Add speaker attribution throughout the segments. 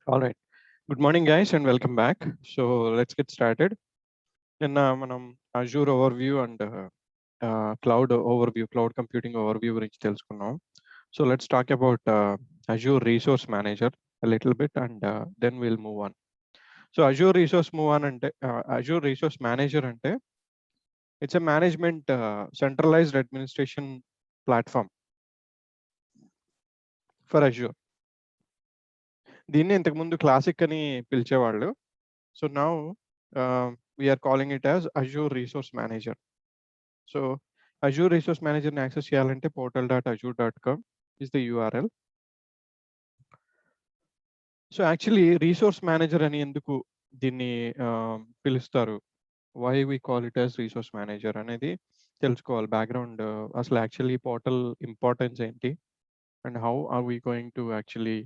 Speaker 1: All right. Good morning, guys, and welcome back. So let's get started. మనం Azure overview and cloud overview, cloud computing overview గురించి తెలుసుకున్నాం. So let's talk about Azure Resource Manager a little bit, and then we'll move on. So Azure Resource Manager అంటే it's a management centralized administration platform for Azure. దీన్ని ఇంతకుముందు classic అని పిలిచేవాళ్ళు. So now we are calling it as Azure Resource Manager. So Azure Resource Manager ని యాక్సెస్ చేయాలంటే portal.azure.com is the URL. So actually resource manager అని ఎందుకు దీన్ని పిలుస్తారు, why we call it as resource manager అనేది తెలుసుకోవాలి. బ్యాక్గ్రౌండ్ అసలు యాక్చువల్లీ పోర్టల్ ఇంపార్టెన్స్ ఏంటి and how are we going to actually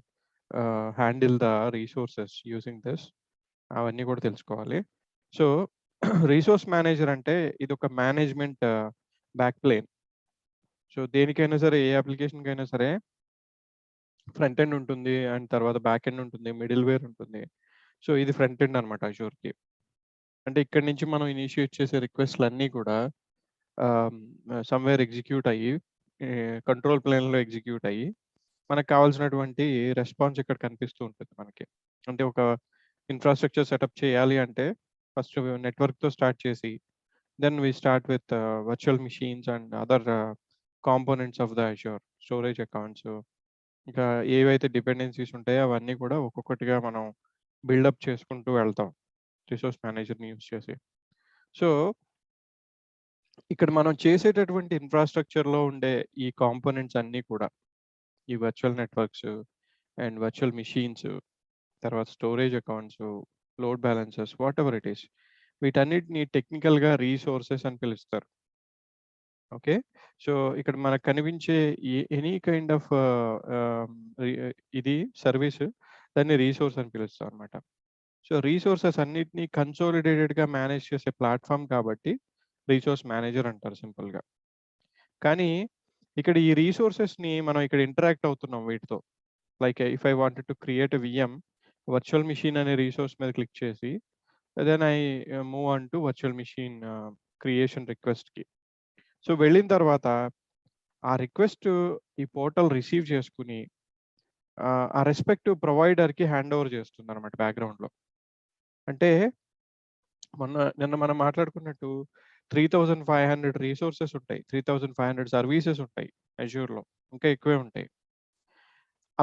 Speaker 1: handle the resources using this, అవన్నీ కూడా తెలుసుకోవాలి. సో రీసోర్స్ మేనేజర్ అంటే ఇది ఒక మేనేజ్మెంట్ బ్యాక్ ప్లేన్. సో దేనికైనా సరే, ఏ అప్లికేషన్కైనా సరే ఫ్రంట్ ఎండ్ ఉంటుంది అండ్ తర్వాత బ్యాక్ ఎండ్ ఉంటుంది, మిడిల్ వేర్ ఉంటుంది. సో ఇది ఫ్రంట్ ఎండ్ అనమాట అజూర్కి. అంటే ఇక్కడ నుంచి మనం ఇనిషియేట్ చేసే రిక్వెస్ట్లు అన్నీ కూడా సమ్వేర్ ఎగ్జిక్యూట్ అయ్యి కంట్రోల్ ప్లేన్లో ఎగ్జిక్యూట్ అయ్యి మనకు కావాల్సినటువంటి రెస్పాన్స్ ఇక్కడ కనిపిస్తూ ఉంటుంది మనకి. అంటే ఒక ఇన్ఫ్రాస్ట్రక్చర్ సెటప్ చేయాలి అంటే ఫస్ట్ నెట్వర్క్తో స్టార్ట్ చేసి then we start with virtual machines and other components of the Azure storage accounts, ఇంకా ఏవైతే డిపెండెన్సీస్ ఉంటాయో అవన్నీ కూడా ఒక్కొక్కటిగా మనం బిల్డప్ చేసుకుంటూ వెళ్తాం రిసోర్స్ మేనేజర్ని యూజ్ చేసి. సో ఇక్కడ మనం చేసేటటువంటి ఇన్ఫ్రాస్ట్రక్చర్లో ఉండే ఈ కాంపోనెంట్స్ అన్నీ కూడా, ఈ virtual networks and virtual machines, తర్వాత storage accounts, load balances, whatever it is, వీటన్నిటిని టెక్నికల్గా రీసోర్సెస్ అని పిలుస్తారు. ఓకే, సో ఇక్కడ మనకు కనిపించే ఎనీ కైండ్ ఆఫ్ ఇది సర్వీస్, దాన్ని రీసోర్స్ అని పిలుస్తాం అనమాట. సో రీసోర్సెస్ అన్నిటినీ కన్సోలిడేటెడ్గా మేనేజ్ చేసే ప్లాట్ఫామ్ కాబట్టి రీసోర్స్ మేనేజర్ అంటారు సింపుల్గా. కానీ ఇక్కడ ఈ రీసోర్సెస్ని మనం ఇక్కడ ఇంటరాక్ట్ అవుతున్నాం వీటితో. Like if I wanted to create a VM, virtual machine అనే రీసోర్స్ మీద క్లిక్ చేసి then I move on to virtual machine creation రిక్వెస్ట్కి. సో వెళ్ళిన తర్వాత ఆ రిక్వెస్ట్ ఈ పోర్టల్ రిసీవ్ చేసుకుని ఆ రెస్పెక్టివ్ ప్రొవైడర్కి హ్యాండ్ ఓవర్ చేస్తుంది అనమాట బ్యాక్గ్రౌండ్లో. అంటే నిన్న మనం మాట్లాడుకున్నట్టు 3500 రీసోర్సెస్ ఉంటాయి, 3500 సర్వీసెస్ ఉంటాయి అజూర్లో, ఇంకా ఎక్కువే ఉంటాయి.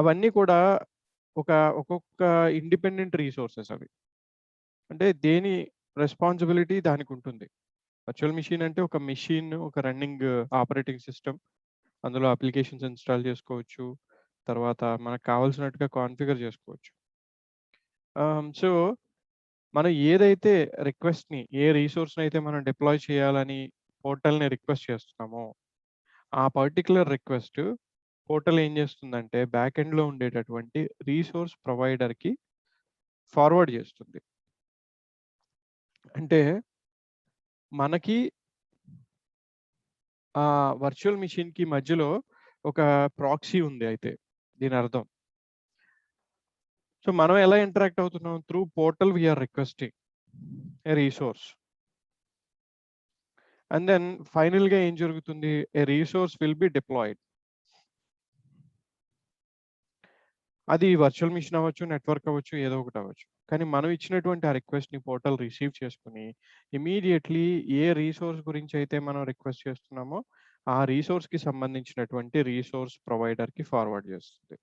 Speaker 1: అవన్నీ కూడా ఒక్కొక్క ఇండిపెండెంట్ రీసోర్సెస్ అవి. అంటే దేని రెస్పాన్సిబిలిటీ దానికి ఉంటుంది. వర్చువల్ మిషన్ అంటే ఒక మిషన్, ఒక రన్నింగ్ ఆపరేటింగ్ సిస్టమ్, అందులో అప్లికేషన్స్ ఇన్స్టాల్ చేసుకోవచ్చు, తర్వాత మనకు కావాల్సినట్టుగా కాన్ఫిగర్ చేసుకోవచ్చు. సో మనం ఏదైతే రిక్వెస్ట్ని, ఏ రీసోర్స్ని అయితే మనం డిప్లాయ్ చేయాలని పోర్టల్ని రిక్వెస్ట్ చేస్తున్నామో ఆ పర్టికులర్ రిక్వెస్ట్ పోర్టల్ ఏం చేస్తుందంటే బ్యాక్ ఎండ్లో ఉండేటటువంటి రీసోర్స్ ప్రొవైడర్కి ఫార్వర్డ్ చేస్తుంది. అంటే మనకి ఆ వర్చువల్ మిషన్కి మధ్యలో ఒక ప్రాక్సీ ఉంది అయితే దీని అర్థం. సో మనం ఎలా ఇంటరాక్ట్ అవుతున్నాం? Through portal we're requesting a resource, and then ఫైనల్గా ఏం జరుగుతుంది? A resource will be deployed. అది వర్చువల్ మిషన్ అవ్వచ్చు, నెట్వర్క్ అవ్వచ్చు, ఏదో ఒకటి అవ్వచ్చు. కానీ మనం ఇచ్చినటువంటి ఆ రిక్వెస్ట్ని పోర్టల్ రిసీవ్ చేసుకుని ఇమీడియట్లీ ఏ రీసోర్స్ గురించి అయితే మనం రిక్వెస్ట్ చేస్తున్నామో ఆ రీసోర్స్కి సంబంధించినటువంటి రీసోర్స్ ప్రొవైడర్కి ఫార్వర్డ్ చేస్తుంది.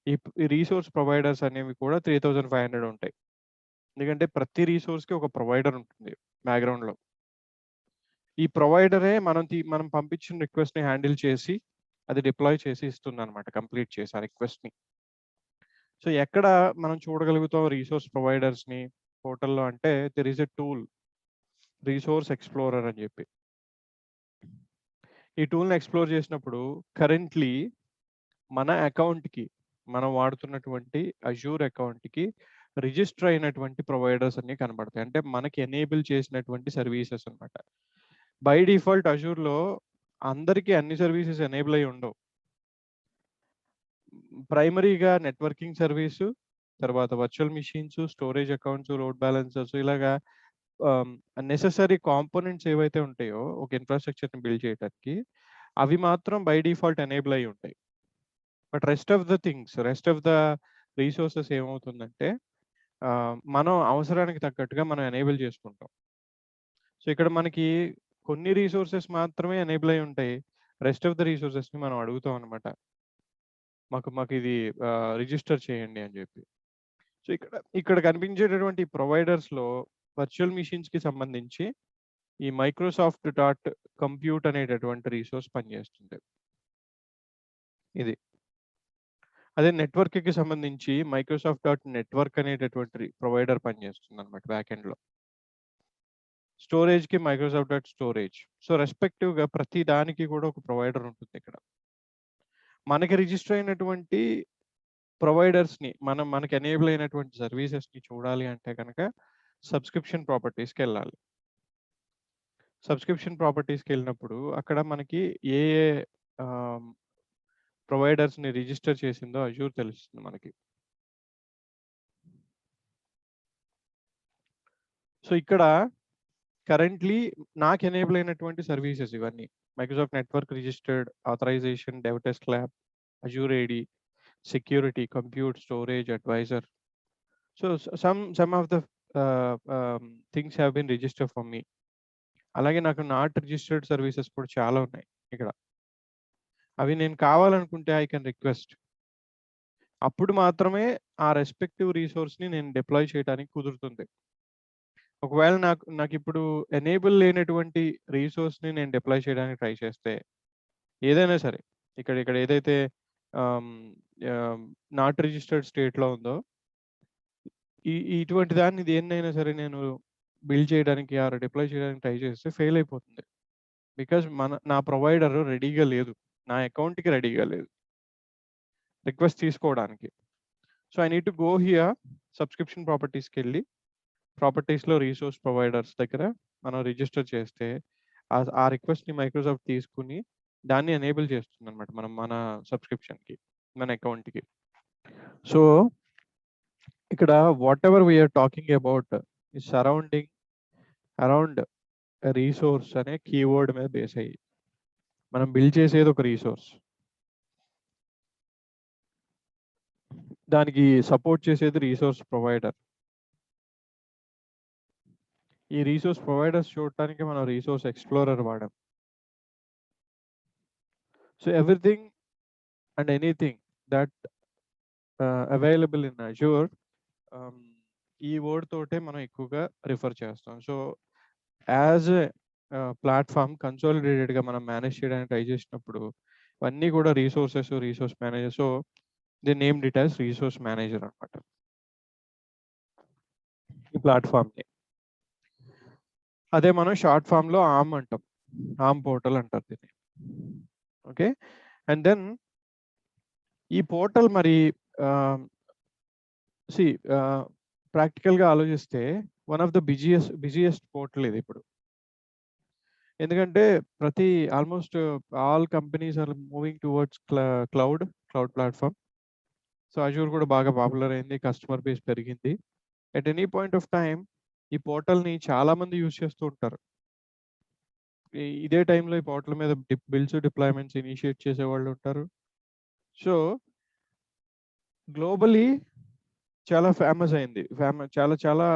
Speaker 1: ఈ రీసోర్స్ ప్రొవైడర్స్ అనేవి కూడా 3500 ఉంటాయి. ఎందుకంటే ప్రతి రీసోర్స్కి ఒక ప్రొవైడర్ ఉంటుంది బ్యాక్గ్రౌండ్లో. ఈ ప్రొవైడరే మనం పంపించిన రిక్వెస్ట్ని హ్యాండిల్ చేసి అది డిప్లాయ్ చేసి ఇస్తుంది అనమాట, కంప్లీట్ చేసి ఆ రిక్వెస్ట్ని. సో ఎక్కడ మనం చూడగలుగుతాం రీసోర్స్ ప్రొవైడర్స్ని పోర్టల్లో అంటే there is a tool, resource explorer అని చెప్పి. ఈ టూల్ని ఎక్స్ప్లోర్ చేసినప్పుడు కరెంట్లీ మన అకౌంట్కి, మనం వాడుతున్నటువంటి అజూర్ అకౌంట్కి రిజిస్టర్ అయినటువంటి ప్రొవైడర్స్ అన్ని కనబడతాయి. అంటే మనకి ఎనేబుల్ చేసినటువంటి సర్వీసెస్ అనమాట. బై డిఫాల్ట్ అజూర్లో అందరికీ అన్ని సర్వీసెస్ ఎనేబుల్ అయి ఉండవు. ప్రైమరీగా నెట్వర్కింగ్ సర్వీసు, తర్వాత virtual machines, storage accounts, load balancers ఇలాగా నెసెసరీ కాంపోనెంట్స్ ఏవైతే ఉంటాయో ఒక ఇన్‌ఫ్రాస్ట్రక్చర్‌ని బిల్డ్ చేయటానికి, అవి మాత్రం బై డిఫాల్ట్ ఎనేబుల్ అయ్యి ఉంటాయి. But rest of the resources ఏమవుతుందంటే మనం అవసరానికి తగ్గట్టుగా మనం ఎనేబుల్ చేసుకుంటాం. సో, ఇక్కడ మనకి కొన్ని రిసోర్సెస్ మాత్రమే ఎనేబుల్ అయ్యి ఉంటాయి. రెస్ట్ ఆఫ్ ద రిసోర్సెస్‌ని మనం అడుగుతాం అనమాట. మాకిది రిజిస్టర్ చేయండి అని చెప్పి. సో, ఇక్కడ కనిపించేటటువంటి ప్రొవైడర్స్‌లో వర్చువల్ మెషిన్స్‌కి సంబంధించి ఈ మైక్రోసాఫ్ట్ డాట్ కంప్యూట్ అనేటటువంటి రిసోర్స్ పనిచేస్తుంది. ఇది. అదే నెట్వర్క్‌కి సంబంధించి మైక్రోసాఫ్ట్ డాట్ నెట్వర్క్ అనేటటువంటి ప్రొవైడర్ పనిచేస్తుందన్నమాట బ్యాక్ ఎండ్‌లో. స్టోరేజ్‌కి మైక్రోసాఫ్ట్ డాట్ స్టోరేజ్. సో, రెస్పెక్టివ్‌గా ప్రతి దానికి కూడా ఒక ప్రొవైడర్ ఉంటుంది ఇక్కడ. మనకి రిజిస్టర్ అయినటువంటి ప్రొవైడర్స్‌ని మనకి ఎనేబుల్ అయినటువంటి సర్వీసెస్‌ని చూడాలి అంటే గనక సబ్స్క్రిప్షన్ ప్రాపర్టీస్‌కెళ్ళాలి. సబ్స్క్రిప్షన్ ప్రాపర్టీస్‌కెళ్ళినప్పుడు అక్కడ మనకి ఏ ఆహ్, ప్రొవైడర్స్‌ని రిజిస్టర్ చేసిందో అజూర్ తెలుస్తుంది మనకి. సో, ఇక్కడ కరెంట్‌లీ నాకు ఎనేబుల్ అయినటువంటి సర్వీసెస్ ఇవన్నీ. Microsoft network registered, authorization, dev test lab, Azure AD, security, compute, storage, advisor. So, some of the things have been registered for me. అలాగే నాకు నాట్ రిజిస్టర్డ్ సర్వీసెస్ కూడా చాలా ఉన్నాయి ఇక్కడ. అవి నేను కావాలనుకుంటే ఐ కెన్ రిక్వెస్ట్. అప్పుడు మాత్రమే ఆ రెస్పెక్టివ్ రిసోర్స్‌ని నేను డిప్లాయ్ చేయడానికి కుదురుతుంది. ఒకవేళ నాకిప్పుడు ఎనేబుల్ లేనటువంటి రిసోర్స్‌ని నేను డిప్లాయ్ చేయడానికి ట్రై చేస్తే, ఏదైనా సరే ఇక్కడ ఏదైతే ఆహ్, ఆహ్, నాట్ రిజిస్టర్డ్ స్టేట్‌లో ఉందో, ఇటువంటి దాన్ని దేన్నైనా సరే నేను బిల్డ్ చేయడానికి ఆర్ డిప్లాయ్ చేయడానికి ట్రై చేస్తే ఫెయిల్ అయిపోతుంది. బికాజ్ నా ప్రొవైడర్ రెడీగా లేదు. నా అకౌంట్‌కి రెడీగా లేదు. రిక్వెస్ట్ తీసుకోవడానికి. So, I need to go here subscription ప్రాపర్టీస్‌కెళ్ళి ప్రాపర్టీస్‌లో రిసోర్స్ ప్రొవైడర్స్ దగ్గర మనం రిజిస్టర్ చేస్తే ఆ రిక్వెస్ట్‌ని మైక్రోసాఫ్ట్ తీసుకొని దాన్ని ఎనేబుల్ చేస్తుందన్నమాట మన సబ్స్క్రిప్షన్‌కి, మన అకౌంట్‌కి. సో, ఇక్కడ whatever we are talking about ఈ అరౌండ్ రిసోర్స్ అనే కీవర్డ్ మీద బేస్ అయ్యి. మనం బిల్డ్ చేసేది ఒక రిసోర్స్. దానికి సపోర్ట్ చేసేది రిసోర్స్ ప్రొవైడర్. ఈ రిసోర్స్ ప్రొవైడర్స్ చూడటానికి మనం రిసోర్స్ ఎక్స్‌ప్లోరర్ వాడాం. So, everything and anything that available in Azure ఈ వర్డ్ తోటే మనం ఎక్కువగా రిఫర్ చేస్తాం. సో, యాజ్ ఎ ప్లాట్‌ఫార్మ్ కన్సాలిడేటెడ్‌గా మనం మేనేజ్ చేయడానికి ట్రై చేసినప్పుడు ఇవన్నీ కూడా resource manager. So, they named it as resource manager అన్నమాట. ఈ ప్లాట్‌ఫార్మ్‌ని. అదే మనం షార్ట్ ఫార్మ్‌లో ఆర్మ్ అంటాం. ఆర్మ్ పోర్టల్ అంటారు దీన్ని. ఓకే. అండ్ దెన్ ఈ పోర్టల్ మరి ఆహ్, సీ ప్రాక్టికల్‌గా ఆలోచిస్తే one of the busiest portal ఇది ఇప్పుడు. ఎందుకంటే almost all companies are moving towards cloud platform. So, Azure కూడా బాగా పాపులర్ అయింది. కస్టమర్ బేస్ పెరిగింది. At any point of time ఈ పోర్టల్‌ని చాలా మంది యూజ్ చేస్తూ ఉంటారు. ఇదే టైంలో ఈ పోర్టల్ మీద డిప్లాయ్‌మెంట్స్ ఇనిషియేట్ చేసేవాళ్ళు ఉంటారు. సో, గ్లోబల్లీ చాలా ఫేమస్ అయింది. చాలా చాలా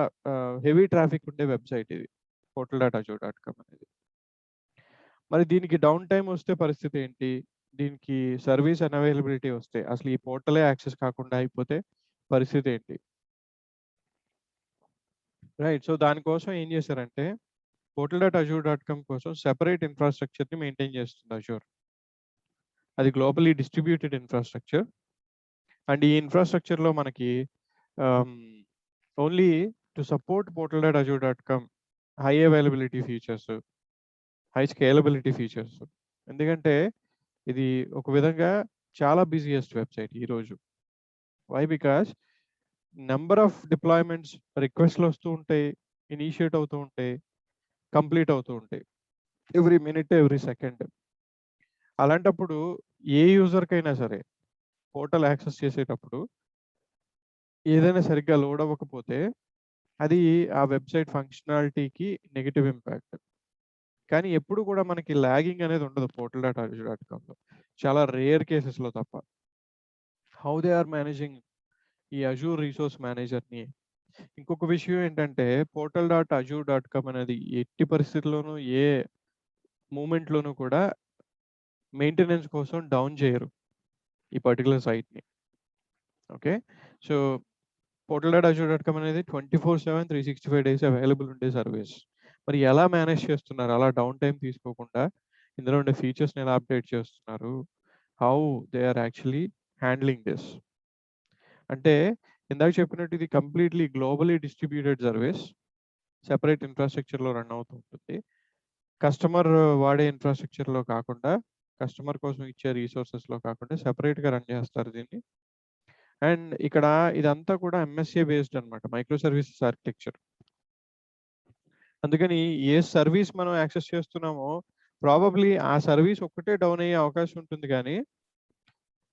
Speaker 1: హెవీ ట్రాఫిక్ ఉండే వెబ్‌సైట్ ఇది. portal.azure.com అనేది. మరి దీనికి డౌన్ టైమ్ వస్తే పరిస్థితి ఏంటి? దీనికి సర్వీస్ అన్‌అవైలబిలిటీ వస్తే అసలు ఈ పోర్టలే యాక్సెస్ కాకుండా అయిపోతే పరిస్థితి ఏంటి? రైట్. సో, దానికోసం ఏం చేశారంటే portal.azure.com కోసం సెపరేట్ ఇన్‌ఫ్రాస్ట్రక్చర్‌ని మెయింటైన్ చేస్తుంది అజూర్. అది గ్లోబల్లీ డిస్ట్రిబ్యూటెడ్ ఇన్‌ఫ్రాస్ట్రక్చర్. అండ్ ఈ ఇన్‌ఫ్రాస్ట్రక్చర్‌లో మనకి ఆహ్, only to support portal.azure.com high availability features, high scalability features. ఎందుకంటే ఇది ఒక విధంగా చాలా బిజియెస్ట్ వెబ్‌సైట్ ఈరోజు. Why? Because number of deployments రిక్వెస్ట్‌లు వస్తూ ఉంటాయి. ఇనిషియేట్ అవుతూ ఉంటాయి. కంప్లీట్ అవుతూ ఉంటాయి. Every minute, every second. అలాంటప్పుడు ఏ యూజర్‌కైనా సరే పోర్టల్ యాక్సెస్ చేసేటప్పుడు ఏదైనా సరిగ్గా లోడ్ అవ్వకపోతే అది ఆ వెబ్‌సైట్ ఫంక్షనాలిటీకి నెగెటివ్ ఇంపాక్ట్. కానీ ఎప్పుడు కూడా మనకి లాగింగ్ అనేది ఉండదు portal.azure.comలో. చాలా రేర్ కేసెస్‌లో తప్ప. హౌ దే ఆర్ మేనేజింగ్ ఈ అజూర్ రిసోర్స్ మేనేజర్‌ని. ఇంకొక విషయం ఏంటంటే portal.azure.com అనేది ఎట్టి పరిస్థితుల్లోనూ ఏ మూవ్‌మెంట్‌లోనూ కూడా మెయింటెనెన్స్ కోసం డౌన్ చేయరు ఈ పర్టిక్యులర్ సైట్‌ని. ఓకే. సో portal.azure.com అనేది 24/7 365 డేస్ అవైలబుల్ ఉండే సర్వీస్. మరి ఎలా మేనేజ్ చేస్తున్నారు? అలా డౌన్ టైమ్ తీసుకోకుండా ఇందులో ఉండే ఫీచర్స్‌ని ఎలా అప్డేట్ చేస్తున్నారు? How they are actually handling this? అంటే ఇందాక చెప్పినట్టు ఇది completely globally distributed service. Separate ఇన్‌ఫ్రాస్ట్రక్చర్‌లో రన్ అవుతూ ఉంటుంది. కస్టమర్ వాడే ఇన్‌ఫ్రాస్ట్రక్చర్‌లో కాకుండా, కస్టమర్ కోసం ఇచ్చే రిసోర్సెస్‌లో కాకుండా సెపరేట్‌గా రన్ చేస్తారు దీన్ని. అండ్ ఇక్కడ ఇదంతా కూడా ఎంఎస్ఏ బేస్డ్ అన్నమాట. Micro services architecture. అందుకని ఏ సర్వీస్ మనం యాక్సెస్ చేస్తున్నామో ప్రాబబ్లీ ఆ సర్వీస్ ఒక్కటే డౌన్ అయ్యే అవకాశం ఉంటుంది గానీ,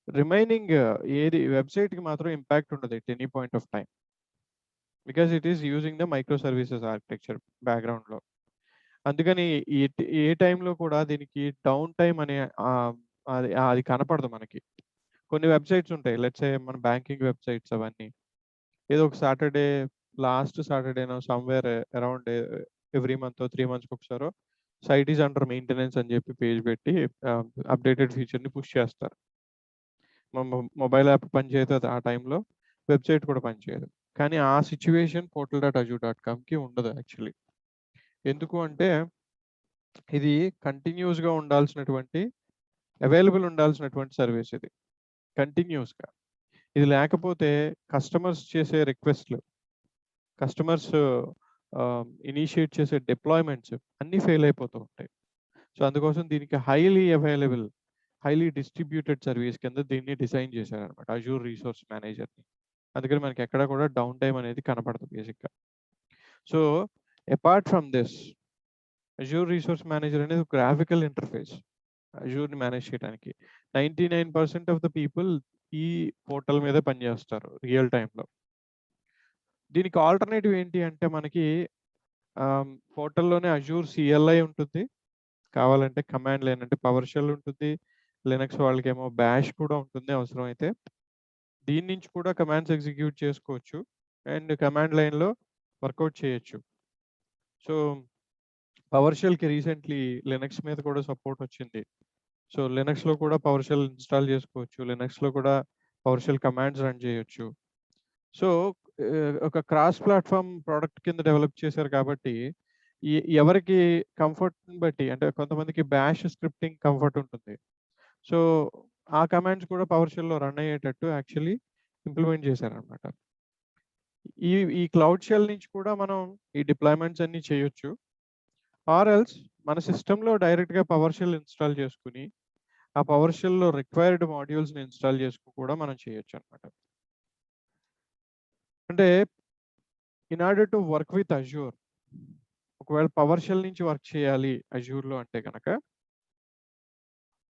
Speaker 1: రిమైనింగ్ ఏది వెబ్‌సైట్‌కి మాత్రం ఇంపాక్ట్ ఉండదు at any point of time. Because it is using the micro services architecture బ్యాక్‌గ్రౌండ్‌లో. అందుకని ఏ టైంలో కూడా దీనికి డౌన్ టైమ్ అనే అది కనపడదు మనకి. కొన్ని వెబ్‌సైట్స్ ఉంటాయి. లెట్స్ సే మన బ్యాంకింగ్ వెబ్‌సైట్స్ అవన్నీ. ఏదో ఒక సాటర్‌డే లాస్ట్ సాటర్‌డేనో సమ్‌వేర్ అరౌండ్ ఎవ్రీ మంతో, 3 మంత్స్‌కి ఒకసారో సైట్ ఈస్ అండర్ మెయింటెనెన్స్ అని చెప్పి పేజ్ పెట్టి అప్‌డేటెడ్ ఫీచర్‌ని పుష్ చేస్తారు. మొబైల్ యాప్ పనిచేయదు ఆ టైంలో. వెబ్‌సైట్ కూడా పనిచేయదు. కానీ ఆ సిట్యుయేషన్ portal.azure.comకి ఉండదు యాక్చువల్లీ. ఎందుకు అంటే ఇది కంటిన్యూయస్‌గా ఉండాల్సినటువంటి అవైలబుల్ ఉండాల్సినటువంటి సర్వీస్ ఇది. కంటిన్యూయస్‌గా. ఇది లేకపోతే కస్టమర్స్ చేసే రిక్వెస్ట్‌లు, కస్టమర్స్ ఇనిషియేట్ చేసే డిప్లాయ్‌మెంట్స్ అన్నీ ఫెయిల్ అయిపోతూ ఉంటాయి. సో, అందుకోసం దీనికి highly available, highly distributed service కింద దీన్ని డిజైన్ చేశారనమాట. అజూర్ రిసోర్స్ మేనేజర్‌ని. అందుకని మనకి ఎక్కడ కూడా డౌన్ టైమ్ అనేది కనపడదు బేసిక్‌గా. So, apart from this Azure resource manager అనేది ఒక గ్రాఫికల్ ఇంటర్ఫేస్. అజూర్‌ని మేనేజ్ చేయడానికి. 99% ఆఫ్ ద పీపుల్ ఈ పోర్టల్ మీదే పనిచేస్తారు రియల్ టైమ్‌లో. దీనికి ఆల్టర్‌నేటివ్ ఏంటి అంటే మనకి పోర్టల్‌లోనే అజూర్ సీఎల్ఐ ఉంటుంది. కావాలంటే కమాండ్ లైన్ అంటే పవర్ షెల్ ఉంటుంది. లినక్స్ వాళ్ళకేమో బాష్ కూడా ఉంటుంది అవసరమైతే. దీని నుంచి కూడా కమాండ్స్ ఎగ్జిక్యూట్ చేసుకోవచ్చు. అండ్ కమాండ్ లైన్‌లో వర్కౌట్ చేయొచ్చు. సో, పవర్ షెల్‌కి రీసెంట్‌లీ లినక్స్ మీద కూడా సపోర్ట్ వచ్చింది. సో, లినక్స్‌లో కూడా పవర్ షెల్ ఇన్‌స్టాల్ చేసుకోవచ్చు. లినక్స్‌లో కూడా పవర్ షెల్ కమాండ్స్ రన్ చేయొచ్చు. సో, ఒక క్రాస్ ప్లాట్‌ఫార్మ్ ప్రొడక్ట్ కింద డెవలప్ చేశారు కాబట్టి, ఎవరికి కంఫర్ట్‌ని బట్టి అంటే కొంతమందికి బాష్ స్క్రిప్టింగ్ కంఫర్ట్ ఉంటుంది. సో, ఆ కమాండ్స్ కూడా పవర్ షెల్‌లో రన్ అయ్యేటట్టు యాక్చువల్లీ ఇంప్లిమెంట్ చేశారనమాట. ఈ ఈ క్లౌడ్ షెల్ నుంచి కూడా మనం ఈ డిప్లాయ్‌మెంట్స్ అన్నీ చేయొచ్చు. ఆర్ ఎల్స్ మన సిస్టమ్‌లో డైరెక్ట్‌గా పవర్ షెల్ ఇన్‌స్టాల్ చేసుకొని, ఆ పవర్ షెల్‌లో రిక్వైర్డ్ మాడ్యూల్స్‌ని ఇన్‌స్టాల్ చేసుకొని కూడా మనం చేయొచ్చనమాట. అంటే in order to work with Azure ఒకవేళ పవర్ షెల్ నుంచి వర్క్ చేయాలి అజూర్‌లో అంటే గనక,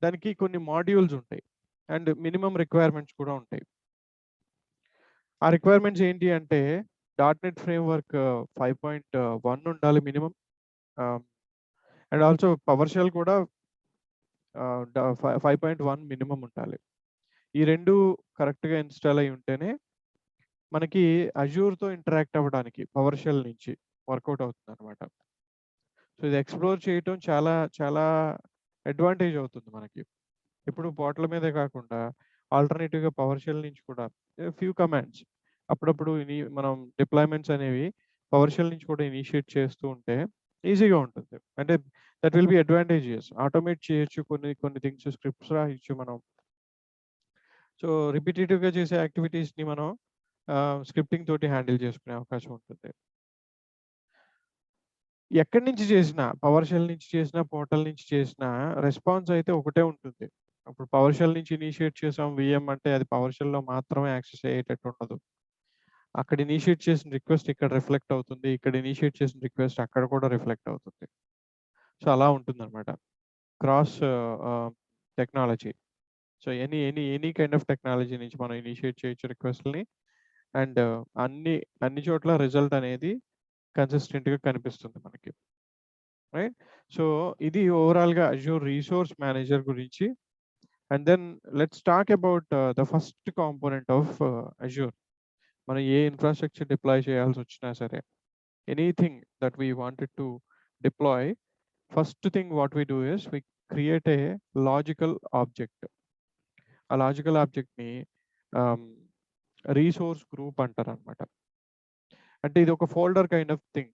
Speaker 1: దానికి కొన్ని మాడ్యూల్స్ ఉంటాయి. అండ్ మినిమమ్ రిక్వైర్మెంట్స్ కూడా ఉంటాయి. ఆ రిక్వైర్మెంట్స్ ఏంటి అంటే డాట్ నెట్ ఫ్రేమ్‌వర్క్ 5.1 ఉండాలి minimum. And also PowerShell కూడా 5.1 మినిమమ్ ఉండాలి. ఈ 2 కరెక్ట్‌గా ఇన్‌స్టాల్ అయ్యి ఉంటేనే మనకి అజూర్‌తో ఇంటరాక్ట్ అవ్వడానికి పవర్ షెల్ నుంచి వర్కౌట్ అవుతుందనమాట. సో, ఇది ఎక్స్‌ప్లోర్ చేయటం చాలా చాలా అడ్వాంటేజ్ అవుతుంది మనకి. ఎప్పుడు పోర్టల్ మీదే కాకుండా ఆల్టర్‌నేటివ్‌గా పవర్ షెల్ నుంచి కూడా ఫ్యూ కమాండ్స్ అప్పుడప్పుడు మనం డిప్లాయ్‌మెంట్స్ అనేవి పవర్ షెల్ నుంచి కూడా ఇనిషియేట్ చేస్తూ ఉంటే ఈజీగా ఉంటుంది. అంటే that will B advantageous. Automate చేయొచ్చు కొన్ని కొన్ని థింగ్స్ స్క్రిప్ట్స్ రాయొచ్చు మనం. సో, రిపిటీటివ్‌గా చేసే యాక్టివిటీస్‌ని మనం స్క్రిప్టింగ్ తోటి హ్యాండిల్ చేసుకునే అవకాశం ఉంటుంది. ఎక్కడి నుంచి చేసినా, పవర్ షెల్ నుంచి చేసినా, పోర్టల్ నుంచి చేసినా రెస్పాన్స్ అయితే ఒకటే ఉంటుంది. ఇప్పుడు పవర్ షెల్ నుంచి ఇనిషియేట్ చేసాం వీఎం అంటే అది పవర్ షెల్‌లో మాత్రమే యాక్సెస్ అయ్యేటట్టు ఉండదు. అక్కడ ఇనిషియేట్ చేసిన రిక్వెస్ట్ ఇక్కడ రిఫ్లెక్ట్ అవుతుంది. ఇక్కడ ఇనిషియేట్ చేసిన రిక్వెస్ట్ అక్కడ కూడా రిఫ్లెక్ట్ అవుతుంది. సో, అలా ఉంటుందన్నమాట. Cross technology. So, any kind of technology నుంచి మనం ఇనిషియేట్ చేయొచ్చు రిక్వెస్ట్‌లని. అండ్ అన్ని చోట్ల రిజల్ట్ అనేది కన్సిస్టెంట్గా కనిపిస్తుంది మనకి, రైట్? సో ఇది ఓవరాల్గా అజూర్ రీసోర్స్ మేనేజర్ గురించి. And then let's talk about the first component of Azure. మనం ఏ ఇన్ఫ్రాస్ట్రక్చర్ డిప్లాయ్ చేయాల్సి వచ్చినా సరే, anything that we wanted to deploy, first thing what we do is we create a logical object. ఆ logical ఆబ్జెక్ట్ని resource group అంటారు అనమాట. అంటే ఇది ఒక ఫోల్డర్ కైండ్ ఆఫ్ థింగ్.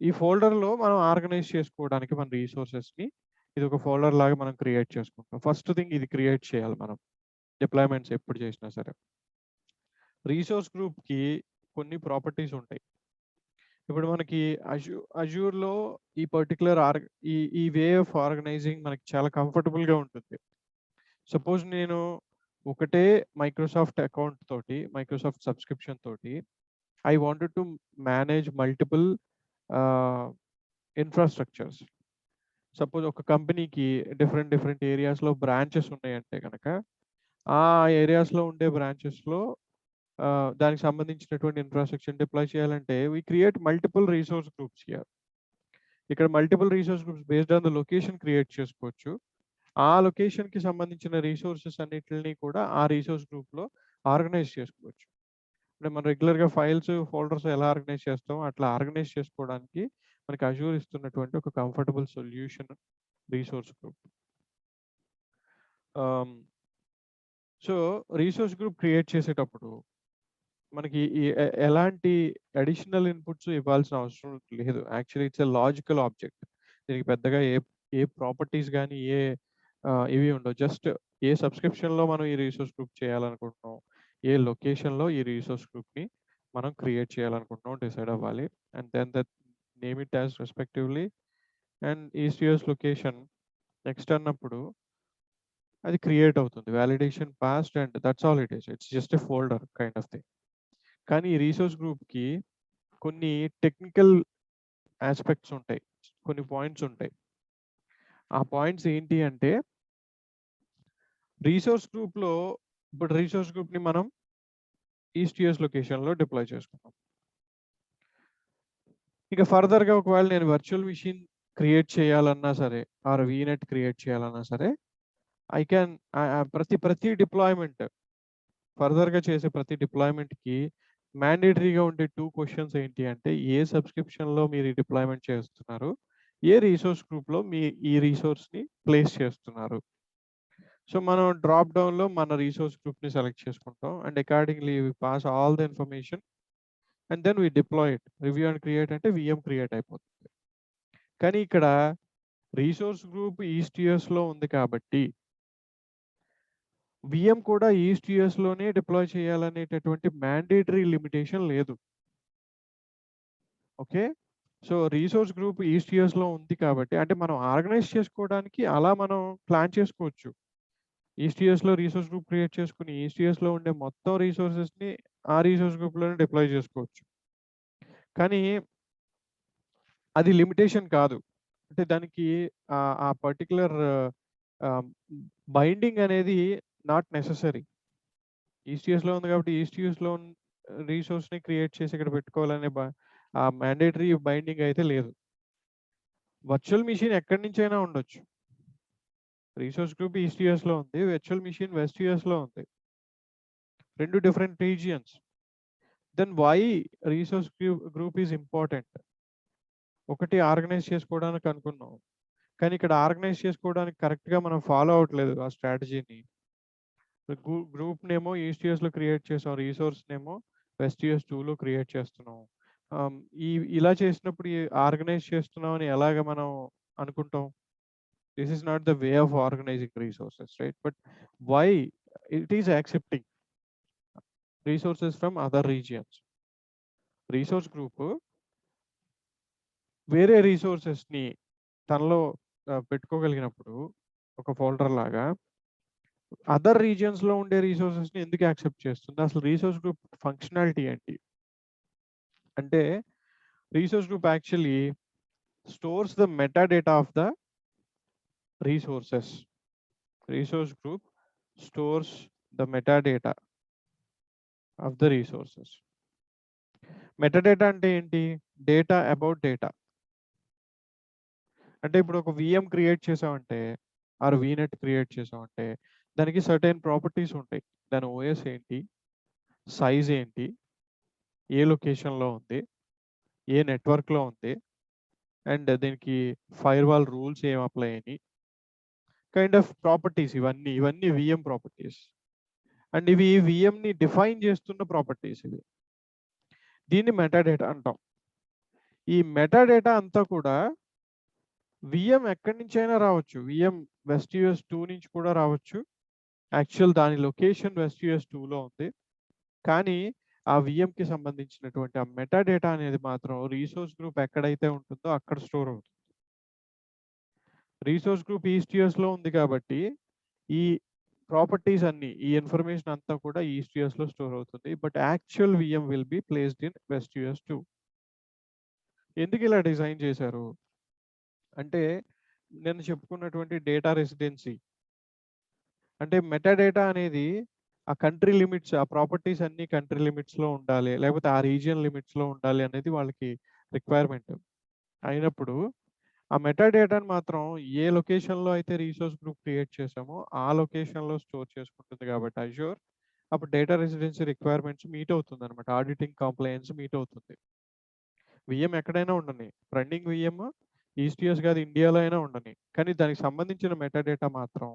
Speaker 1: ఈ ఫోల్డర్లో మనం ఆర్గనైజ్ చేసుకోవడానికి మన రీసోర్సెస్ని ఇది ఒక ఫోల్డర్ లాగా మనం క్రియేట్ చేసుకుంటాం. ఫస్ట్ థింగ్ ఇది క్రియేట్ చేయాలి మనం డిప్లాయ్మెంట్స్ ఎప్పుడు చేసినా సరే. రీసోర్స్ గ్రూప్కి కొన్ని ప్రాపర్టీస్ ఉంటాయి. ఇప్పుడు మనకి అజూర్లో ఈ పర్టికులర్ ఈ వే ఆఫ్ ఆర్గనైజింగ్ మనకి చాలా కంఫర్టబుల్గా ఉంటుంది. సపోజ్ నేను ఒకటే మైక్రోసాఫ్ట్ అకౌంట్ తోటి, మైక్రోసాఫ్ట్ సబ్స్క్రిప్షన్ తోటి I wanted to manage multiple infrastructures. Suppose ఒక కంపెనీకి డిఫరెంట్ ఏరియాస్లో బ్రాంచెస్ ఉన్నాయంటే కనుక ఆ ఏరియాస్లో ఉండే బ్రాంచెస్లో దానికి సంబంధించినటువంటి ఇన్ఫ్రాస్ట్రక్చర్ డిప్లాయ్ చేయాలంటే we create multiple resource groups here. ఇక్కడ multiple resource groups based on the location create చేసుకోవచ్చు. ఆ లొకేషన్కి సంబంధించిన రీసోర్సెస్ అన్నిటిని కూడా ఆ రీసోర్స్ గ్రూప్లో ఆర్గనైజ్ చేసుకోవచ్చు. అంటే మనం రెగ్యులర్గా ఫైల్స్ ఫోల్డర్స్ ఎలా ఆర్గనైజ్ చేస్తామో అట్లా ఆర్గనైజ్ చేసుకోవడానికి మనకి అజూర్ ఇస్తున్నటువంటి ఒక comfortable solution resource group. So resource group create చేసేటప్పుడు మనకి ఎలాంటి అడిషనల్ ఇన్పుట్స్ ఇవ్వాల్సిన అవసరం లేదు. Actually it's a logical object. దీనికి పెద్దగా ఏ ప్రాపర్టీస్ కానీ ఇవి ఉండవు. జస్ట్ ఏ సబ్స్క్రిప్షన్లో మనం ఈ రీసోర్స్ గ్రూప్ చేయాలనుకుంటున్నాం, ఏ లొకేషన్లో ఈ రీసోర్స్ గ్రూప్ని మనం క్రియేట్ చేయాలనుకుంటున్నాం డిసైడ్ అవ్వాలి. And then that name it as respectively. And East US location next అన్నప్పుడు అది క్రియేట్ అవుతుంది. Validation passed and that's all it is. It's just a folder kind of thing. కానీ ఈ రీసోర్స్ గ్రూప్కి కొన్ని టెక్నికల్ ఆస్పెక్ట్స్ ఉంటాయి, కొన్ని పాయింట్స్ ఉంటాయి. ఆ పాయింట్స్ ఏంటి అంటే రీసోర్స్ గ్రూప్లో ఇప్పుడు రీసోర్స్ గ్రూప్ని మనం ఈస్టీఎస్ లొకేషన్లో డిప్లాయ్ చేసుకున్నాం. ఇక ఫర్దర్గా ఒకవేళ నేను వర్చువల్ మిషన్ క్రియేట్ చేయాలన్నా సరే ఆర్ వీనెట్ క్రియేట్ చేయాలన్నా సరే ఐ క్యాన్ ప్రతి డిప్లాయ్మెంట్ ఫర్దర్గా చేసే ప్రతి డిప్లాయ్మెంట్కి మ్యాండేటరీగా ఉండే 2 క్వశ్చన్స్ ఏంటి అంటే ఏ సబ్స్క్రిప్షన్లో మీరు ఈ డిప్లాయ్మెంట్ చేస్తున్నారు, ఏ రీసోర్స్ గ్రూప్లో ఈ రీసోర్స్ని ప్లేస్ చేస్తున్నారు. సో మనం డ్రాప్ డౌన్లో మన రీసోర్స్ గ్రూప్ని సెలెక్ట్ చేసుకుంటాం and accordingly we pass all the information and then we deploy it. Review and create అంటే విఎం క్రియేట్ అయిపోతుంది. కానీ ఇక్కడ రీసోర్స్ గ్రూప్ ఈస్టీఎస్లో ఉంది కాబట్టి విఎం కూడా ఈస్టీఎస్లోనే డిప్లాయ్ చేయాలనేటటువంటి మ్యాండేటరీ లిమిటేషన్ లేదు. ఓకే, సో రీసోర్స్ గ్రూప్ ఈస్టీఎస్లో ఉంది కాబట్టి అంటే మనం ఆర్గనైజ్ చేసుకోవడానికి అలా మనం ప్లాన్ చేసుకోవచ్చు. ఈస్టీఎస్లో రీసోర్స్ గ్రూప్ క్రియేట్ చేసుకుని ఈస్టీఎస్లో ఉండే మొత్తం రీసోర్సెస్ని ఆ రీసోర్స్ గ్రూప్లోనే డిప్లాయ్ చేసుకోవచ్చు. కానీ అది లిమిటేషన్ కాదు. అంటే దానికి ఆ పర్టికులర్ బైండింగ్ అనేది నాట్ నెసెసరీ. ఈస్టీఎస్లో ఉంది కాబట్టి ఈస్టీఎస్లో రీసోర్స్ని క్రియేట్ చేసి ఇక్కడ పెట్టుకోవాలనే ఆ మ్యాండేటరీ బైండింగ్ అయితే లేదు. వర్చువల్ మిషన్ ఎక్కడి నుంచైనా ఉండొచ్చు. రీసోర్స్ గ్రూప్ ఈస్టీఎస్లో ఉంది, వర్చువల్ మిషన్ వెస్ట్ యూఎస్లో ఉంది, 2 different regions. Then why resource group is important? ఒకటి ఆర్గనైజ్ చేసుకోవడానికి అనుకున్నాం, కానీ ఇక్కడ ఆర్గనైజ్ చేసుకోవడానికి కరెక్ట్గా మనం ఫాలో అవ్వట్లేదు ఆ స్ట్రాటజీని. గ్రూప్ నేమో ఈస్టీఎస్లో క్రియేట్ చేసాం, రీసోర్స్ నేమో వెస్ట్ యూఎస్ 2లో క్రియేట్ చేస్తున్నాం. ఇలా చేసినప్పుడు ఆర్గనైజ్ చేస్తున్నాం అని ఎలాగ మనం అనుకుంటాం? This is not the way of organising resources, right? But why it is accepting resources from other regions. Resource group వేరే రీసోర్సెస్ని తనలో పెట్టుకోగలిగినప్పుడు ఒక ఫోల్డర్ లాగా అదర్ రీజియన్స్లో ఉండే రీసోర్సెస్ని ఎందుకు యాక్సెప్ట్ చేస్తుంది? అసలు రీసోర్స్ గ్రూప్ ఫంక్షనాలిటీ ఏంటి అంటే resource group actually stores the metadata of the resources. Resource group stores the metadata of the resources. Metadata అంటే ఏంటి? Data about data. అంటే ఇప్పుడు ఒక విఎం క్రియేట్ చేసామంటే ఆర్ వీనెట్ క్రియేట్ చేసామంటే దానికి సర్టెన్ ప్రాపర్టీస్ ఉంటాయి. దాని ఓఎస్ ఏంటి, సైజ్ ఏంటి, ఏ లొకేషన్లో ఉంది, ఏ నెట్వర్క్లో ఉంది, అండ్ దీనికి ఫైర్ వాల్ రూల్స్ ఏం అప్లై అయినాయి, కైండ్ ఆఫ్ ప్రాపర్టీస్. ఇవన్నీ విఎం ప్రాపర్టీస్. అండ్ ఇవి విఎంని డిఫైన్ చేస్తున్న ప్రాపర్టీస్ ఇవి. దీన్ని మెటాడేటా అంటాం. ఈ మెటాడేటా అంతా కూడా విఎం ఎక్కడి నుంచైనా రావచ్చు. విఎం వెస్ట్ యూఎస్ 2 నుంచి కూడా రావచ్చు. యాక్చువల్ దాని లొకేషన్ వెస్ట్ యూఎస్ 2లో ఉంది. కానీ ఆ విఎంకి సంబంధించినటువంటి ఆ మెటాడేటా అనేది మాత్రం రిసోర్స్ గ్రూప్ ఎక్కడైతే ఉంటుందో అక్కడ స్టోర్ అవుతుంది. రిసోర్స్ గ్రూప్ ఈస్ట్ యూఎస్లో ఉంది కాబట్టి ఈ ప్రాపర్టీస్ అన్ని, ఈ ఇన్ఫర్మేషన్ అంతా కూడా ఈస్ట్ యూఎస్లో స్టోర్ అవుతుంది. But actual VM will be placed in west US 2. ఎందుకు ఇలా డిజైన్ చేశారు అంటే నేను చెప్పుకున్నటువంటి డేటా రెసిడెన్సీ. అంటే మెటాడేటా అనేది ఆ కంట్రీ లిమిట్స్, ఆ ప్రాపర్టీస్ అన్ని కంట్రీ లిమిట్స్లో ఉండాలి, లేకపోతే ఆ రీజియన్ లిమిట్స్లో ఉండాలి అనేది వాళ్ళకి రిక్వైర్మెంట్ అయినప్పుడు ఆ మెటాడేటాని మాత్రం ఏ లొకేషన్లో అయితే రిసోర్స్ గ్రూప్ క్రియేట్ చేసామో ఆ లొకేషన్లో స్టోర్ చేసుకుంటుంది. కాబట్టి అజూర్ అప్పుడు డేటా రెసిడెన్సీ రిక్వైర్మెంట్స్ మీట్ అవుతుంది అనమాట. ఆడిటింగ్ కాంప్లయన్స్ మీట్ అవుతుంది. విఎం ఎక్కడైనా ఉండని, రన్నింగ్ విఎం ఈస్ట్ యూఎస్ కాదు ఇండియాలో అయినా ఉండని, కానీ దానికి సంబంధించిన మెటాడేటా మాత్రం,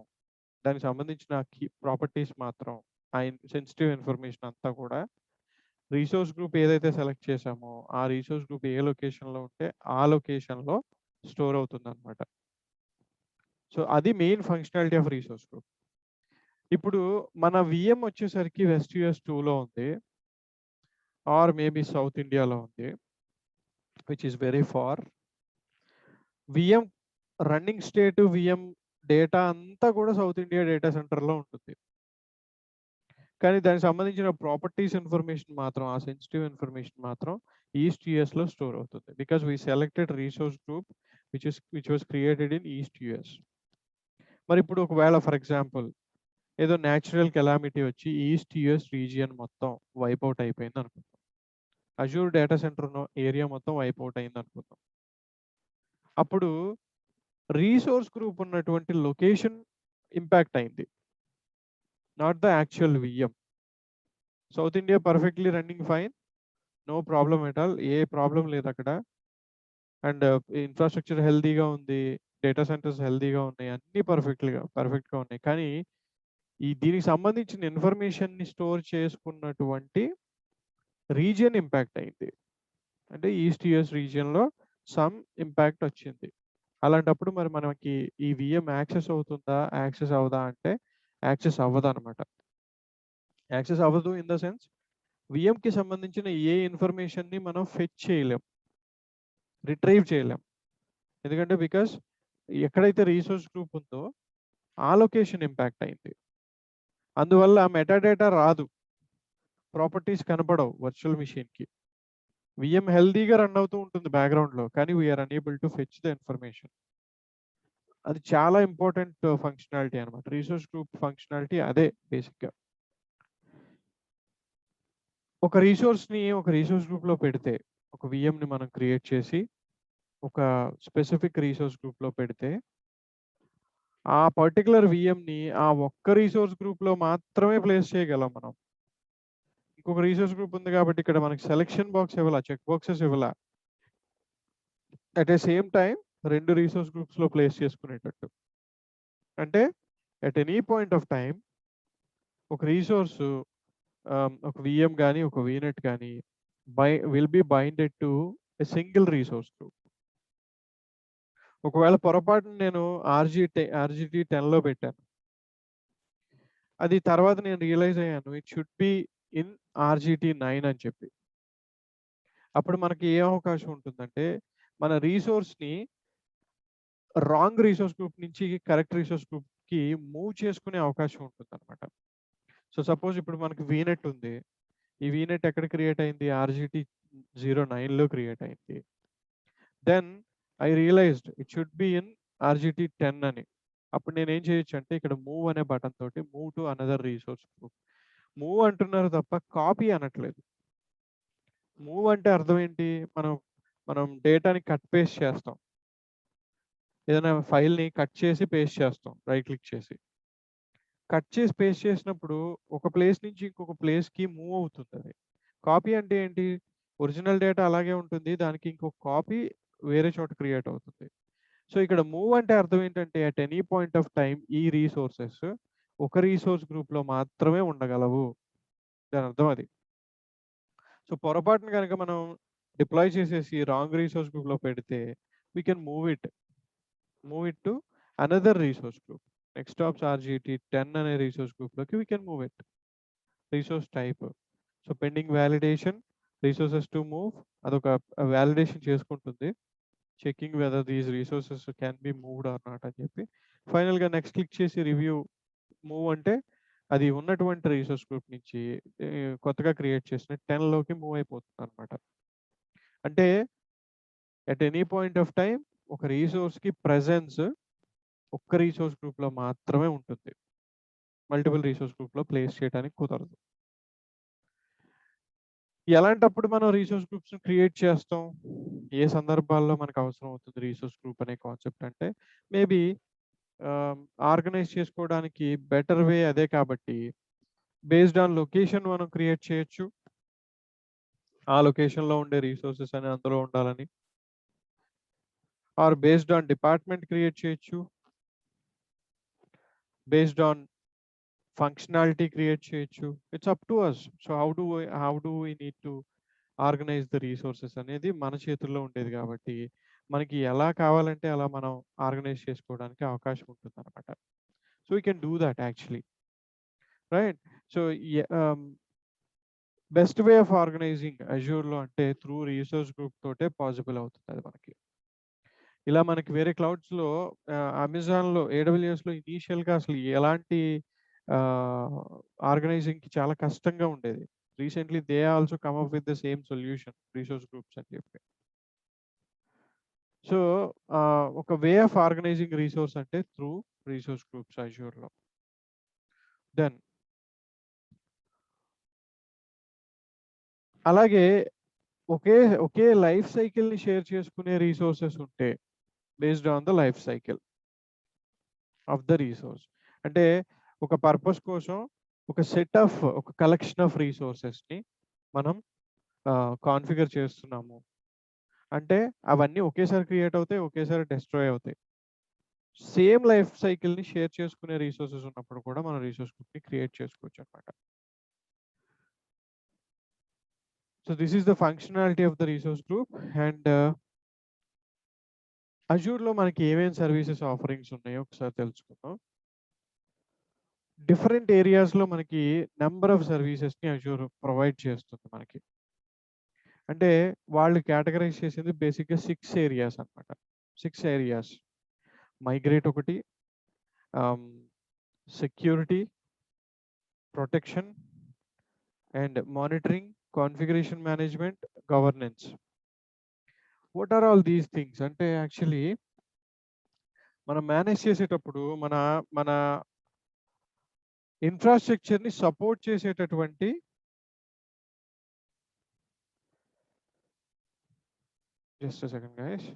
Speaker 1: దానికి సంబంధించిన కీ ప్రాపర్టీస్ మాత్రం, ఆ సెన్సిటివ్ ఇన్ఫర్మేషన్ అంతా కూడా రిసోర్స్ గ్రూప్ ఏదైతే సెలెక్ట్ చేసామో ఆ రిసోర్స్ గ్రూప్ ఏ లొకేషన్లో ఉంటే ఆ లొకేషన్లో స్టోర్ అవుతుంది అనమాట. సో అది main functionality of resource group. ఇప్పుడు మన విఎం వచ్చేసరికి వెస్ట్ యూఎస్ 2లో ఉంది, ఆర్ మేబీ సౌత్ ఇండియాలో ఉంది, which is very far. VM running state, VM data అంతా కూడా సౌత్ ఇండియా డేటా సెంటర్లో ఉంటుంది. కానీ దానికి సంబంధించిన ప్రాపర్టీస్ ఇన్ఫర్మేషన్ మాత్రం, ఆ సెన్సిటివ్ ఇన్ఫర్మేషన్ మాత్రం ఈస్ట్ యూఎస్లో స్టోర్ అవుతుంది. Because we selected resource group which was created in east US. మరి ఇప్పుడు ఒకవేళ ఫర్ ఎగ్జాంపుల్ ఏదో న్యాచురల్ కెలామిటీ వచ్చి ఈస్ట్ యూఎస్ రీజియన్ మొత్తం వైప్ అవుట్ అయిపోయింది అనుకుందాం. అజూర్ డేటా సెంటర్ ఏరియా మొత్తం వైప్ అవుట్ అయింది అనుకుందాం. అప్పుడు రీసోర్స్ గ్రూప్ ఉన్నటువంటి లొకేషన్ ఇంపాక్ట్ అయింది, not the actual VM. South India perfectly running fine, no problem at all, ఏ ప్రాబ్లం లేదు అక్కడ. అండ్ ఇన్ఫ్రాస్ట్రక్చర్ హెల్తీగా ఉంది, డేటా సెంటర్స్ హెల్తీగా ఉన్నాయి, అన్నీ పర్ఫెక్ట్గా ఉన్నాయి. కానీ దీనికి సంబంధించిన ఇన్ఫర్మేషన్ని స్టోర్ చేసుకున్నటువంటి రీజియన్ ఇంపాక్ట్ అయింది. అంటే ఈస్ట్ యూఎస్ రీజియన్లో సమ్ ఇంపాక్ట్ వచ్చింది. అలాంటప్పుడు మరి మనకి ఈ విఎం యాక్సెస్ అవుతుందా, యాక్సెస్ అవ్వదా అంటే యాక్సెస్ అవ్వదు అనమాట. యాక్సెస్ అవ్వదు ఇన్ ద సెన్స్ విఎంకి సంబంధించిన ఏ ఇన్ఫర్మేషన్ని మనం ఫెచ్ చేయలేం, రిట్రైవ్ చేయలేం. ఎందుకంటే బికాస్ ఎక్కడైతే రీసోర్స్ గ్రూప్ ఉందో ఆ లొకేషన్ ఇంపాక్ట్ అయింది. అందువల్ల మెటాడేటా రాదు, ప్రాపర్టీస్ కనపడవు వర్చువల్ మిషన్కి. విఎం హెల్దీగా రన్ అవుతూ ఉంటుంది బ్యాక్గ్రౌండ్లో, కానీ we are unable to fetch the information. అది చాలా ఇంపార్టెంట్ ఫంక్షనాలిటీ అనమాట. రిసోర్స్ గ్రూప్ ఫంక్షనాలిటీ అదే బేసిక్గా. ఒక రిసోర్స్ గ్రూప్లో పెడితే, ఒక విఎంని మనం క్రియేట్ చేసి ఒక స్పెసిఫిక్ రిసోర్స్ గ్రూప్లో పెడితే ఆ పర్టికులర్ విఎంని ఆ ఒక్క రిసోర్స్ గ్రూప్లో మాత్రమే ప్లేస్ చేయగలం మనం. ఇంకొక రిసోర్స్ గ్రూప్ ఉంది కాబట్టి ఇక్కడ మనకి సెలెక్షన్ బాక్స్ ఇవ్వాల, చెక్ బాక్సెస్ ఇవ్వాల. At a same time 2 resource గ్రూప్స్లో ప్లేస్ చేసుకునేటట్టు. అంటే at any point of time ఒక రిసోర్స్, ఒక విఎం కానీ ఒక వీనెట్ కానీ will be binded to a single resource group. ఒకవేళ పొరపాటున నేను ఆర్జిటి 10లో పెట్టాను, అది తర్వాత నేను రియలైజ్ అయ్యాను ఇట్ షుడ్ బి ఇన్ ఆర్జిటి 9 అని చెప్పి. అప్పుడు మనకి ఏ అవకాశం ఉంటుందంటే మన రిసోర్స్ని రాంగ్ రిసోర్స్ గ్రూప్ నుంచి కరెక్ట్ రిసోర్స్ గ్రూప్కి మూవ్ చేసుకునే అవకాశం ఉంటుంది అనమాట. సో సపోజ్ ఇప్పుడు మనకి వీనెట్ ఉంది, ఈ వీనెట్ ఎక్కడ క్రియేట్ అయింది, ఆర్జిటి 09లో క్రియేట్ అయింది. Then I realized it should be in RGT 10 అని. అప్పుడు నేను ఏం చేయొచ్చు అంటే ఇక్కడ మూవ్ అనే బటన్ తోటి move to another resource group. Move అంటున్నారు తప్ప కాపీ అనట్లేదు. మూవ్ అంటే అర్థం ఏంటి? మనం డేటాని కట్ పేస్ట్ చేస్తాం. ఏదైనా ఫైల్‌ని కట్ చేసి పేస్ట్ చేస్తాం రైట్ క్లిక్ చేసి. కట్ చేసి పేస్ట్ చేసినప్పుడు ఒక ప్లేస్ నుంచి ఇంకొక ప్లేస్‌కి మూవ్ అవుతుందది. కాపీ అంటే ఏంటి? ఒరిజినల్ డేటా అలాగే ఉంటుంది. దానికి ఇంకొక కాపీ వేరే చోట క్రియేట్ అవుతుంది. సో, ఇక్కడ మూవ్ అంటే అర్థం ఏంటంటే at any point of time ఈ రిసోర్సెస్ ఒక రిసోర్స్ గ్రూప్‌లో మాత్రమే ఉండగలవు. దాని అర్థం అది. సో, పొరపాటున గనక మనం డిప్లాయ్ చేసేసి రాంగ్ రిసోర్స్ గ్రూప్‌లో పెడితే we can move it to another resource group. నెక్స్టాప్స్ ఆర్‌జిటి 10 అనే రిసోర్స్ గ్రూప్‌లోకి we can move it. Resource type. So, pending validation resources to move అదొక వాలిడేషన్ చేసుకుంటుంది. Checking whether these resources can be moved or not అని చెప్పి. ఫైనల్‌గా next click చేసి review move అంటే అది ఉన్నటువంటి రిసోర్స్ గ్రూప్ నుంచి కొత్తగా క్రియేట్ చేసిన 10లోకి మూవ్ అయిపోతుందనమాట. అంటే at any point of time ఒక రిసోర్స్‌కి ప్రెజెన్స్ ఒక్క రిసోర్స్ గ్రూప్‌లో మాత్రమే ఉంటుంది. మల్టిపుల్ రిసోర్స్ గ్రూప్‌లో ప్లేస్ చేయడానికి కుదరదు. ఎలాంటప్పుడు మనం రిసోర్స్ గ్రూప్స్‌ని క్రియేట్ చేస్తాం? ఏ సందర్భాల్లో మనకు అవసరం అవుతుంది రిసోర్స్ గ్రూప్ అనే కాన్సెప్ట్ అంటే మేబీ ఆర్గనైజ్ చేసుకోవడానికి బెటర్ వే అదే కాబట్టి బేస్డ్ ఆన్ లొకేషన్ మనం క్రియేట్ చేయొచ్చు. ఆ లొకేషన్‌లో ఉండే రిసోర్సెస్ అన్ని అందులో ఉండాలని. Or based on department create చేయొచ్చు. బేస్డ్ ఆన్ ఫంక్షనాలిటీ క్రియేట్ చేయొచ్చు. It's up to us. So, how do we need to organise the resources అనేది మన చేతుల్లో ఉండేది కాబట్టి, మనకి ఎలా కావాలంటే అలా మనం ఆర్గనైజ్ చేసుకోవడానికి అవకాశం ఉంటుందన్నమాట. So, we can do that actually. Right? So, best way of organizing అజూర్‌లో అంటే త్రూ రిసోర్స్ గ్రూప్ తోటే పాసిబుల్ అవుతుంది అది మనకి. ఇలా మనకి వేరే క్లౌడ్స్‌లో అమెజాన్‌లో, ఏడబ్ల్యూఎస్‌లో ఇనీషియల్‌గా అసలు ఎలాంటి ఆహ్, ఆర్గనైజింగ్‌కి చాలా కష్టంగా ఉండేది. Recently they also come up with the same solution resource groups అని చెప్పి. సో, ఒక వే ఆఫ్ ఆర్గనైజింగ్ రిసోర్స్ అంటే త్రూ రిసోర్స్ గ్రూప్స్ అజూర్‌లో. దెన్ అలాగే ఒకే ఒకే లైఫ్ సైకిల్‌ని షేర్ చేసుకునే రిసోర్సెస్ ఉంటే based on the life cycle of the resource. అంటే ఒక పర్పస్ కోసం ఒక కలెక్షన్ ఆఫ్ రిసోర్సెస్‌ని మనం కాన్ఫిగర్ చేస్తున్నాము. అంటే అవన్నీ ఒకేసారి క్రియేట్ అవుతాయి. ఒకేసారి డెస్ట్రాయ్ అవుతాయి. సేమ్ లైఫ్ సైకిల్‌ని షేర్ చేసుకునే రిసోర్సెస్ ఉన్నప్పుడు కూడా మనం రిసోర్స్ గ్రూప్‌ని క్రియేట్ చేసుకోవచ్చనమాట. So, this is the functionality of the resource group and అజూర్‌లో మనకి ఏమేం సర్వీసెస్ ఆఫరింగ్స్ ఉన్నాయో ఒకసారి తెలుసుకుందాం. డిఫరెంట్ ఏరియాస్‌లో మనకి నంబర్ ఆఫ్ సర్వీసెస్‌ని అజూర్ ప్రొవైడ్ చేస్తుంది మనకి. అంటే వాళ్ళు కేటగరైజ్ చేసింది బేసిక్‌గా 6 ఏరియాస్ అన్నమాట. 6 ఏరియాస్. మైగ్రేట్ ఒకటి, ah, security, protection and monitoring, configuration management, governance. What are all these things అంటే యాక్చువల్లీ మనం మేనేజ్ చేసేటప్పుడు మన ఇన్‌ఫ్రాస్ట్రక్చర్‌ని సపోర్ట్ చేసేటటువంటి జస్ట్ ఎ సెకండ్ గైస్.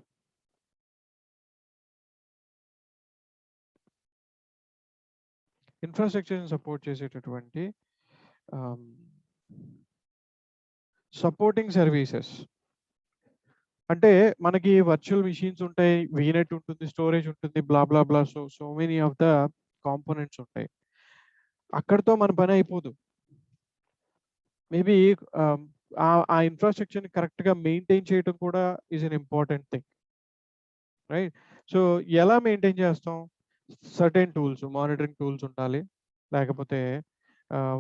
Speaker 1: ఇన్‌ఫ్రాస్ట్రక్చర్‌ని సపోర్ట్ చేసేటటువంటి ఆహ్, సపోర్టింగ్ సర్వీసెస్. అంటే మనకి వర్చువల్ మెషీన్స్ ఉంటాయి. వీనెట్ ఉంటుంది, స్టోరేజ్ ఉంటుంది. Blah blah blah. So many of the components ఉంటాయి. అక్కడితో మన పని అయిపోదు. మేబీ ఆహ్, ఆ ఇన్‌ఫ్రాస్ట్రక్చర్‌ని కరెక్ట్‌గా మెయింటైన్ చేయడం కూడా is an important thing. Right? So, ఎలా మెయింటైన్ చేస్తాం? సర్టెన్ టూల్స్, మానిటరింగ్ టూల్స్ ఉండాలి. లేకపోతే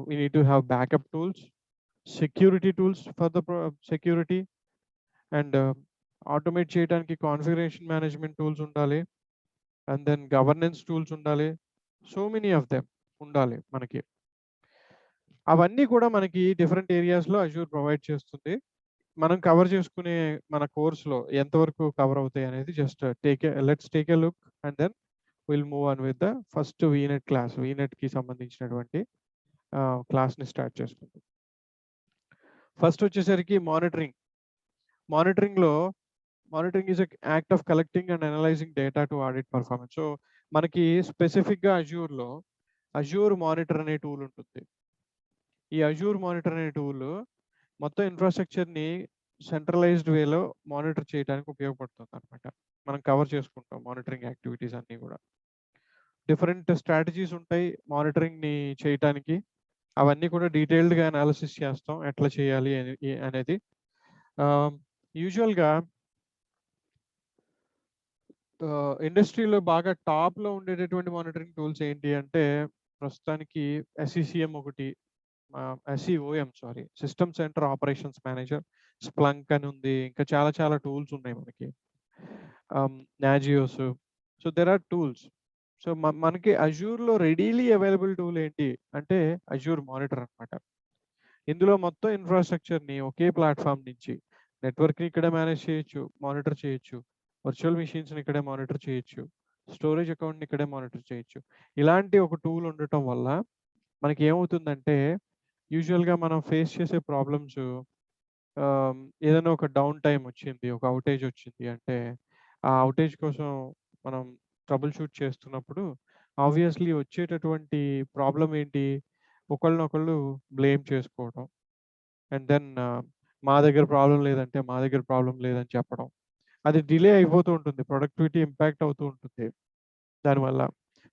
Speaker 1: we need to have backup tools, security tools for the security and automate చేయడానికి కాన్ఫిగరేషన్ మేనేజ్మెంట్ టూల్స్ ఉండాలి. అండ్ దెన్ గవర్నెన్స్ టూల్స్ ఉండాలి. So many of them ఉండాలి మనకి. అవన్నీ కూడా మనకి డిఫరెంట్ ఏరియాస్‌లో అజూర్ ప్రొవైడ్ చేస్తుంది. మనం కవర్ చేసుకునే మన కోర్స్‌లో ఎంతవరకు కవర్ అవుతాయి అనేది just let's take a look and then will move on with the first VNet class. వీనెట్‌కి సంబంధించినటువంటి క్లాస్‌ని స్టార్ట్ చేసుకుందాం. ఫస్ట్ వచ్చేసరికి మానిటరింగ్. మానిటరింగ్‌లో monitoring is a act of collecting and analyzing data to audit performance. So, మనకి స్పెసిఫిక్‌గా అజూర్‌లో Azure monitor అనే టూల్ ఉంటుంది. ఈ అజూర్ మానిటర్ అనే టూల్ మొత్తం ఇన్‌ఫ్రాస్ట్రక్చర్‌ని సెంట్రలైజ్డ్ వేలో మానిటర్ చేయడానికి ఉపయోగపడుతుందన్నమాట. మనం కవర్ చేసుకుంటాం మానిటరింగ్ యాక్టివిటీస్ అన్నీ గూడా. డిఫరెంట్ స్ట్రాటజీస్ ఉంటాయి మానిటరింగ్‌ని చేయటానికి. అవన్నీ కూడా డీటెయిల్డ్‌గా అనాలిసిస్ చేస్తాం. ఎట్లా చేయాలి అనేది. యూజువల్‌గా ఇండస్ట్రీలో బాగా టాప్‌లో ఉండేటటువంటి మానిటరింగ్ టూల్స్ ఏంటి అంటే, ప్రస్తుతానికి ఎస్‌సిసిఎం ఒకటి, SCOM sorry, system center operations manager, Splunk అని ఉంది. ఇంకా చాలా చాలా టూల్స్ ఉన్నాయి మనకి. Nagios. So, there are tools. So, మనకి అజూర్‌లో రెడీలీ అవైలబుల్ టూల్ ఏంటి అంటే, అజూర్ మానిటర్ అన్నమాట. ఇందులో మొత్తం ఇన్‌ఫ్రాస్ట్రక్చర్‌ని ఒకే ప్లాట్‌ఫార్మ్ నుంచి నెట్వర్క్‌ని ఇక్కడే మేనేజ్ చేయొచ్చు, మానిటర్ చేయొచ్చు. వర్చువల్ మెషిన్స్‌ని ఇక్కడే మానిటర్ చేయొచ్చు. స్టోరేజ్ అకౌంట్‌ని ఇక్కడే మానిటర్ చేయొచ్చు. ఇలాంటి ఒక టూల్ ఉండటం వల్ల మనకి ఏమవుతుందంటే, యూజువల్‌గా మనం ఫేస్ చేసే ప్రాబ్లమ్స్, ఏదైనా ఒక డౌన్ టైమ్ వచ్చింది, ఒక ఔటేజ్ వచ్చింది అంటే, ఆ ఔటేజ్ కోసం మనం ట్రబుల్ షూట్ చేస్తున్నప్పుడు ఆబ్వియస్‌లీ వచ్చేటటువంటి ప్రాబ్లమ్ ఏంటి? ఒకళ్ళనొకళ్ళు బ్లేమ్ చేసుకోవడం. అండ్ దెన్ మా దగ్గర ప్రాబ్లమ్ లేదంటే, మా దగ్గర ప్రాబ్లమ్ లేదని చెప్పడం. అది డిలే అయిపోతూ ఉంటుంది. ప్రొడక్టివిటీ ఇంపాక్ట్ అవుతూ ఉంటుంది దానివల్ల.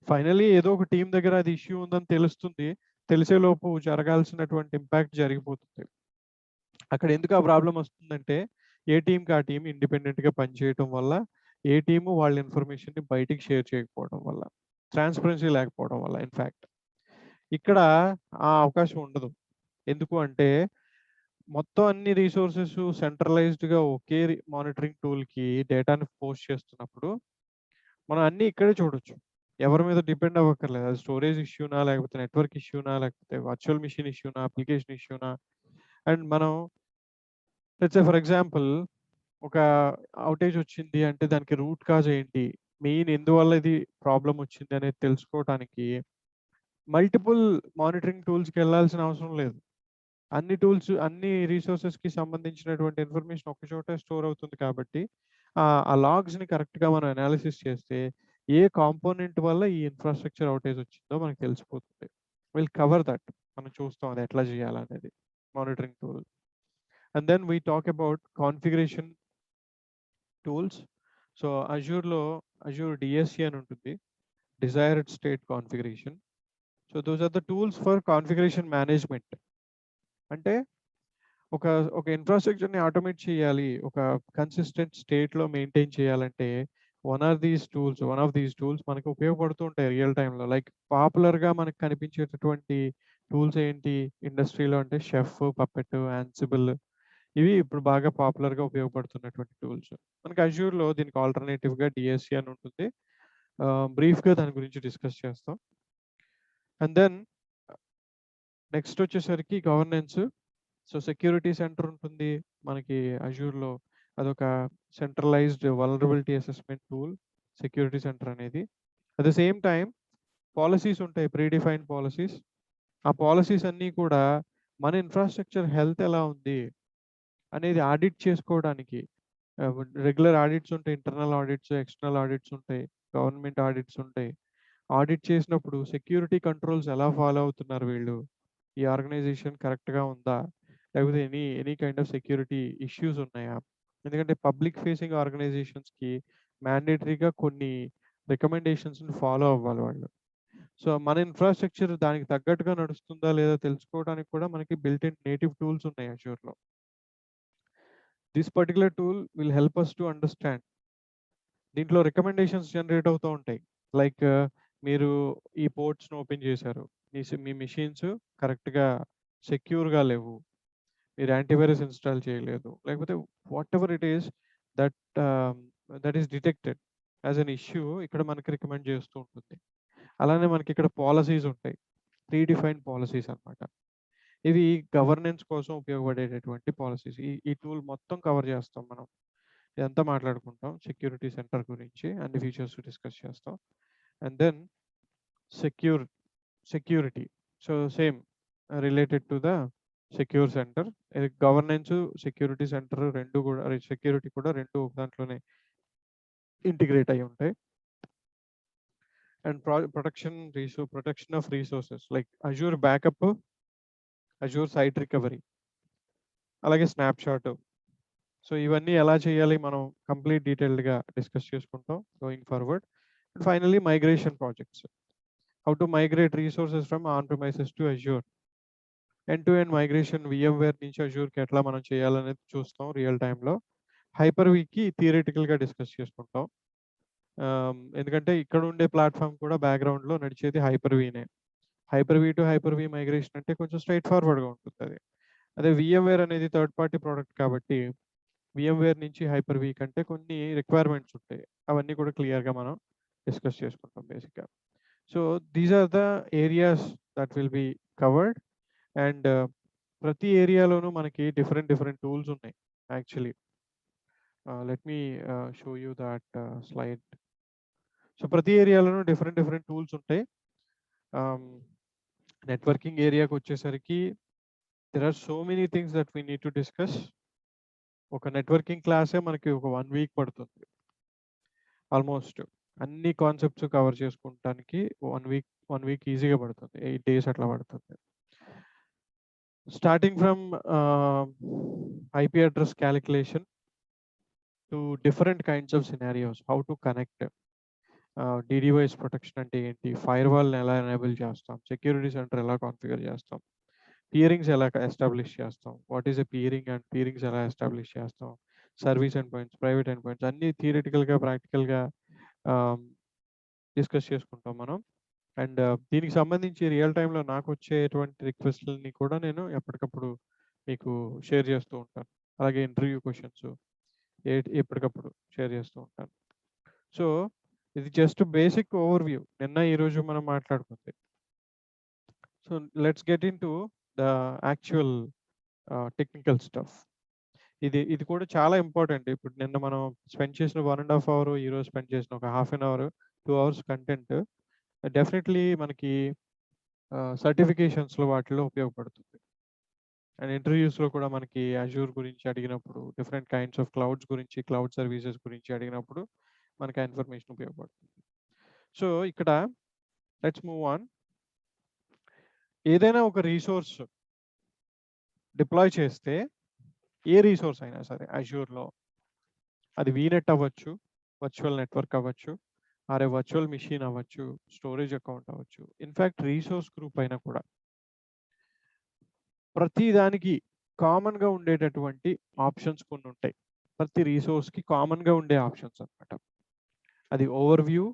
Speaker 1: ఫైనల్లీ ఏదో ఒక టీమ్ దగ్గర అది ఇష్యూ ఉందని తెలుస్తుంది. తెలిసేలోపు జరగాల్సినటువంటి ఇంపాక్ట్ జరిగిపోతుంది. అక్కడ ఎందుకు ఆ ప్రాబ్లమ్ వస్తుందంటే, ఏ టీమ్‌కి ఆ టీమ్ ఇండిపెండెంట్‌గా పనిచేయటం వల్ల, ఏ టీము వాళ్ళ ఇన్ఫర్మేషన్‌ని బయటికి షేర్ చేయకపోవడం వల్ల. ట్రాన్స్‌పరెన్సీ లేకపోవడం వల్ల ఇన్‌ఫాక్ట్. ఇక్కడ ఆ అవకాశం ఉండదు. ఎందుకు అంటే, మొత్తం అన్ని రిసోర్సెస్ సెంట్రలైజ్డ్‌గా ఒకే మానిటరింగ్ టూల్‌కి డేటాని పోస్ట్ చేస్తున్నప్పుడు, మనం అన్నీ ఇక్కడే చూడొచ్చు. ఎవరి మీద డిపెండ్ అవ్వక్కర్లేదు. అది స్టోరేజ్ ఇష్యూనా, లేకపోతే నెట్వర్క్ ఇష్యూనా, లేకపోతే వర్చువల్ మెషిన్ ఇష్యూనా, అప్లికేషన్ ఇష్యూనా. అండ్ మనం లెట్స్ సే ఫర్ ఎగ్జాంపుల్ ఒక ఔటేజ్ వచ్చింది అంటే దానికి రూట్ కాజ్ ఏంటి? మెయిన్ ఎందువల్ల ఇది ప్రాబ్లమ్ వచ్చింది అనేది తెలుసుకోవటానికి మల్టిపుల్ మానిటరింగ్ టూల్స్‌కెళ్ళాల్సిన అవసరం లేదు. అన్ని టూల్స్, అన్ని రిసోర్సెస్‌కి సంబంధించినటువంటి ఇన్ఫర్మేషన్ ఒక చోటే స్టోర్ అవుతుంది కాబట్టి, ఆ లాగ్స్‌ని కరెక్ట్‌గా మనం అనాలిసిస్ చేస్తే, ఏ కాంపోనెంట్ వల్ల ఈ ఇన్‌ఫ్రాస్ట్రక్చర్ ఔటేజ్ వచ్చిందో మనకు తెలిసిపోతుంది. Will cover that. మనం చూస్తాం అది ఎట్లా చేయాలనేది monitoring tool. And then we talk about configuration tools. So, అజూర్‌లో అజూర్ డీఎస్‌సీ అని ఉంటుంది. Desired state configuration. So, those are the tools for configuration management. అంటే ఒక ఒక ఇన్‌ఫ్రాస్ట్రక్చర్‌ని ఆటోమేట్ చేయాలి. ఒక కన్సిస్టెంట్ స్టేట్‌లో మెయింటైన్ చేయాలంటే వన్ ఆఫ్ దీస్ టూల్స్ మనకు ఉపయోగపడుతూ ఉంటాయి రియల్ టైమ్‌లో. లైక్ పాపులర్‌గా మనకు కనిపించేటటువంటి టూల్స్ ఏంటి ఇండస్ట్రీలో అంటే షెఫ్, పప్పెట్, యాన్సిబుల్, ఇవి ఇప్పుడు బాగా పాపులర్‌గా ఉపయోగపడుతున్నటువంటి టూల్స్. మనకి అజూర్‌లో దీనికి ఆల్టర్‌నేటివ్‌గా డీఎస్‌సీ అని ఉంటుంది. బ్రీఫ్‌గా దాని గురించి డిస్కస్ చేస్తాం. అండ్ దెన్ నెక్స్ట్ వచ్చేసరికి గవర్నెన్స్. సో, సెక్యూరిటీ సెంటర్ ఉంటుంది మనకి అజూర్‌లో. అదొక centralized vulnerability assessment tool security center అనేది. At the same time policies ఉంటాయి. Predefined policies. ఆ పాలిసీస్ అన్నీ కూడా మన ఇన్‌ఫ్రాస్ట్రక్చర్ హెల్త్ ఎలా ఉంది అనేది ఆడిట్ చేసుకోవడానికి, రెగ్యులర్ ఆడిట్స్ ఉంటాయి. ఇంటర్నల్ ఆడిట్స్, ఎక్స్‌టర్నల్ ఆడిట్స్ ఉంటాయి. గవర్నమెంట్ ఆడిట్స్ ఉంటాయి. ఆడిట్ చేసినప్పుడు సెక్యూరిటీ కంట్రోల్స్ ఎలా ఫాలో అవుతున్నారు వీళ్ళు? ఈ ఆర్గనైజేషన్ కరెక్ట్‌గా ఉందా? లేకపోతే any kind of security issues ఉన్నాయా? ఎందుకంటే పబ్లిక్ ఫేసింగ్ ఆర్గనైజేషన్స్‌కి మ్యాండేటరీగా కొన్ని రికమెండేషన్స్‌ని ఫాలో అవ్వాలి వాళ్ళు. సో, మన ఇన్‌ఫ్రాస్ట్రక్చర్ దానికి తగ్గట్టుగా నడుస్తుందా లేదా తెలుసుకోవడానికి కూడా మనకి బిల్ట్ ఇన్ నేటివ్ టూల్స్ ఉన్నాయి అజూర్‌లో. This particular tool will help us to understand. దీంట్లో రికమెండేషన్స్ జనరేట్ అవుతూ ఉంటాయి. లైక్ మీరు ఈ పోర్ట్స్‌ని ఓపెన్ చేశారు. మీ మెషిన్స్ కరెక్ట్‌గా సెక్యూర్‌గా లేవు. మీరు యాంటీవైరస్ ఇన్‌స్టాల్ చేయలేదు. లేకపోతే whatever it is that that is detected as an issue ఇక్కడ మనకి రికమెండ్ చేస్తూ ఉంటుంది. అలానే మనకిక్కడ పాలిసీస్ ఉంటాయి. ప్రీ డిఫైన్డ్ పాలిసీస్ అన్నమాట. ఇవి గవర్నెన్స్ కోసం ఉపయోగపడేటటువంటి పాలిసీస్. ఈ టూల్ మొత్తం కవర్ చేస్తాం మనం. ఇదంతా మాట్లాడుకుంటాం. సెక్యూరిటీ సెంటర్ గురించి అన్ని ఫీచర్స్ డిస్కస్ చేస్తాం. And then secure security. So, same related to the secure centre. ఇది గవర్నెన్స్, సెక్యూరిటీ సెంటర్ రెండు కూడా, సెక్యూరిటీ కూడా రెండు ఒక దాంట్లోనే ఇంటిగ్రేట్ అయి ఉంటాయి. And protection of resources like Azure backup, Azure site recovery, అలాగే స్నాప్షాట్. సో ఇవన్నీ ఎలా చేయాలి మనం కంప్లీట్ డీటెయిల్డ్గా డిస్కస్ చేసుకుంటాం going forward. And finally migration projects, how to migrate resources from on premises to Azure. End to end migration VMware నుంచి అజూర్కి ఎట్లా మనం చేయాలనేది చూస్తాం రియల్ టైంలో. హైపర్వీకి థియరిటికల్గా డిస్కస్ చేసుకుంటాం. ఎందుకంటే ఇక్కడ ఉండే ప్లాట్ఫామ్ కూడా బ్యాక్గ్రౌండ్లో నడిచేది హైపర్వీనే. హైపర్వీ టు హైపర్వీ మైగ్రేషన్ అంటే కొంచెం స్ట్రైట్ ఫార్వర్డ్గా ఉంటుంది అది. అదే VMware అనేది థర్డ్ పార్టీ ప్రోడక్ట్ కాబట్టి VMware నుంచి హైపర్వీ కంటే కొన్ని రిక్వైర్మెంట్స్ ఉంటాయి. అవన్నీ కూడా క్లియర్గా మనం డిస్కస్ చేసుకుంటాం బేసిక్గా. So these are the areas that will be covered. And ప్రతి ఏరియాలోనూ మనకి డిఫరెంట్ టూల్స్ ఉన్నాయి actually. Let me show you that slide. So ప్రతి ఏరియాలోనూ డిఫరెంట్ టూల్స్ ఉంటాయి. నెట్వర్కింగ్ ఏరియాకి వచ్చేసరికి there are so many things that we need to discuss. ఒక నెట్వర్కింగ్ క్లాసే మనకి ఒక 1 వీక్ పడుతుంది ఆల్మోస్ట్. అన్ని కాన్సెప్ట్స్ కవర్ చేసుకుంటానికి 1 వీక్ ఈజీగా పడుతుంది, 8 days అట్లా పడుతుంది. Starting from IP address calculation to different kinds of scenarios, how to connect, DDoS protection అంటే ఏంటి, ఫైర్వాల్ని ఎలా ఎనేబుల్ చేస్తాం, సెక్యూరిటీ సెంటర్ ఎలా కాన్ఫిగర్ చేస్తాం, పియరింగ్స్ ఎలా ఎస్టాబ్లిష్ చేస్తాం, వాట్ ఈస్ ఎ పియరింగ్ అండ్ పియరింగ్స్ ఎలా ఎస్టాబ్లిష్ చేస్తాం, service end points, private end points అన్నీ థియరిటికల్గా ప్రాక్టికల్గా డిస్కస్ చేసుకుంటాం మనం. అండ్ దీనికి సంబంధించి రియల్ టైంలో నాకు వచ్చేటువంటి రిక్వెస్ట్లని కూడా నేను ఎప్పటికప్పుడు మీకు షేర్ చేస్తూ ఉంటాను. అలాగే ఇంటర్వ్యూ క్వశ్చన్స్ ఎప్పటికప్పుడు షేర్ చేస్తూ ఉంటాను. సో ఇది జస్ట్ బేసిక్ ఓవర్వ్యూ నిన్న ఈరోజు మనం మాట్లాడుకుంది. So let's get into the actual technical stuff. ఇది కూడా చాలా ఇంపార్టెంట్. ఇప్పుడు నిన్న మనం స్పెండ్ చేసిన 1.5 hours, ఈరోజు స్పెండ్ చేసిన ఒక 1/2 hour 2 hours కంటెంట్ డెఫినెట్లీ మనకి సర్టిఫికేషన్స్లో వాటిలో ఉపయోగపడుతుంది. అండ్ ఇంటర్వ్యూస్లో కూడా మనకి అజూర్ గురించి అడిగినప్పుడు, డిఫరెంట్ కైండ్స్ ఆఫ్ క్లౌడ్స్ గురించి, క్లౌడ్ సర్వీసెస్ గురించి అడిగినప్పుడు మనకి ఆ ఇన్ఫర్మేషన్ ఉపయోగపడుతుంది. సో ఇక్కడ లెట్స్ మూవ్ ఆన్. ఏదైనా ఒక రీసోర్స్ డిప్లాయ్ చేస్తే, ఏ రీసోర్స్ అయినా సరే అజూర్లో, అది వీనెట్ అవ్వచ్చు, వర్చువల్ నెట్వర్క్ అవ్వచ్చు, ఆర్ ఏ వర్చువల్ మిషన్ అవ్వచ్చు, స్టోరేజ్ అకౌంట్ అవ్వచ్చు, ఇన్ఫ్యాక్ట్ రీసోర్స్ గ్రూప్ అయినా కూడా, ప్రతి దానికి కామన్గా ఉండేటటువంటి ఆప్షన్స్ కొన్ని ఉంటాయి. ప్రతి రీసోర్స్కి కామన్గా ఉండే ఆప్షన్స్ అనమాట. అది overview,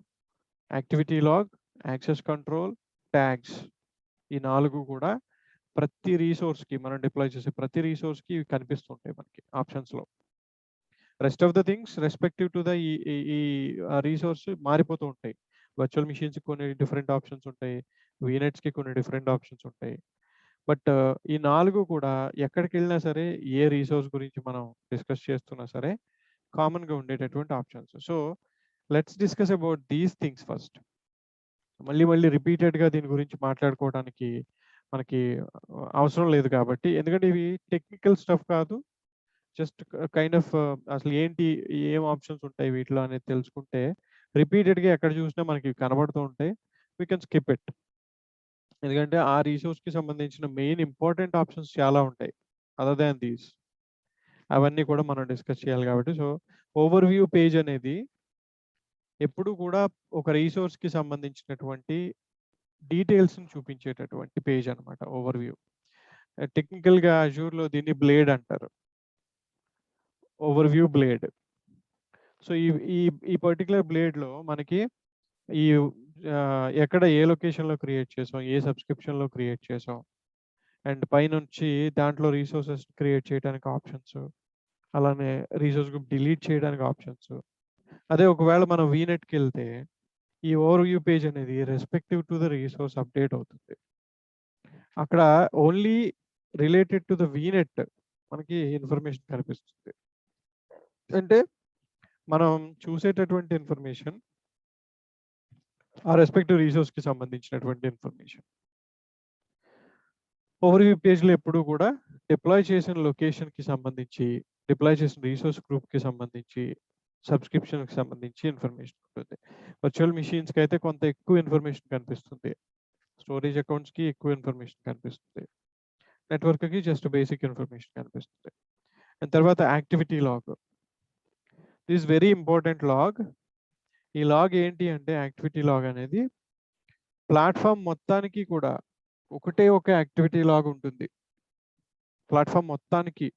Speaker 1: activity log, access control, tags. ఈ 4 కూడా ప్రతి రీసోర్స్కి, మనం డిప్లాయ్ చేసే ప్రతి రీసోర్స్కి ఇవి కనిపిస్తుంటాయి మనకి ఆప్షన్స్లో. Rest of the things respective to the ఈ రీసోర్స్ మారిపోతూ ఉంటాయి. వర్చువల్ మిషన్స్కి కొన్ని డిఫరెంట్ ఆప్షన్స్ ఉంటాయి, వీనెట్స్కి కొన్ని డిఫరెంట్ ఆప్షన్స్ ఉంటాయి. బట్ ఈ 4 కూడా ఎక్కడికి వెళ్ళినా సరే, ఏ రీసోర్స్ గురించి మనం డిస్కస్ చేస్తున్నా సరే కామన్గా ఉండేటటువంటి options. So let's discuss about these things first. మళ్ళీ రిపీటెడ్గా దీని గురించి మాట్లాడుకోవడానికి మనకి అవసరం లేదు కాబట్టి, ఎందుకంటే ఇవి టెక్నికల్ స్టఫ్ కాదు, జస్ట్ కైండ్ ఆఫ్ అసలు ఏంటి, ఏం ఆప్షన్స్ ఉంటాయి వీటిలో అనేది తెలుసుకుంటే రిపీటెడ్గా ఎక్కడ చూసినా మనకి కనబడుతూ ఉంటాయి. We can skip it. ఎందుకంటే ఆ రీసోర్స్కి సంబంధించిన మెయిన్ ఇంపార్టెంట్ ఆప్షన్స్ చాలా ఉంటాయి అదర్ దాన్ దీస్. అవన్నీ కూడా మనం డిస్కస్ చేయాలి కాబట్టి, సో ఓవర్వ్యూ పేజ్ అనేది ఎప్పుడు కూడా ఒక రీసోర్స్కి సంబంధించినటువంటి డీటెయిల్స్ని చూపించేటటువంటి పేజ్ అనమాట ఓవర్వ్యూ. టెక్నికల్గా అజూర్లో దీన్ని బ్లేడ్ అంటారు, ఓవర్వ్యూ బ్లేడ్. సో ఈ పర్టికులర్ బ్లేడ్లో మనకి ఈ ఎక్కడ ఏ లొకేషన్లో క్రియేట్ చేసాం, ఏ సబ్స్క్రిప్షన్లో క్రియేట్ చేసాం, అండ్ పైనుంచి దాంట్లో రీసోర్సెస్ క్రియేట్ చేయడానికి ఆప్షన్స్, అలానే రీసోర్స్ గ్రూప్ డిలీట్ చేయడానికి ఆప్షన్స్. అదే ఒకవేళ మనం వీనెట్కి వెళ్తే ఈ ఓవర్వ్యూ పేజ్ అనేది respective to the resource update అవుతుంది. అక్కడ only related to the vignette మనకి ఇన్ఫర్మేషన్ కనిపిస్తుంది. అంటే మనం చూసేటటువంటి ఇన్ఫర్మేషన్ ఆ రెస్పెక్టివ్ రీసోర్స్కి సంబంధించినటువంటి ఇన్ఫర్మేషన్. ఓవర్‌వ్యూ పేజ్‌లో ఎప్పుడూ కూడా డిప్లాయ్ చేసిన లొకేషన్‌కి సంబంధించి, డిప్లాయ్ చేసిన రిసోర్స్ గ్రూప్‌కి సంబంధించి, సబ్స్క్రిప్షన్‌కి సంబంధించి ఇన్ఫర్మేషన్ ఉంటుంది. వర్చువల్ మెషిన్స్‌కి అయితే కొంత ఎక్కువ ఇన్ఫర్మేషన్ కనిపిస్తుంది. స్టోరేజ్ అకౌంట్స్‌కి ఎక్కువ ఇన్ఫర్మేషన్ కనిపిస్తుంది. నెట్వర్క్‌కి జస్ట్ బేసిక్ ఇన్ఫర్మేషన్ కనిపిస్తుంది. అండ్ తర్వాత activity log. This very important log. ఈ లాగ్ ఏంటి అంటే యాక్టివిటీ లాగ్ అనేది ప్లాట్‌ఫార్మ్ మొత్తానికి కూడా ఒకటే ఒక యాక్టివిటీ లాగ్ ఉంటుంది. ప్లాట్‌ఫార్మ్ మొత్తానికి.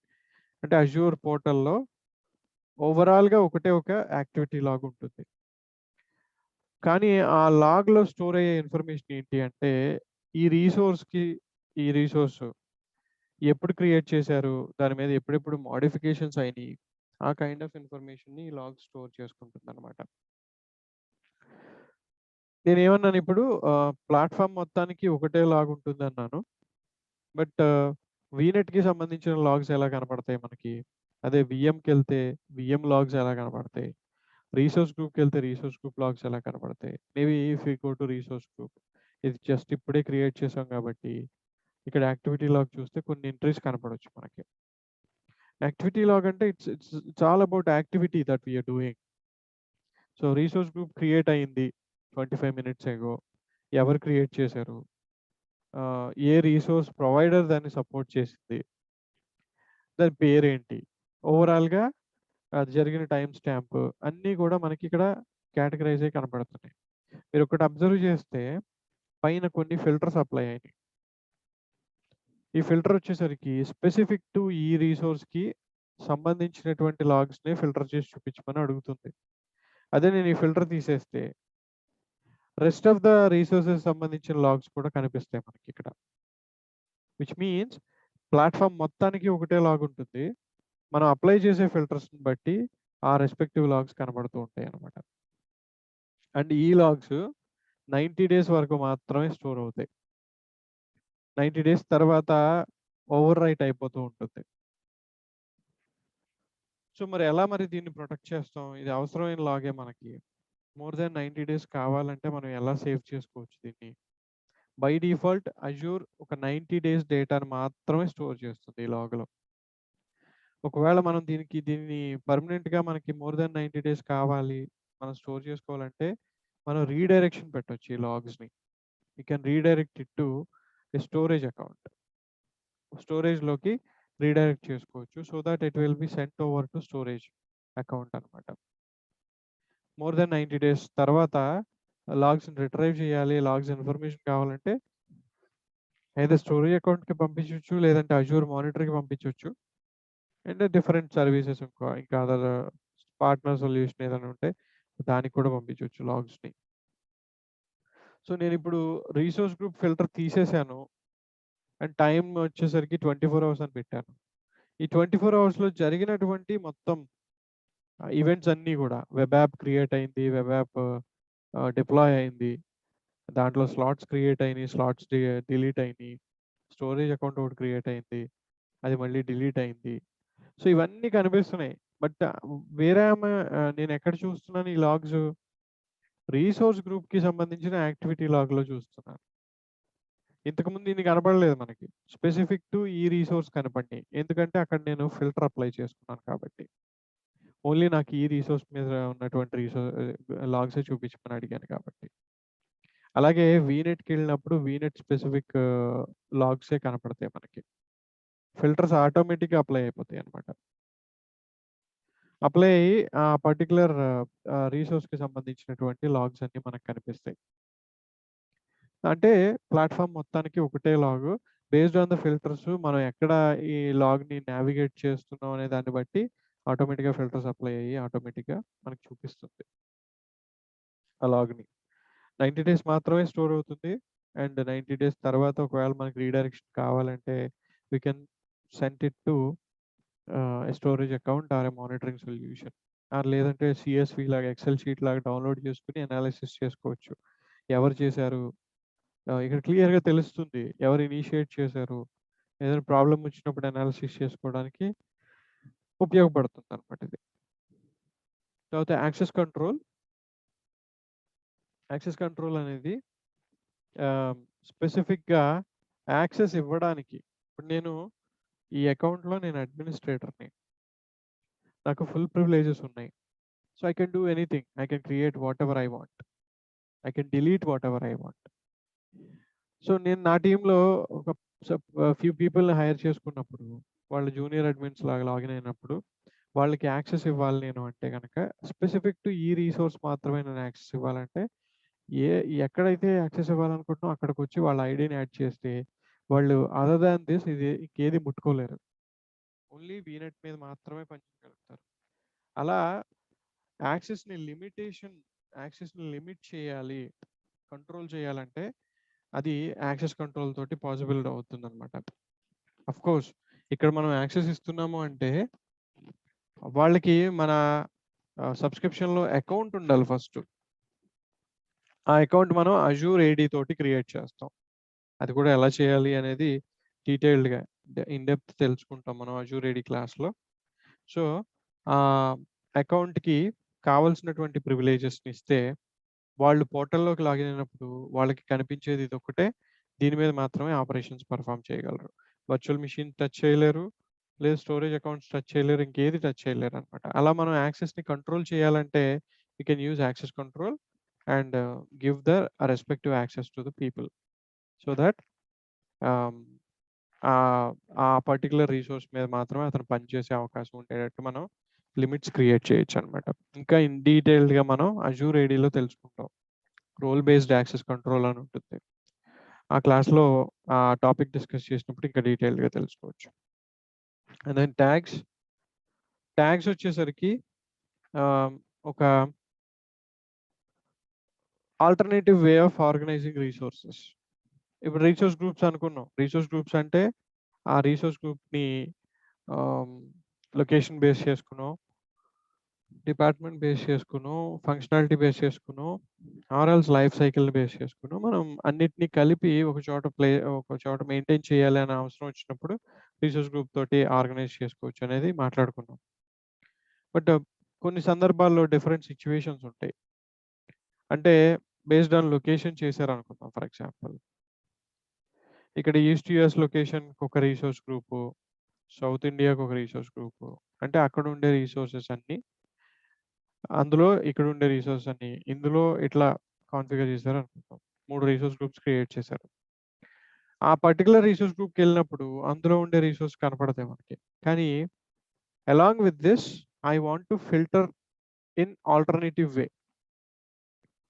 Speaker 1: అంటే అజ్యూర్ పోర్టల్‌లో ఓవరాల్‌గా ఒకటే ఒక యాక్టివిటీ లాగ్ ఉంటుంది. కానీ ఆ లాగ్‌లో స్టోర్ అయ్యే ఇన్ఫర్మేషన్ ఏంటి అంటే ఈ రిసోర్స్ ఎప్పుడు క్రియేట్ చేశారు? దాని మీద ఎప్పుడెప్పుడు మోడిఫికేషన్స్ అయినియి? ఆ కైండ్ ఆఫ్ ఇన్ఫర్మేషన్‌ని ఈ లాగ్ స్టోర్ చేసుకుంటుందన్నమాట. నేనేమన్నాను ఇప్పుడు ప్లాట్‌ఫార్మ్ మొత్తానికి ఒకటే లాగ్ ఉంటుందన్నాను. బట్ వీనెట్‌కి సంబంధించిన లాగ్స్ ఎలా కనపడతాయి మనకి? అదే వీఎంకెళ్తే వీఎం లాగ్స్ ఎలా కనపడతాయి? రిసోర్స్ గ్రూప్‌కెళ్తే రిసోర్స్ గ్రూప్ లాగ్స్ ఎలా కనపడతాయి? Maybe if we go to resource group ఇది జస్ట్ ఇప్పుడే క్రియేట్ చేసాం కాబట్టి, ఇక్కడ యాక్టివిటీ లాగ్ చూస్తే కొన్ని ఎంట్రీస్ కనపడొచ్చు మనకి. యాక్టివిటీ లాగ్ అంటే it's all about activity that we are doing. So, resource group create అయింది 25 మినిట్స్ ఎగో. ఎవరు క్రియేట్ చేశారు? ఏ రిసోర్స్ ప్రొవైడర్ దాన్ని సపోర్ట్ చేసింది? దాని పేరేంటి? ఓవరాల్‌గా అది జరిగిన టైమ్ స్టాంప్ అన్నీ గూడా మనకిక్కడ కేటగరైజ్ అయ్యి కనపడుతున్నాయి. మీరొకటి అబ్జర్వ్ చేస్తే పైన కొన్ని ఫిల్టర్స్ అప్లై అయినాయి. ఈ ఫిల్టర్ వచ్చేసరికి స్పెసిఫిక్ టు ఈ రిసోర్స్‌కి సంబంధించినటువంటి లాగ్స్‌నే ఫిల్టర్ చేసి చూపించమని అడుగుతుంది. అదే నేను ఈ ఫిల్టర్ తీసేస్తే రెస్ట్ ఆఫ్ ద రిసోర్సెస్ సంబంధించిన లాగ్స్ కూడా కనిపిస్తాయి మనకిక్కడ. విచ్ మీన్స్ ప్లాట్‌ఫార్మ్ మొత్తానికి ఒకటే లాగ్ ఉంటుంది. మనం అప్లై చేసే ఫిల్టర్స్‌ని బట్టి ఆ రెస్పెక్టివ్ లాగ్స్ కనబడుతూ ఉంటాయన్నమాట. అండ్ ఈ లాగ్స్ 90 డేస్ వరకు మాత్రమే స్టోర్ అవుతాయి. 90 డేస్ తర్వాత ఓవర్ రైట్ అయిపోతూ ఉంటుంది. సో, మరి ఎలా మరి దీన్ని ప్రొటెక్ట్ చేస్తాం? ఇది అవసరమైన లాగే మనకి. మోర్ దాన్ 90 డేస్ కావాలంటే మనం ఎలా సేవ్ చేసుకోవచ్చు దీన్ని? బై డిఫాల్ట్ అజూర్ ఒక 90 డేస్ డేటాను మాత్రమే స్టోర్ చేస్తుంది ఈ లాగ్‌లో. ఒకవేళ మనం దీన్ని పర్మనెంట్‌గా మనకి మోర్ దాన్ 90 డేస్ కావాలి, మనం స్టోర్ చేసుకోవాలంటే మనం రీడైరెక్షన్ పెట్టొచ్చు ఈ లాగ్స్‌ని. You can redirect it to a storage account. స్టోరేజ్‌లోకి రీడైరెక్ట్ చేసుకోవచ్చు. So that it will be sent over to storage account అన్నమాట. మోర్ దాన్ 90 డేస్ తర్వాత లాగ్స్‌ని రిట్రైవ్ చేయాలి, లాగ్స్ ఇన్ఫర్మేషన్ కావాలంటే ఐదర్ స్టోరేజ్ అకౌంట్‌కి పంపించొచ్చు, లేదంటే అజూర్ మానిటర్‌కి పంపించొచ్చు. అండ్ డిఫరెంట్ సర్వీసెస్ ఇంకా అదర్ పార్ట్నర్ సొల్యూషన్ ఏదైనా ఉంటే దానికి కూడా పంపించొచ్చు లాగ్స్‌ని. సో, నేనిప్పుడు రిసోర్స్ గ్రూప్ ఫిల్టర్ తీసేసాను. అండ్ టైమ్ వచ్చేసరికి 24 అవర్స్ అని పెట్టాను. ఈ 24 అవర్స్‌లో జరిగినటువంటి మొత్తం ఈవెంట్స్ అన్నీ గూడా వెబ్ యాప్ క్రియేట్ అయింది. వెబ్ యాప్ డిప్లాయ్ అయింది. దాంట్లో స్లాట్స్ క్రియేట్ అయినియి. స్లాట్స్ డిలీట్ అయినియి. స్టోరేజ్ అకౌంట్ ఒకటి క్రియేట్ అయింది. అది మళ్ళీ డిలీట్ అయింది. సో, ఇవన్నీ కనిపిస్తున్నాయి. బట్ వేరే నేనెక్కడ చూస్తున్నాను ఈ లాగ్స్? రిసోర్స్ గ్రూప్‌కి సంబంధించిన యాక్టివిటీ లాగ్‌లో చూస్తున్నాను. ఇంతకుముందు ఇన్ని కనపడలేదు మనకి. స్పెసిఫిక్ టు ఈ రిసోర్స్ కనపడినియి. ఎందుకంటే అక్కడ నేను ఫిల్టర్ అప్లై చేసుకున్నాను కాబట్టి. ఓన్లీ నాకు ఈ రిసోర్స్ మీద ఉన్నటువంటి లాగ్సే చూపించమని అడిగాను కాబట్టి. అలాగే వీనెట్‌కెళ్ళినప్పుడు వీనెట్ స్పెసిఫిక్ లాగ్సే కనపడతాయి మనకి. ఫిల్టర్స్ ఆటోమేటిక్‌గా అప్లై అయిపోతాయన్నమాట. అప్లై అయ్యి ఆ పర్టిక్యులర్ రిసోర్స్‌కి సంబంధించినటువంటి లాగ్స్ అన్నీ మనకు కనిపిస్తాయి. అంటే ప్లాట్‌ఫార్మ్ మొత్తానికి ఒకటే లాగు. బేస్డ్ ఆన్ ద ఫిల్టర్స్ మనం ఎక్కడ ఈ లాగ్‌ని నావిగేట్ చేస్తున్నాం అనే దాన్ని బట్టి ఆటోమేటిక్‌గా ఫిల్టర్స్ అప్లై అయ్యి ఆటోమేటిక్‌గా మనకు చూపిస్తుంది ఆ లాగ్‌ని. 90 డేస్ మాత్రమే స్టోర్ అవుతుంది. అండ్ 90 డేస్ తర్వాత ఒకవేళ మనకి రీడైరెక్షన్ కావాలంటే we can send it to a storage account or a monitoring solution. లేదంటే సీఎస్‌వి లాగా ఎక్సెల్ షీట్ లాగా డౌన్‌లోడ్ చేసుకొని అనాలిసిస్ చేసుకోవచ్చు. ఎవరు చేశారు? ఇక్కడ క్లియర్‌గా తెలుస్తుంది. ఎవరు ఇనిషియేట్ చేశారు? ఏదైనా ప్రాబ్లమ్ వచ్చినప్పుడు అనాలిసిస్ చేసుకోవడానికి ఉపయోగపడుతుందన్నమాట ఇది. తర్వాత యాక్సెస్ కంట్రోల్. యాక్సెస్ కంట్రోల్ అనేది ఆహ్, స్పెసిఫిక్‌గా యాక్సెస్ ఇవ్వడానికి ఇప్పుడు నేను ఈ అకౌంట్‌లో నేను అడ్మినిస్ట్రేటర్‌ని. నాకు ఫుల్ ప్రివిలేజెస్ ఉన్నాయి. So, I can do anything. I can create whatever I want. I can delete whatever I want. So, నేను నా టీమ్‌లో ఒక ఫ్యూ పీపుల్‌ని హైర్ చేసుకున్నప్పుడు, వాళ్ళు జూనియర్ అడ్మిన్స్ లాగా లాగిన్ అయినప్పుడు, వాళ్ళకి యాక్సెస్ ఇవ్వాలి నేను అంటే గనక, స్పెసిఫిక్ టు ఈ రిసోర్స్ మాత్రమే నేను యాక్సెస్ ఇవ్వాలంటే, ఏ ఎక్కడైతే యాక్సెస్ ఇవ్వాలనుకుంటున్నామో అక్కడికొచ్చి వాళ్ళ ఐడీని యాడ్ చేస్తే, వాళ్ళు అదర్ దాన్ దిస్ ఇది ఇంకేది ముట్టుకోలేరు. ఓన్లీ వీనెట్ మీద మాత్రమే పనిచేయగలుగుతారు. అలా యాక్సెస్‌ని లిమిట్ చేయాలి, కంట్రోల్ చేయాలంటే అది యాక్సెస్ కంట్రోల్ తోటి పాసిబుల్ అవుతుందన్నమాట. ఆఫ్‌కోర్స్ ఇక్కడ మనం యాక్సెస్ ఇస్తున్నాము అంటే వాళ్ళకి మన సబ్స్క్రిప్షన్‌లో అకౌంట్ ఉండాలి ఫస్ట్. ఆ అకౌంట్ మనం అజూర్ ఏడీ తోటి క్రియేట్ చేస్తాం. అది కూడా ఎలా చేయాలి అనేది డీటెయిల్డ్‌గా ఇన్ డెప్త్ తెలుసుకుంటాం మనం అజూర్ ఏడీ క్లాస్‌లో. సో, అకౌంట్‌కి కావాల్సినటువంటి ప్రివిలేజెస్‌ని ఇస్తే వాళ్ళు పోర్టల్‌లోకి లాగిన్ అయినప్పుడు వాళ్ళకి కనిపించేది ఇదొక్కటే. దీని మీద మాత్రమే ఆపరేషన్స్ పెర్ఫార్మ్ చేయగలరు. వర్చువల్ మెషిన్ టచ్ చేయలేరు. లేదు స్టోరేజ్ అకౌంట్స్ టచ్ చేయలేరు. ఇంకేది టచ్ చేయలేరనమాట. అలా మనం యాక్సెస్‌ని కంట్రోల్ చేయాలంటే you can use access control and give the respective access to the people. So that ఆహ్, ఆ పర్టిక్యులర్ రిసోర్స్ మీద మాత్రమే అతను పనిచేసే అవకాశం ఉండేటట్టు మనం లిమిట్స్ క్రియేట్ చేయొచ్చనమాట. ఇంకా ఇన్ డీటెయిల్డ్‌గా మనం అజూర్ ఏడీలో తెలుసుకుంటాం. రోల్ బేస్డ్ యాక్సెస్ కంట్రోల్ అని ఉంటుంది. ఆ క్లాస్‌లో ఆ టాపిక్ డిస్కస్ చేసినప్పుడు ఇంకా డీటెయిల్డ్‌గా తెలుసుకోవచ్చు. అండ్ దెన్ ట్యాగ్స్ వచ్చేసరికి ఆహ్, ఒక alternative way of organizing resources. ఇప్పుడు రిసోర్స్ గ్రూప్స్ అనుకున్నాం. రిసోర్స్ గ్రూప్స్ అంటే ఆ రిసోర్స్ గ్రూప్‌ని ఆహ్, లొకేషన్ బేస్ చేసుకునో, డిపార్ట్మెంట్ బేస్ చేసుకునో, ఫంక్షనాలిటీ బేస్ చేసుకునో, ఆర్ ఎల్స్ లైఫ్ సైకిల్‌ని బేస్ చేసుకునో మనం అన్నిటిని కలిపి ఒక చోట మెయింటైన్ చేయాలి అనే అవసరం వచ్చినప్పుడు రిసోర్స్ గ్రూప్ తోటి ఆర్గనైజ్ చేసుకోవచ్చు అనేది మాట్లాడుకున్నాం. బట్ కొన్ని సందర్భాల్లో డిఫరెంట్ సిట్యుయేషన్స్ ఉంటాయి. అంటే బేస్డ్ ఆన్ లొకేషన్ చేశారనుకుందాం ఫర్ ఎగ్జాంపుల్. ఇక్కడ ఈస్ట్ యూఎస్ లొకేషన్‌కి ఒక రిసోర్స్ గ్రూపు, సౌత్ ఇండియాకి ఒక రిసోర్స్ గ్రూపు. అంటే అక్కడ ఉండే రిసోర్సెస్ అన్నీ అందులో ఇక్కడ ఉండే రిసోర్స్ అన్నీ ఇందులో ఇట్లా కాన్ఫిగర్ చేశారనుకుందాం. 3 రిసోర్స్ గ్రూప్స్ క్రియేట్ చేశారు. ఆ పర్టిక్యులర్ రిసోర్స్ గ్రూప్‌కెళ్ళినప్పుడు అందులో ఉండే రిసోర్స్ కనపడతాయి మనకి. కానీ along with this I want to filter in alternative way.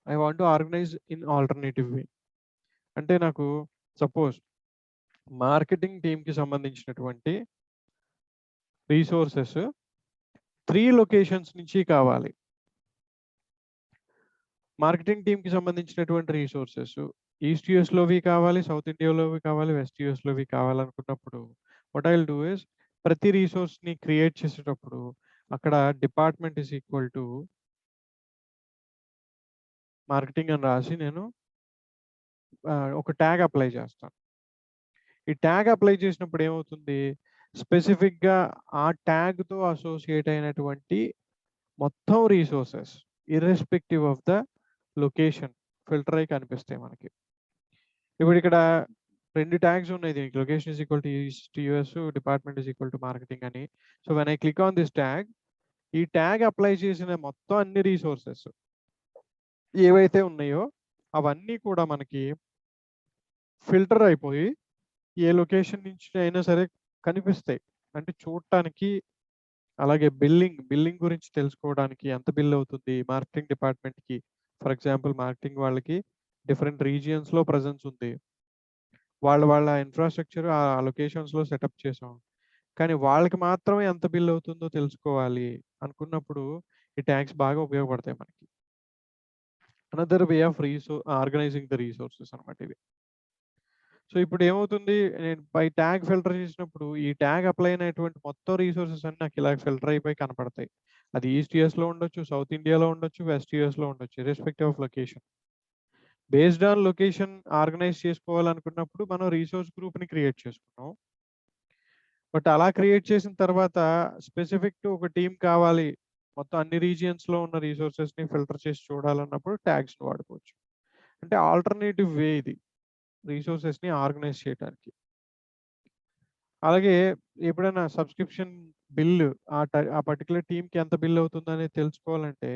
Speaker 1: I want to organize in alternative way. అంటే నాకు సపోజ్ మార్కెటింగ్ టీమ్‌కి సంబంధించినటువంటి రిసోర్సెస్ 3 లొకేషన్స్ నుంచి కావాలి. మార్కెటింగ్ టీమ్‌కి సంబంధించినటువంటి రిసోర్సెస్ ఈస్ట్ యూఎస్‌లోవి కావాలి, సౌత్ ఇండియాలోవి కావాలి, వెస్ట్ యూఎస్‌లోవి కావాలనుకున్నప్పుడు what I will do is ప్రతి రిసోర్స్‌ని క్రియేట్ చేసేటప్పుడు అక్కడ department is equal to marketing అని రాసి నేను ఒక ట్యాగ్ అప్లై చేస్తాను. ఈ ట్యాగ్ అప్లై చేసినప్పుడు ఏమవుతుంది? స్పెసిఫిక్‌గా ఆ ట్యాగ్‌తో అసోసియేట్ అయినటువంటి మొత్తం resources irrespective of the location filter అయ్యి కనిపిస్తాయి మనకి. ఇప్పుడు ఇక్కడ 2 ట్యాగ్స్ ఉన్నాయి దీనికి. Location is equal to east US, department is equal to marketing అని. So, when I click on this tag, ఈ ట్యాగ్ అప్లై చేసిన మొత్తం అన్ని రిసోర్సెస్ ఏవైతే ఉన్నాయో అవన్నీ కూడా మనకి ఫిల్టర్ అయిపోయి ఏ లొకేషన్ నుంచి అయినా సరే కనిపిస్తాయి. అంటే చూడటానికి అలాగే బిల్లింగ్ గురించి తెలుసుకోవడానికి ఎంత బిల్ అవుతుంది మార్కెటింగ్ డిపార్ట్మెంట్‌కి. ఫర్ ఎగ్జాంపుల్ మార్కెటింగ్ వాళ్ళకి డిఫరెంట్ రీజియన్స్‌లో ప్రెజెన్స్ ఉంది. వాళ్ళ ఇన్‌ఫ్రాస్ట్రక్చర్ ఆ లొకేషన్స్‌లో సెటప్ చేసాం. కానీ వాళ్ళకి మాత్రమే ఎంత బిల్ అవుతుందో తెలుసుకోవాలి అనుకున్నప్పుడు ఈ ట్యాగ్స్ బాగా ఉపయోగపడతాయి మనకి. Another way of organising the resources అన్నమాట ఇవి. సో, ఇప్పుడు ఏమవుతుంది నేను బై ట్యాగ్ ఫిల్టర్ చేసినప్పుడు ఈ ట్యాగ్ అప్లై అయినటువంటి మొత్తం రిసోర్సెస్ అన్నీ నాకు ఇలా ఫిల్టర్ అయిపోయి కనపడతాయి. అది ఈస్ట్ యూఎస్‌లో ఉండొచ్చు, సౌత్ ఇండియాలో ఉండొచ్చు, వెస్ట్ యూఎస్‌లో ఉండొచ్చు. Irrespective of location. Based on location organize చేసుకోవాలనుకున్నప్పుడు మనం రిసోర్స్ గ్రూప్‌ని క్రియేట్ చేసుకున్నాం. బట్ అలా క్రియేట్ చేసిన తర్వాత స్పెసిఫిక్ టు ఒక టీమ్ కావాలి. మొత్తం అన్ని రీజియన్స్‌లో ఉన్న రిసోర్సెస్‌ని ఫిల్టర్ చేసి చూడాలన్నప్పుడు ట్యాగ్స్‌ని వాడుకోవచ్చు. అంటే ఆల్టర్‌నేటివ్ వే ఇది. రిసోర్సెస్‌ని ఆర్గనైజ్ చేయటానికి. అలాగే ఎప్పుడైనా సబ్స్క్రిప్షన్ బిల్లు ఆ పర్టిక్యులర్ టీమ్‌కి ఎంత బిల్ అవుతుందనేది తెలుసుకోవాలంటే,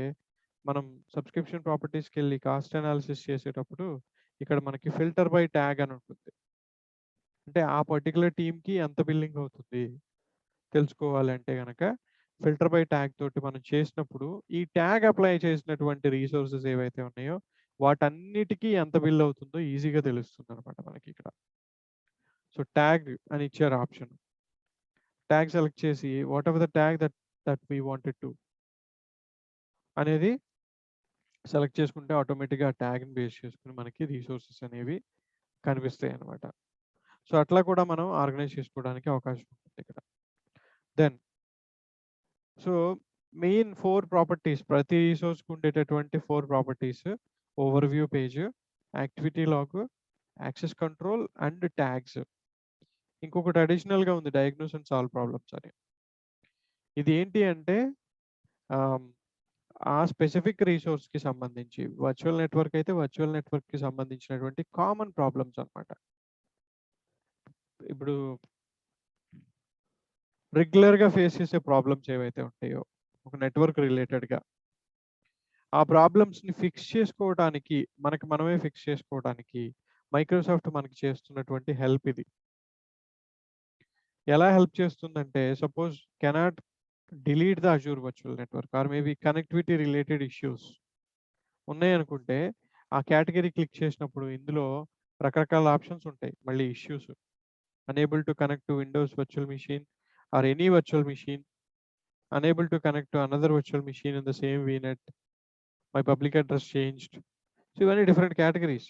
Speaker 1: మనం సబ్స్క్రిప్షన్ ప్రాపర్టీస్‌కెళ్ళి కాస్ట్ అనాలిసిస్ చేసేటప్పుడు ఇక్కడ మనకి ఫిల్టర్ బై ట్యాగ్ అని ఉంటుంది. అంటే ఆ పర్టిక్యులర్ టీమ్‌కి ఎంత బిల్లింగ్ అవుతుంది తెలుసుకోవాలంటే గనక ఫిల్టర్ బై ట్యాగ్ తోటి మనం చేసినప్పుడు ఈ ట్యాగ్ అప్లై చేసినటువంటి రిసోర్సెస్ ఏవైతే ఉన్నాయో వాటన్నిటికి ఎంత బిల్ అవుతుందో ఈజీగా తెలుస్తుందనమాట మనకిక్కడ. సో, ట్యాగ్ అని ఇచ్చారు ఆప్షన్. ట్యాగ్ సెలెక్ట్ చేసి whatever the tag that we wanted to అనేది సెలెక్ట్ చేసుకుంటే ఆటోమేటిక్‌గా ఆ ట్యాగ్‌ని బేస్ చేసుకొని మనకి రిసోర్సెస్ అనేవి కనిపిస్తాయన్నమాట. సో, అట్లా కూడా మనం ఆర్గనైజ్ చేసుకోవడానికి అవకాశం ఉంటుంది ఇక్కడ. దెన్ సో, మెయిన్ 4 ప్రాపర్టీస్ ప్రతి రిసోర్స్‌కి ఉండేటటువంటి 4 properties overview page, activity log, access control and tags. ఇంకొకటి అడిషనల్‌గా ఉంది డయాగ్నోస్ అండ్ సాల్వ్ ప్రాబ్లమ్స్ అని. ఇది ఏంటి అంటే ఆహ్, ఆ స్పెసిఫిక్ రిసోర్స్‌కి సంబంధించి వర్చువల్ నెట్వర్క్ అయితే వర్చువల్ నెట్వర్క్‌కి సంబంధించినటువంటి కామన్ ప్రాబ్లమ్స్ అన్నమాట. ఇప్పుడు రెగ్యులర్‌గా ఫేస్ చేసే ప్రాబ్లమ్స్ ఏవైతే ఉంటాయో ఒక నెట్వర్క్ రిలేటెడ్‌గా ఆ ప్రాబ్లమ్స్‌ని ఫిక్స్ చేసుకోవడానికి మనకి మనమే ఫిక్స్ చేసుకోవడానికి మైక్రోసాఫ్ట్ మనకి చేస్తున్నటువంటి హెల్ప్ ఇది. ఎలా హెల్ప్ చేస్తుందంటే suppose cannot delete the Azure virtual network or maybe connectivity related issues ఉన్నాయనుకుంటే ఆ కేటగరీ క్లిక్ చేసినప్పుడు ఇందులో రకరకాల ఆప్షన్స్ ఉంటాయి. మళ్ళీ issues unable to connect to Windows virtual machine or any virtual machine, unable to connect to another virtual machine in the same VNet, my public address changed. So ఇవన్నీ different categories.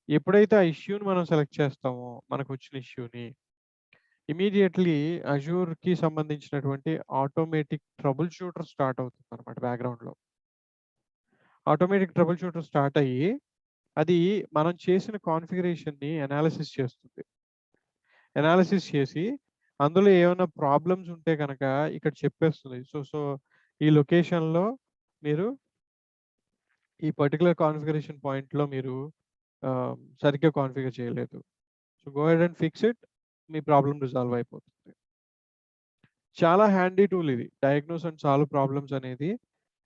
Speaker 1: ఎప్పుడైతే ఆ ఇష్యూని మనం select చేస్తామో మనకొచ్చిన ఇష్యూని immediately అజూర్‌కి సంబంధించినటువంటి automatic trouble shooter start అవుతుందన్నమాట బ్యాక్‌గ్రౌండ్‌లో. ఆటోమేటిక్ ట్రబుల్ షూటర్ స్టార్ట్ అయ్యి అది మనం చేసిన కాన్ఫిగరేషన్‌ని అనాలిసిస్ చేస్తుంది. అనాలిసిస్ చేసి అందులో ఏమన్నా ప్రాబ్లమ్స్ ఉంటే గనక ఇక్కడ చెప్పేస్తుంది. సో ఈ లొకేషన్‌లో మీరు ఈ పర్టిక్యులర్ కాన్ఫిగరేషన్ పాయింట్‌లో మీరు సరిగ్గా కాన్ఫిగర్ చేయలేదు. So go ahead and fix it. మీ ప్రాబ్లమ్ రిజాల్వ్ అయిపోతుంది. చాలా హ్యాండీ టూల్ ఇది. డయాగ్నోస్ అండ్ సాల్వ్ ప్రాబ్లమ్స్ అనేది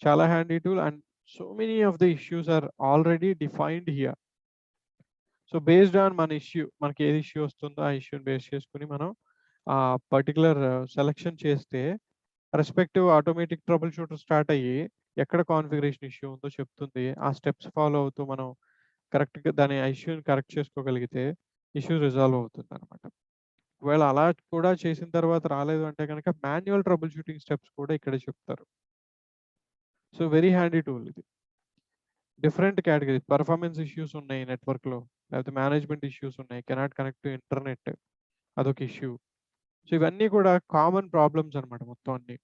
Speaker 1: చాలా handy tool and so many of the issues are already defined here. So based on మన ఇష్యూ మనకి ఏది ఇష్యూ వస్తుందో ఆ ఇష్యూని బేస్ చేసుకొని మనం ఆ పర్టిక్యులర్ సెలక్షన్ చేస్తే respective automatic trouble shooter start అయ్యి ఎక్కడ కాన్ఫిగరేషన్ ఇష్యూ ఉందో చెప్తుంది. ఆ స్టెప్స్ ఫాలో అవుతూ మనం కరెక్ట్‌గా దాని ఆ ఇష్యూని కరెక్ట్ చేసుకోగలిగితే ఇష్యూ రిజాల్వ్ అవుతుందన్నమాట. ఒకవేళ అలా కూడా చేసిన తర్వాత రాలేదు అంటే గనక మాన్యువల్ ట్రబుల్ షూటింగ్ స్టెప్స్ కూడా ఇక్కడే చెప్తారు. సో వెరీ హ్యాండీ టూల్ ఇది. డిఫరెంట్ కేటగరీస్ పెర్ఫార్మెన్స్ ఇష్యూస్ ఉన్నాయి నెట్వర్క్‌లో. లేకపోతే మేనేజ్మెంట్ ఇష్యూస్ ఉన్నాయి. కెనాట్ కనెక్ట్ టు ఇంటర్నెట్ అదొక ఇష్యూ. సో ఇవన్నీ కూడా కామన్ ప్రాబ్లమ్స్ అన్నమాట మొత్తం అన్నీ.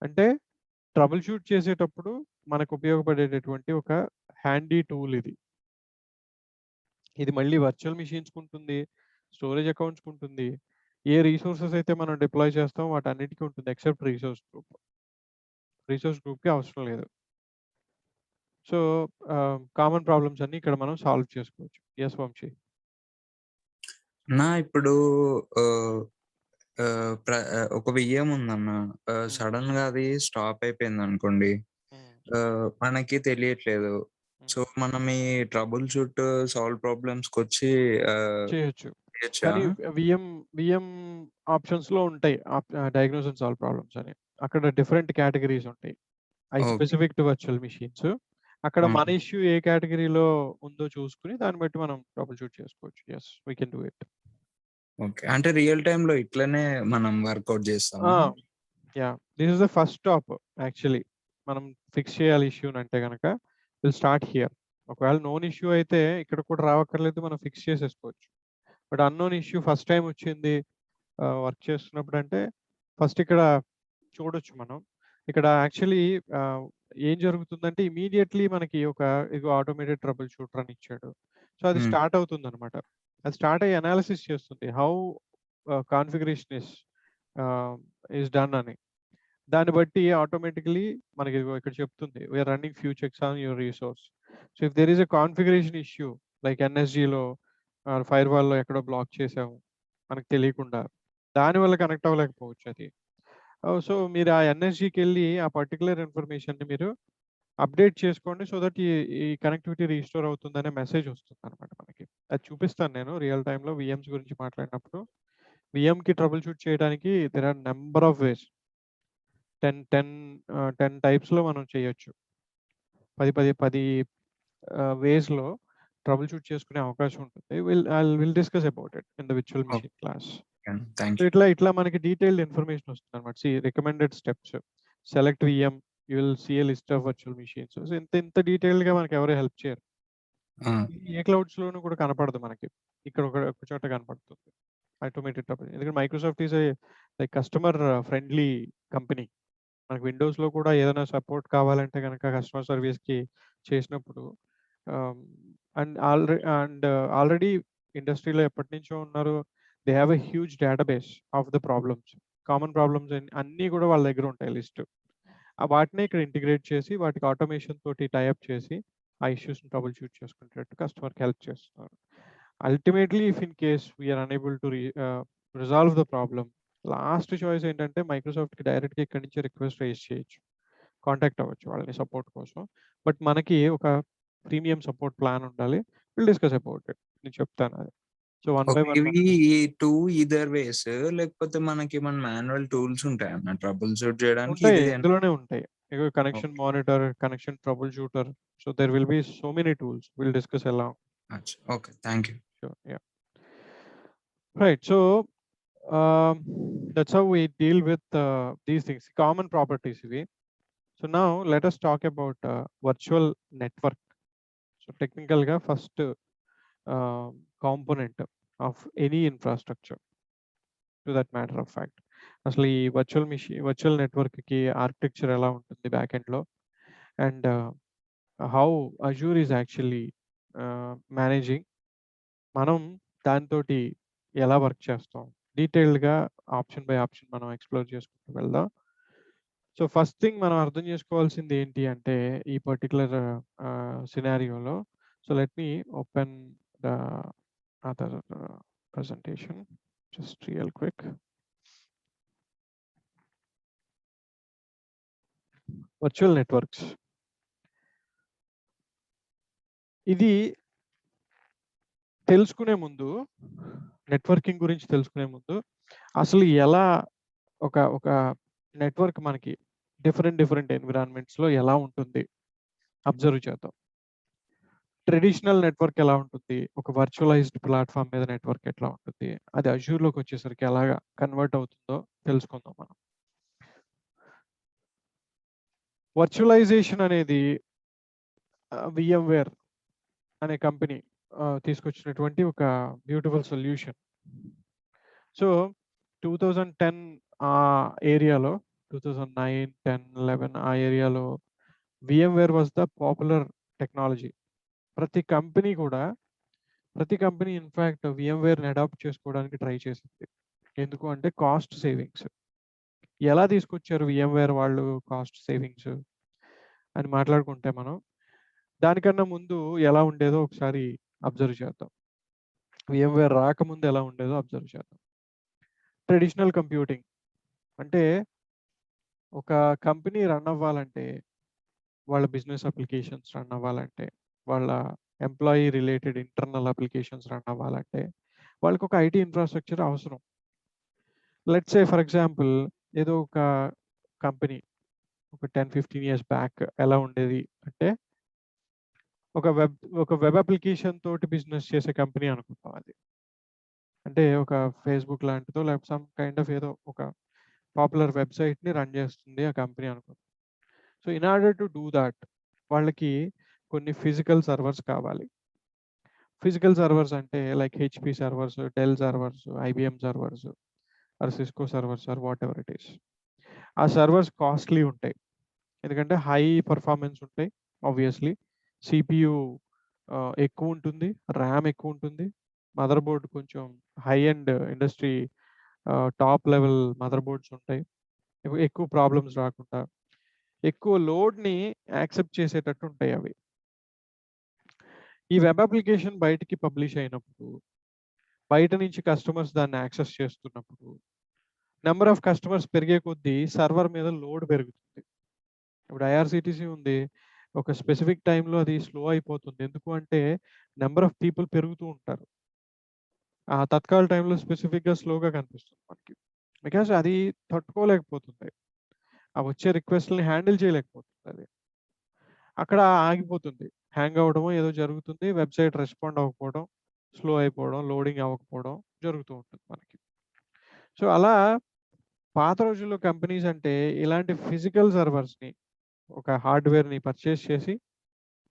Speaker 1: అంటే ట్రబుల్ షూట్ చేసేటప్పుడు మనకు ఉపయోగపడేటటువంటి ఒక హ్యాండీ టూల్ ఇది. ఇది మళ్ళీ వర్చువల్ మెషిన్స్‌కి ఉంటుంది. స్టోరేజ్ అకౌంట్స్‌కి ఉంటుంది. ఏ రిసోర్సెస్ అయితే మనం డిప్లాయ్ చేస్తామో వాటన్నిటికి ఉంటుంది. Except resource group. రిసోర్స్ గ్రూప్‌కి అవసరం లేదు. సో కామన్ ప్రాబ్లమ్స్ అన్నీ ఇక్కడ మనం సాల్వ్ చేసుకోవచ్చు. యెస్ వంశీ.
Speaker 2: ఇప్పుడు ఆహ్, ఒక వియ్యం ఉందన్న. సడెన్‌గా అది స్టాప్ అయిపోయిందనుకోండి. మనకి తెలియట్లేదు. సో, మనం ఈ ట్రబుల్ షూట్ సాల్వ్ ప్రాబ్లమ్స్‌కొచ్చి
Speaker 1: చేయొచ్చు.
Speaker 2: చేయొచ్చా?
Speaker 1: కానీ వీఎం వీఎం ఆప్షన్స్‌లో ఉంటాయి. డయాగ్నోస్ అండ్ సాల్వ్ ప్రాబ్లమ్స్ అని. అక్కడ డిఫరెంట్ కేటగరీస్ ఉంటాయి. అయి
Speaker 2: okay.
Speaker 1: Specific to virtual machines. అక్కడ
Speaker 2: ఆ!
Speaker 1: మన ఇష్యూ ఏ కేటగరీలో ఉందో చూసుకొని దాన్ని బట్టి మనం ట్రబుల్ షూట్ చేసుకోవచ్చు. Yes we can do it.
Speaker 2: Okay. అంటే రియల్ టైమ్‌లో ఇట్లనే మనం వర్కౌట్
Speaker 1: ఆ!
Speaker 2: చేస్తామా?
Speaker 1: Yeah! This is the first stop actually. మనం ఫిక్స్ చేయాలి ఇష్యూనంటే గనక విల్ స్టార్ట్ హియర్. ఒకవేళ నోన్ ఇష్యూ అయితే ఇక్కడ కూడా రావక్కర్లేదు. మనం ఫిక్స్ చేసేసుకోవచ్చు. But unknown issue first time వచ్చింది వర్క్ చేస్తున్నప్పుడంటే ఫస్ట్ ఇక్కడ చూడొచ్చు మనం. ఇక్కడ యాక్చువల్లీ ఆహ్, ఏం జరుగుతుందంటే ఇమ్మీడియేట్‌లీ మనకి ఒక ఇగో ఆటోమేటెడ్ ట్రబుల్ షూటర్ అని ఇచ్చాడు. సో అది
Speaker 2: హ్మ్.
Speaker 1: స్టార్ట్ అవుతుందనమాట. అది స్టార్ట్ అయ్యి అనాలిసిస్ చేస్తుంది. How configuration ah, is done అని. దాన్ని బట్టి ఆటోమేటికల్లీ మనకి ఇదిగో ఇక్కడ చెప్తుంది. We are running few checks on your resource. So if there is a configuration issue like ఎన్ఎస్‌జిలో ఫైర్ వాల్‌లో ఎక్కడో బ్లాక్ చేసాము. మనకు తెలియకుండా. దానివల్ల కనెక్ట్ అవ్వలేకపోవచ్చు అది. సో, మీరు ఆ ఎన్ఎస్‌జికెళ్ళి ఆ పర్టిక్యులర్ ఇన్ఫర్మేషన్‌ని మీరు అప్డేట్ చేసుకోండి. సో దట్ ఈ కనెక్టివిటీ రీస్టోర్ అవుతుందనే మెసేజ్ వస్తుందనమాట మనకి. అది చూపిస్తాను నేను రియల్ టైమ్‌లో వీఎమ్స్ గురించి మాట్లాడినప్పుడు. వీఎంకి ట్రబుల్ షూట్ చేయడానికి there are number of ways. 10 టైప్స్‌లో మనం చేయొచ్చు. 10 వేస్‌లో ట్రబుల్ షూట్ చేసుకునే అవకాశం ఉంటుంది. Will discuss about it in the virtual
Speaker 2: okay.
Speaker 1: Machine class.
Speaker 2: Thank
Speaker 1: so,
Speaker 2: you.
Speaker 1: ఇట్లా మనకి డీటెయిల్డ్ ఇన్ఫర్మేషన్ వస్తుందన్నమాట. Recommended steps. Select VM. You will see a list of virtual machines. So, ఇంత డీటెయిల్డ్‌గా మనకి ఎవరు హెల్ప్ చేయరు.
Speaker 2: ఆ!
Speaker 1: ఏ క్లౌడ్స్‌లోనూ కూడా కనపడదు మనకి. ఇక్కడ ఒక చోట కనపడుతుంది. Automated trouble. ఎందుకంటే Microsoft is like customer friendly company. మనకు విండోస్‌లో కూడా ఏదైనా సపోర్ట్ కావాలంటే గనక కస్టమర్ సర్వీస్‌కి చేసినప్పుడు ఆహ్, అండ్ ఆల్రెడీ ఇండస్ట్రీలో ఎప్పటినుంచో ఉన్నారు. They have a huge database of the problems. Common problems అన్నీ కూడా వాళ్ళ దగ్గర ఉంటాయి లిస్ట్. వాటినే ఇక్కడ ఇంటిగ్రేట్ చేసి వాటికి ఆటోమేషన్ తోటి టై అప్ చేసి ఆ ఇష్యూస్‌ని ట్రబుల్ షూట్ చేసుకునేటట్టు కస్టమర్‌కి హెల్ప్ చేస్తున్నారు. Ultimately if in case we are unable to resolve the problem, last choice ఏంటంటే మైక్రోసాఫ్ట్‌కి డైరెక్ట్‌గా ఇక్కడి నుంచే రిక్వెస్ట్ రైజ్ చేయొచ్చు. కాంటాక్ట్ అవ్వచ్చు వాళ్ళని సపోర్ట్ కోసం. బట్ మనకి ఒక ప్రీమియం సపోర్ట్ ప్లాన్ ఉండాలి. Will discuss about it. నేను చెప్తాను అది. So, one by
Speaker 2: okay.
Speaker 1: One
Speaker 2: ఇవి
Speaker 1: మనం
Speaker 2: ఈ 2 ఈథర్ వేస్ లేకపోతే మనకేమన్నా మాన్యువల్ టూల్స్ ఉంటాయా ట్రబుల్ షూట్ చేయడానికి
Speaker 1: ఉంటాయి.
Speaker 2: ఇదేనా?
Speaker 1: ఇందులోనే ఉంటాయి. ఇగో connection
Speaker 2: okay.
Speaker 1: Monitor, connection troubleshooter. So, there will be so many tools. Will discuss along.
Speaker 2: అచ్చా! Okay. Thank you.
Speaker 1: Sure. Yeah. Right. So that's how we deal with these things, common properties. So now let us talk about virtual network. So technical ga first component of any infrastructure, to that matter of fact. అసలు ఈ virtual నెట్వర్క్‌కి architecture ఎలా ఉంటుంది back ఎండ్‌లో and how Azure is actually managing, మనం దానితోటి ఎలా work చేస్తాం? డీటెయిల్డ్‌గా ఆప్షన్ బై ఆప్షన్ మనం ఎక్స్‌ప్లోర్ చేసుకుంటూ వెళ్దాం. సో, ఫస్ట్ థింగ్ మనం అర్థం చేసుకోవాల్సింది ఏంటి అంటే ఈ పర్టిక్యులర్ సినారియోలో. So, let me open the other presentation just real quick. Virtual networks. ఇది తెలుసుకునే ముందు, నెట్వర్కింగ్ గురించి తెలుసుకునే ముందు అసలు ఎలా ఒక నెట్వర్క్ మనకి డిఫరెంట్ ఎన్విరాన్మెంట్స్‌లో ఎలా ఉంటుంది అబ్జర్వ్ చేద్దాం. ట్రెడిషనల్ నెట్వర్క్ ఎలా ఉంటుంది? ఒక వర్చువలైజ్డ్ ప్లాట్‌ఫార్మ్ మీద నెట్వర్క్ ఎట్లా ఉంటుంది? అది అజూర్‌లోకి వచ్చేసరికి ఎలాగా కన్వర్ట్ అవుతుందో తెలుసుకుందాం మనం. వర్చువలైజేషన్ అనేది VMware అనే కంపెనీ తీసుకొచ్చినటువంటి ఒక బ్యూటిఫుల్ సొల్యూషన్. సో, 2010 ఆ ఏరియాలో 2009, 10, 11 ఆ ఏరియాలో VMware was the popular technology. ప్రతి కంపెనీ కూడా ప్రతి కంపెనీ ఇన్‌ఫాక్ట్ VMwareని అడాప్ట్ చేసుకోవడానికి ట్రై చేసింది. ఎందుకు అంటే కాస్ట్ సేవింగ్స్. ఎలా తీసుకొచ్చారు VMware వాళ్ళు కాస్ట్ సేవింగ్స్ అని మాట్లాడుకుంటే మనం, దానికన్నా ముందు ఎలా ఉండేదో ఒకసారి అబ్జర్వ్ చేద్దాం. VMware రాకముందు ఎలా ఉండేదో అబ్జర్వ్ చేద్దాం. ట్రెడిషనల్ కంప్యూటింగ్ అంటే ఒక కంపెనీ రన్ అవ్వాలంటే, వాళ్ళ బిజినెస్ అప్లికేషన్స్ రన్ అవ్వాలంటే, వాళ్ళ employee related internal applications run అవ్వాలంటే, వాళ్ళకొక ఐటీ ఇన్‌ఫ్రాస్ట్రక్చర్ అవసరం. లెట్స్ సే ఫర్ ఎగ్జాంపుల్ ఏదో ఒక కంపెనీ ఒక 10, 15 ఇయర్స్ బ్యాక్ ఎలా ఉండేది అంటే, ఒక వెబ్ అప్లికేషన్ తోటి బిజినెస్ చేసే కంపెనీ అనుకుందాం అది. అంటే ఒక ఫేస్‌బుక్ లాంటిదో లేకపోతే సమ్ కైండ్ ఆఫ్ ఏదో ఒక పాపులర్ వెబ్‌సైట్‌ని రన్ చేస్తుంది ఆ కంపెనీ అనుకుందాం. So, in order to do that వాళ్ళకి కొన్ని ఫిజికల్ సర్వర్స్ కావాలి. ఫిజికల్ సర్వర్స్ అంటే like HP servers, Dell servers, IBM servers or Cisco servers or whatever it is. ఆ సర్వర్స్ కాస్ట్‌లీ ఉంటాయి. ఎందుకంటే హై పెర్ఫార్మెన్స్ ఉంటాయి ఆబ్వియస్‌లీ. సీపీయూ ఎక్కువుంటుంది. ర్యామ్ ఎక్కువుంటుంది. మదర్ బోర్డ్ కొంచెం high end industry top level motherboards ఉంటాయి. ఎక్కువ ప్రాబ్లమ్స్ రాకుండా, ఎక్కువ లోడ్‌ని యాక్సెప్ట్ చేసేటట్టు ఉంటాయి అవి. ఈ వెబ్ అప్లికేషన్ బయటికి పబ్లిష్ అయినప్పుడు, బయట నుంచి కస్టమర్స్ దాన్ని యాక్సెస్ చేస్తున్నప్పుడు, నంబర్ ఆఫ్ కస్టమర్స్ పెరిగే కొద్దీ సర్వర్ మీద లోడ్ పెరుగుతుంది. ఇప్పుడు ఐఆర్‌సీటీసీ ఉంది. ఒక స్పెసిఫిక్ టైమ్‌లో అది స్లో అయిపోతుంది. ఎందుకు అంటే నంబర్ ఆఫ్ పీపుల్ పెరుగుతూ ఉంటారు. ఆ తత్కాల్ టైమ్‌లో స్పెసిఫిక్‌గా స్లోగా కనిపిస్తుంది మనకి. బికాజ్ అది తట్టుకోలేకపోతుంది. ఆ వచ్చే రిక్వెస్ట్‌లని హ్యాండిల్ చేయలేకపోతుంది అది. అక్కడ ఆగిపోతుంది. హ్యాంగ్ అవ్వడమో ఏదో జరుగుతుంది. వెబ్‌సైట్ రెస్పాండ్ అవ్వకపోవడం, స్లో అయిపోవడం, లోడింగ్ అవ్వకపోవడం జరుగుతూ ఉంటుంది మనకి. సో, అలా పాత రోజుల్లో కంపెనీస్ అంటే ఇలాంటి ఫిజికల్ సర్వర్స్‌ని, ఒక హార్డ్‌వేర్‌ని పర్చేజ్ చేసి,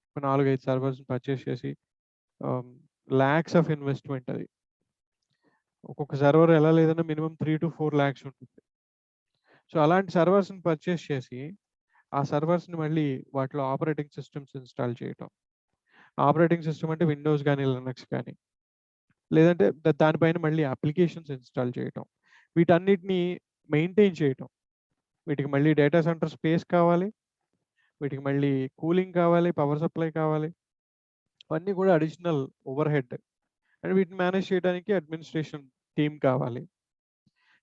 Speaker 1: ఒక 4, 5 సర్వర్స్‌ని పర్చేజ్ చేసి ఆహ్, లాక్స్ ఆఫ్ ఇన్వెస్ట్‌మెంట్ అది. ఒక్కొక్క సర్వర్ ఎలా లేదన్నా మినిమమ్ 3-4 లాక్స్ ఉంటుంది. సో, అలాంటి సర్వర్స్‌ని పర్చేజ్ చేసి, ఆ సర్వర్స్‌ని మళ్ళీ వాటిలో ఆపరేటింగ్ సిస్టమ్స్ ఇన్‌స్టాల్ చేయటం. ఆపరేటింగ్ సిస్టమ్ అంటే విండోస్ గానీ, లినక్స్ గానీ, లేదంటే దానిపైన మళ్ళీ అప్లికేషన్స్ ఇన్‌స్టాల్ చేయటం. వీటన్నిటిని మెయింటైన్ చేయటం. వీటికి మళ్ళీ డేటా సెంటర్ స్పేస్ కావాలి. వీటికి మళ్ళీ కూలింగ్ కావాలి, పవర్ సప్లై కావాలి. అవన్నీ కూడా అడిషనల్ ఓవర్‌హెడ్. అండ్ వీటిని మేనేజ్ చేయడానికి అడ్మినిస్ట్రేషన్ టీమ్ కావాలి.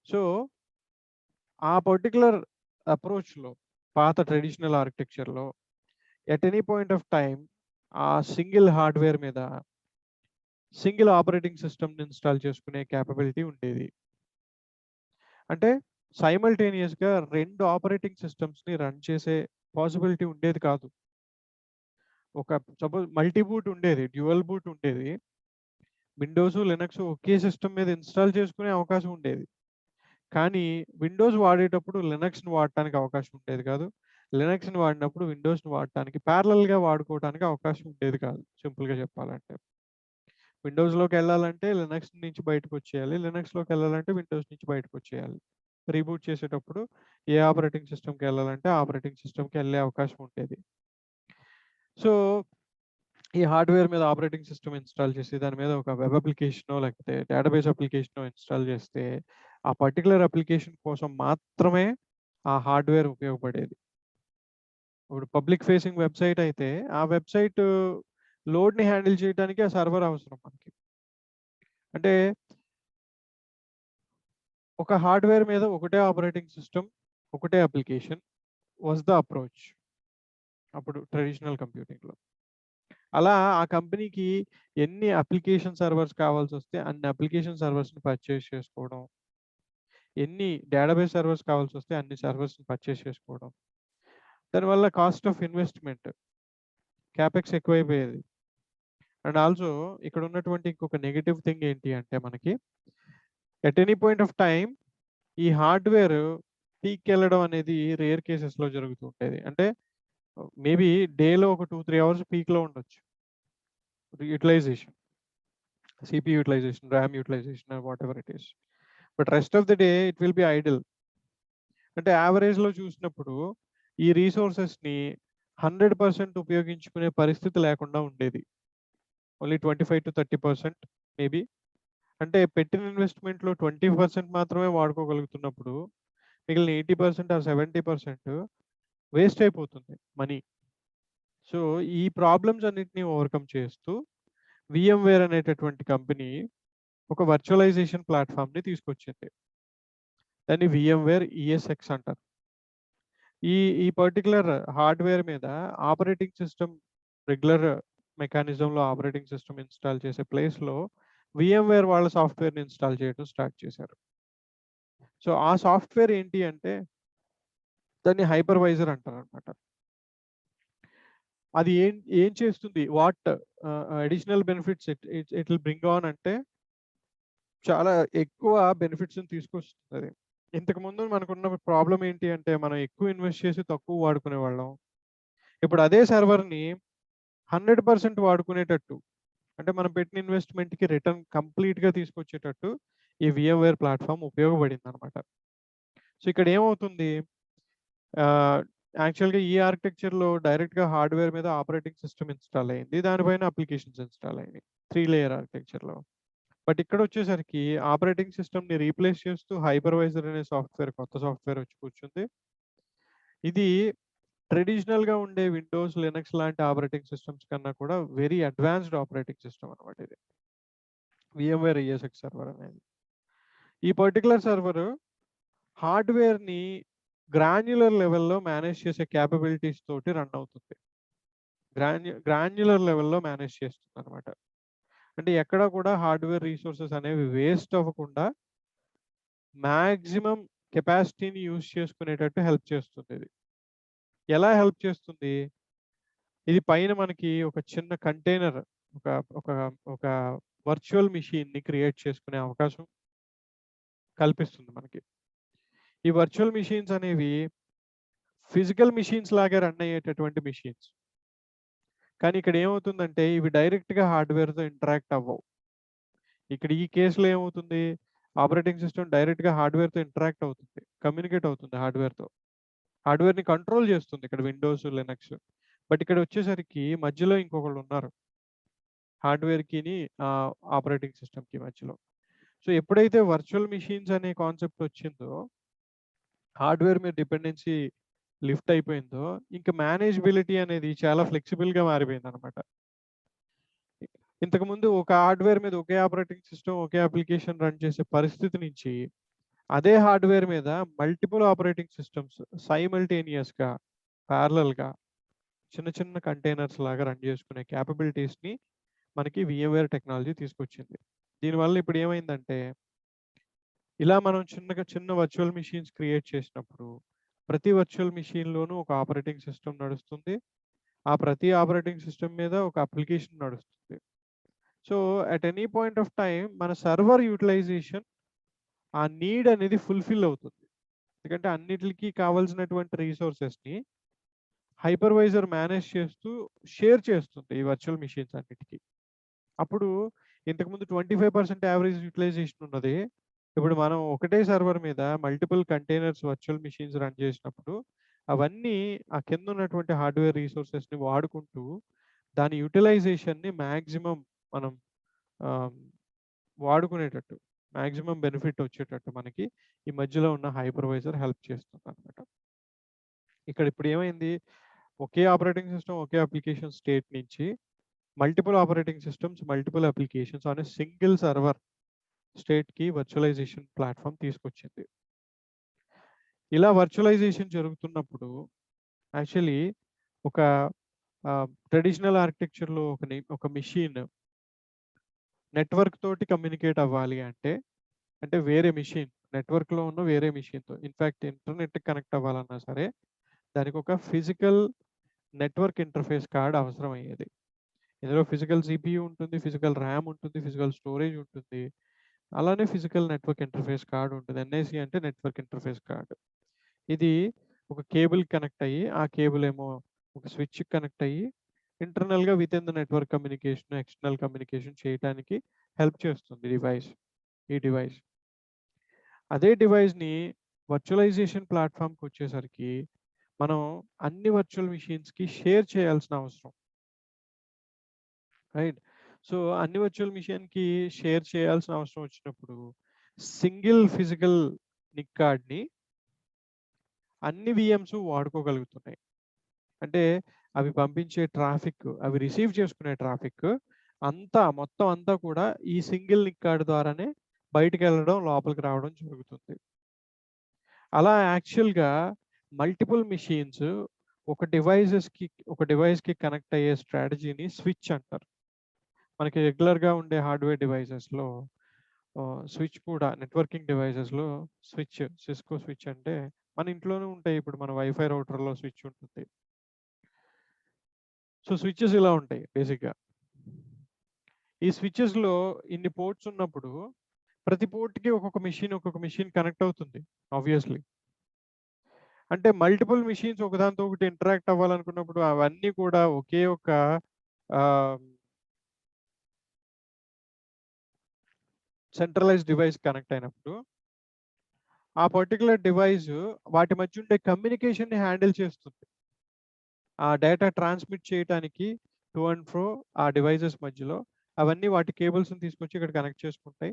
Speaker 1: సో, ఆ పర్టిక్యులర్ అప్రోచ్‌లో పాత ట్రెడిషనల్ ఆర్కిటెక్చర్‌లో at any point of time ఆ సింగిల్ హార్డ్‌వేర్ మీద సింగిల్ ఆపరేటింగ్ సిస్టమ్‌ని ఇన్‌స్టాల్ చేసుకునే కేపబిలిటీ ఉండేది. అంటే సైమల్టేనియస్‌గా 2 ఆపరేటింగ్ సిస్టమ్స్‌ని రన్ చేసే పాసిబిలిటీ ఉండేది కాదు. ఒక సపోజ్ మల్టీ బూట్ ఉండేది. డ్యూయల్ బూట్ ఉండేది. విండోస్, లినక్స్ ఒకే సిస్టమ్ మీద ఇన్‌స్టాల్ చేసుకునే అవకాశం ఉండేది. కానీ విండోస్ వాడేటప్పుడు లినక్స్‌ని వాడటానికి అవకాశం ఉండేది కాదు. లినక్స్‌ని వాడినప్పుడు విండోస్‌ని వాడటానికి ప్యారలెల్‌గా వాడుకోవడానికి అవకాశం ఉండేది కాదు సింపుల్‌గా చెప్పాలంటే. విండోస్‌లోకెళ్ళాలంటే లినక్స్ నుంచి బయటకొచ్చేయాలి. లినక్స్‌లోకెళ్ళాలంటే విండోస్ నుంచి బయటకొచ్చేయాలి. రీబూట్ చేసేటప్పుడు ఏ ఆపరేటింగ్ సిస్టమ్‌కెళ్ళాలంటే ఆ ఆపరేటింగ్ సిస్టమ్‌కెళ్ళే అవకాశం ఉండేది. సో, ఈ హార్డ్‌వేర్ మీద ఆపరేటింగ్ సిస్టమ్ ఇన్‌స్టాల్ చేసి దాని మీద ఒక వెబ్ అప్లికేషనో లేకపోతే డేటాబేస్ అప్లికేషనో ఇన్‌స్టాల్ చేస్తే, ఆ పర్టిక్యులర్ అప్లికేషన్ కోసం మాత్రమే ఆ హార్డ్‌వేర్ ఉపయోగపడేది. ఇప్పుడు పబ్లిక్ ఫేసింగ్ వెబ్‌సైట్ అయితే, ఆ వెబ్‌సైట్ లోడ్‌ని హ్యాండిల్ చేయడానికి ఆ సర్వర్ అవసరం మనకి. అంటే ఒక హార్డ్‌వేర్ మీద ఒకటే ఆపరేటింగ్ సిస్టమ్, ఒకటే అప్లికేషన్ వాస్ ద అప్రోచ్. అప్పుడు ట్రెడిషనల్ కంప్యూటింగ్‌లో. అలా ఆ కంపెనీకి ఎన్ని అప్లికేషన్ సర్వర్స్ కావాల్సొస్తే అన్ని అప్లికేషన్ సర్వర్స్‌ని పర్చేజ్ చేసుకోవడం. ఎన్ని డేటాబేస్ సర్వర్స్ కావాల్సొస్తే అన్ని సర్వర్స్‌ని పర్చేజ్ చేసుకోవడం. దానివల్ల కాస్ట్ ఆఫ్ ఇన్వెస్ట్‌మెంట్, క్యాపెక్స్ ఎక్కువైపోయేది. అండ్ ఆల్సో ఇక్కడ ఉన్నటువంటి ఇంకొక నెగెటివ్ థింగ్ ఏంటి అంటే మనకి, at any point of time ఈ హార్డ్‌వేర్ పీక్‌కెళ్ళడం అనేది రేర్ కేసెస్‌లో జరుగుతూ ఉండేది. అంటే మేబీ డేలో ఒక 2, 3 అవర్స్ పీక్‌లో ఉండొచ్చు. Utilisation, CPU utilisation, RAM utilisation whatever it is. But rest of the day it will be idle. అంటే యావరేజ్‌లో చూసినప్పుడు ఈ రిసోర్సెస్‌ని 100% ఉపయోగించుకునే పరిస్థితి లేకుండా ఉండేది. Only 25-30% maybe. అంటే పెట్టిన ఇన్వెస్ట్‌మెంట్‌లో 20% మాత్రమే వాడుకోగలుగుతున్నప్పుడు, మిగిలిన 80% ఆర్ 70% వేస్ట్ అయిపోతుంది మనీ. సో, ఈ ప్రాబ్లమ్స్ అన్నిటిని ఓవర్‌కమ్ చేస్తూ వీఎంవేర్ అనేటటువంటి కంపెనీ ఒక వర్చువలైజేషన్ ప్లాట్‌ఫార్మ్‌ని తీసుకొచ్చింది. దాన్ని వీఎంవేర్ ఈఎస్ఎక్స్ అంటారు. ఈ ఈ పర్టిక్యులర్ హార్డ్‌వేర్ మీద ఆపరేటింగ్ సిస్టమ్ రెగ్యులర్ మెకానిజంలో ఆపరేటింగ్ సిస్టమ్ ఇన్‌స్టాల్ చేసే ప్లేస్‌లో వీఎంవేర్ వాళ్ళ సాఫ్ట్‌వేర్‌ని ఇన్‌స్టాల్ చేయడం స్టార్ట్ చేశారు. సో, ఆ సాఫ్ట్‌వేర్ ఏంటి అంటే దాన్ని హైపర్వైజర్ అంటారనమాట. అది ఏం ఏం చేస్తుంది? What additional benefits it will bring on అంటే చాలా ఎక్కువ బెనిఫిట్స్‌ని తీసుకొస్తుందది. ఇంతకుముందు మనకున్న ప్రాబ్లమ్ ఏంటి అంటే మనం ఎక్కువ ఇన్వెస్ట్ చేసి తక్కువ వాడుకునేవాళ్ళం. ఇప్పుడు అదే సర్వర్‌ని 100% వాడుకునేటట్టు, అంటే మనం పెట్టిన ఇన్వెస్ట్‌మెంట్‌కి రిటర్న్ కంప్లీట్‌గా తీసుకొచ్చేటట్టు ఈ వీఎంవేర్ ప్లాట్‌ఫార్మ్ ఉపయోగపడిందనమాట. సో, ఇక్కడ ఏమవుతుంది, ఆహ్, యాక్చువల్‌గా ఈ ఆర్కిటెక్చర్‌లో డైరెక్ట్‌గా హార్డ్‌వేర్ మీద ఆపరేటింగ్ సిస్టమ్ ఇన్‌స్టాల్ అయింది. దానిపైన అప్లికేషన్స్ ఇన్‌స్టాల్ అయినాయి. 3 లేయర్ ఆర్కిటెక్చర్‌లో. బట్ ఇక్కడొచ్చేసరికి ఆపరేటింగ్ సిస్టమ్‌ని రీప్లేస్ చేస్తూ హైపర్వైజర్ అనే సాఫ్ట్‌వేర్, కొత్త సాఫ్ట్‌వేర్ వచ్చి కూర్చుంది. ఇది ట్రెడిషనల్‌గా ఉండే విండోస్, లినక్స్ లాంటి ఆపరేటింగ్ సిస్టమ్స్ కన్నా కూడా వెరీ అడ్వాన్స్డ్ ఆపరేటింగ్ సిస్టమ్ అనమాట ఇది. VMware ESX సర్వర్ అనేది. ఈ పర్టిక్యులర్ సర్వర్ హార్డ్‌వేర్‌ని గ్రాన్యులర్ లెవెల్‌లో మేనేజ్ చేసే కేపబిలిటీస్ తోటి రన్ అవుతుంది. గ్రాన్యులర్ లెవెల్‌లో మేనేజ్ చేస్తుందనమాట. అంటే ఎక్కడ కూడా హార్డ్‌వేర్ రిసోర్సెస్ అనేవి వేస్ట్ అవ్వకుండా మాక్సిమం కెపాసిటీని యూజ్ చేసుకునేటట్టు హెల్ప్ చేస్తుంది ఇది. ఎలా హెల్ప్ చేస్తుంది? ఇది పైన మనకి ఒక చిన్న కంటైనర్, ఒక ఒక ఒక వర్చువల్ మెషిన్‌ని క్రియేట్ చేసుకునే అవకాశం కల్పిస్తుంది మనకి. ఈ వర్చువల్ మెషిన్స్ అనేవి ఫిజికల్ మెషిన్స్ లాగా రన్ అయ్యేటటువంటి మెషిన్స్. కానీ ఇక్కడ ఏమవుతుందంటే ఇవి డైరెక్ట్‌గా హార్డ్‌వేర్‌తో ఇంటరాక్ట్ అవ్వవు. ఇక్కడ ఈ కేస్‌లో ఏమవుతుంది? ఆపరేటింగ్ సిస్టమ్ డైరెక్ట్‌గా హార్డ్‌వేర్‌తో ఇంటరాక్ట్ అవుతుంది. కమ్యూనికేట్ అవుతుంది హార్డ్‌వేర్‌తో. హార్డ్‌వేర్‌ని కంట్రోల్ చేస్తుంది ఇక్కడ విండోస్, లినక్స్. బట్ ఇక్కడ వచ్చేసరికి మధ్యలో ఇంకొకళ్ళు ఉన్నారు. హార్డ్‌వేర్‌కిని ఆపరేటింగ్ సిస్టమ్‌కి మధ్యలో. సో, ఎప్పుడైతే వర్చువల్ మెషిన్స్ అనే కాన్సెప్ట్ వచ్చిందో, హార్డ్‌వేర్ మీద డిపెండెన్సీ లిఫ్ట్ అయిపోయిందో, ఇంక మేనేజబిలిటీ అనేది చాలా ఫ్లెక్సిబుల్‌గా మారిపోయిందనమాట. ఇంతకుముందు ఒక హార్డ్‌వేర్ మీద ఒకే ఆపరేటింగ్ సిస్టమ్, ఒకే అప్లికేషన్ రన్ చేసే పరిస్థితి నుంచి, అదే హార్డ్‌వేర్ మీద మల్టిపుల్ ఆపరేటింగ్ సిస్టమ్స్ సైమల్టేనియస్‌గా, పారలెల్‌గా చిన్న చిన్న కంటైనర్స్ లాగా రన్ చేసుకునే కేపబిలిటీస్‌ని మనకి VMware టెక్నాలజీ తీసుకొచ్చింది. దీనివల్ల ఇప్పుడు ఏమైందంటే, ఇలా మనం చిన్న వర్చువల్ మెషిన్స్ క్రియేట్ చేసినప్పుడు, ప్రతి వర్చువల్ మెషిన్‌లోనూ ఒక ఆపరేటింగ్ సిస్టమ్ నడుస్తుంది. ఆ ప్రతి ఆపరేటింగ్ సిస్టమ్ మీద ఒక అప్లికేషన్ నడుస్తుంది. So, at any point of time మన సర్వర్ యుటిలైజేషన్ ఆ నీడ్ అనేది ఫుల్‌ఫిల్ అవుతుంది. ఎందుకంటే అన్నిట్లికి కావాల్సినటువంటి రిసోర్సెస్‌ని హైపర్వైజర్ మేనేజ్ చేస్తూ షేర్ చేస్తుంది ఈ వర్చువల్ మెషిన్స్ అన్నిటికి. అప్పుడు ఇంతకుముందు 25% యావరేజ్ యుటిలైజేషన్ ఉన్నది. ఇప్పుడు మనం ఒకటే సర్వర్ మీద multiple containers virtual machines run చేసినప్పుడు, అవన్నీ ఆ కింద ఉన్నటువంటి హార్డ్‌వేర్ రిసోర్సెస్‌ని వాడుకుంటూ, దాని యుటిలైజేషన్‌ని మాక్సిమం మనం ఆహ్, వాడుకునేటట్టు, మాక్సిమం బెనిఫిట్ వచ్చేటట్టు మనకి ఈ మధ్యలో ఉన్న హైపర్వైజర్ హెల్ప్ చేస్తుందనమాట. ఇక్కడ ఇప్పుడు ఏమైంది? ఒకే ఆపరేటింగ్ సిస్టమ్, ఒకే అప్లికేషన్ స్టేట్ నుంచి multiple operating systems, multiple applications on a single server స్టేట్‌కి వర్చువలైజేషన్ ప్లాట్‌ఫార్మ్ తీసుకొచ్చింది. ఇలా వర్చువలైజేషన్ జరుగుతున్నప్పుడు యాక్చువల్లీ ఒక ట్రెడిషనల్ ఆర్కిటెక్చర్‌లో ఒక మెషిన్ నెట్వర్క్ తోటి కమ్యూనికేట్ అవ్వాలి అంటే, అంటే వేరే మెషిన్ నెట్వర్క్‌లో ఉన్న వేరే మెషిన్‌తో ఇన్‌ఫాక్ట్ ఇంటర్నెట్‌కి కనెక్ట్ అవ్వాలన్నా సరే, దానికి ఒక ఫిజికల్ నెట్వర్క్ ఇంటర్ఫేస్ కార్డ్ అవసరం అయ్యేది. ఇందులో ఫిజికల్ CPU ఉంటుంది, ఫిజికల్ ర్యామ్ ఉంటుంది, ఫిజికల్ స్టోరేజ్ ఉంటుంది. అలానే ఫిజికల్ నెట్వర్క్ ఇంటర్ఫేస్ కార్డ్ ఉంటుంది. NIC అంటే నెట్వర్క్ ఇంటర్ఫేస్ కార్డ్. ఇది ఒక కేబుల్ కనెక్ట్ అయ్యి, ఆ కేబుల్ ఏమో ఒక స్విచ్‌కి కనెక్ట్ అయ్యి, ఇంటర్నల్‌గా within the network communication, external communication చేయటానికి హెల్ప్ చేస్తుంది ఈ డివైస్. అదే డివైస్‌ని వర్చువలైజేషన్ ప్లాట్‌ఫార్మ్‌కొచ్చేసరికి, మనం అన్ని వర్చువల్ మెషిన్స్‌కి షేర్ చేయాల్సిన అవసరం. రైట్. సో, అన్ని వర్చువల్ మెషిన్‌కి షేర్ చేయాల్సిన అవసరం వచ్చినప్పుడు, సింగిల్ ఫిజికల్ నిక్ కార్డ్‌ని అన్ని VMs వాడుకోగలుగుతున్నాయి. అంటే అవి పంపించే ట్రాఫిక్, అవి రిసీవ్ చేసుకునే ట్రాఫిక్ మొత్తం అంతా కూడా ఈ సింగిల్ నిక్ కార్డ్ ద్వారానే బయటికెళ్ళడం, లోపలికి రావడం జరుగుతుంది. అలా యాక్చువల్‌గా మల్టిపుల్ మెషిన్స్ ఒక డివైస్‌కి కనెక్ట్ అయ్యే స్ట్రాటజీని స్విచ్ అంటారు. మనకి రెగ్యులర్‌గా ఉండే హార్డ్‌వేర్ డివైసెస్‌లో స్విచ్ కూడా నెట్వర్కింగ్ డివైసెస్‌లో సిస్కో స్విచ్ అంటే మన ఇంట్లోనే ఉంటాయి. ఇప్పుడు మన వైఫై రౌటర్‌లో స్విచ్ ఉంటుంది. సో, స్విచెస్ ఇలా ఉంటాయి బేసిక్‌గా. ఈ స్విచెస్‌లో ఇన్ని పోర్ట్స్ ఉన్నప్పుడు ప్రతి పోర్ట్‌కి ఒక్కొక్క మెషిన్ కనెక్ట్ అవుతుంది ఆబ్వియస్‌లీ. అంటే మల్టిపుల్ మెషిన్స్ ఒకదానితో ఒకటి ఇంటరాక్ట్ అవ్వాలనుకున్నప్పుడు అవన్నీ కూడా ఒకే ఒక ఆహ్, సెంట్రలైజ్డ్ డివైస్ కనెక్ట్ అయినప్పుడు, ఆ పర్టిక్యులర్ డివైస్ వాటి మధ్య ఉండే కమ్యూనికేషన్‌ని హ్యాండిల్ చేస్తుంది. ఆ డేటా ట్రాన్స్మిట్ చేయటానికి టు అండ్ ఫ్రో ఆ డివైసెస్ మధ్యలో అవన్నీ వాటి కేబుల్స్‌ని తీసుకొచ్చి ఇక్కడ కనెక్ట్ చేసుకుంటాయి.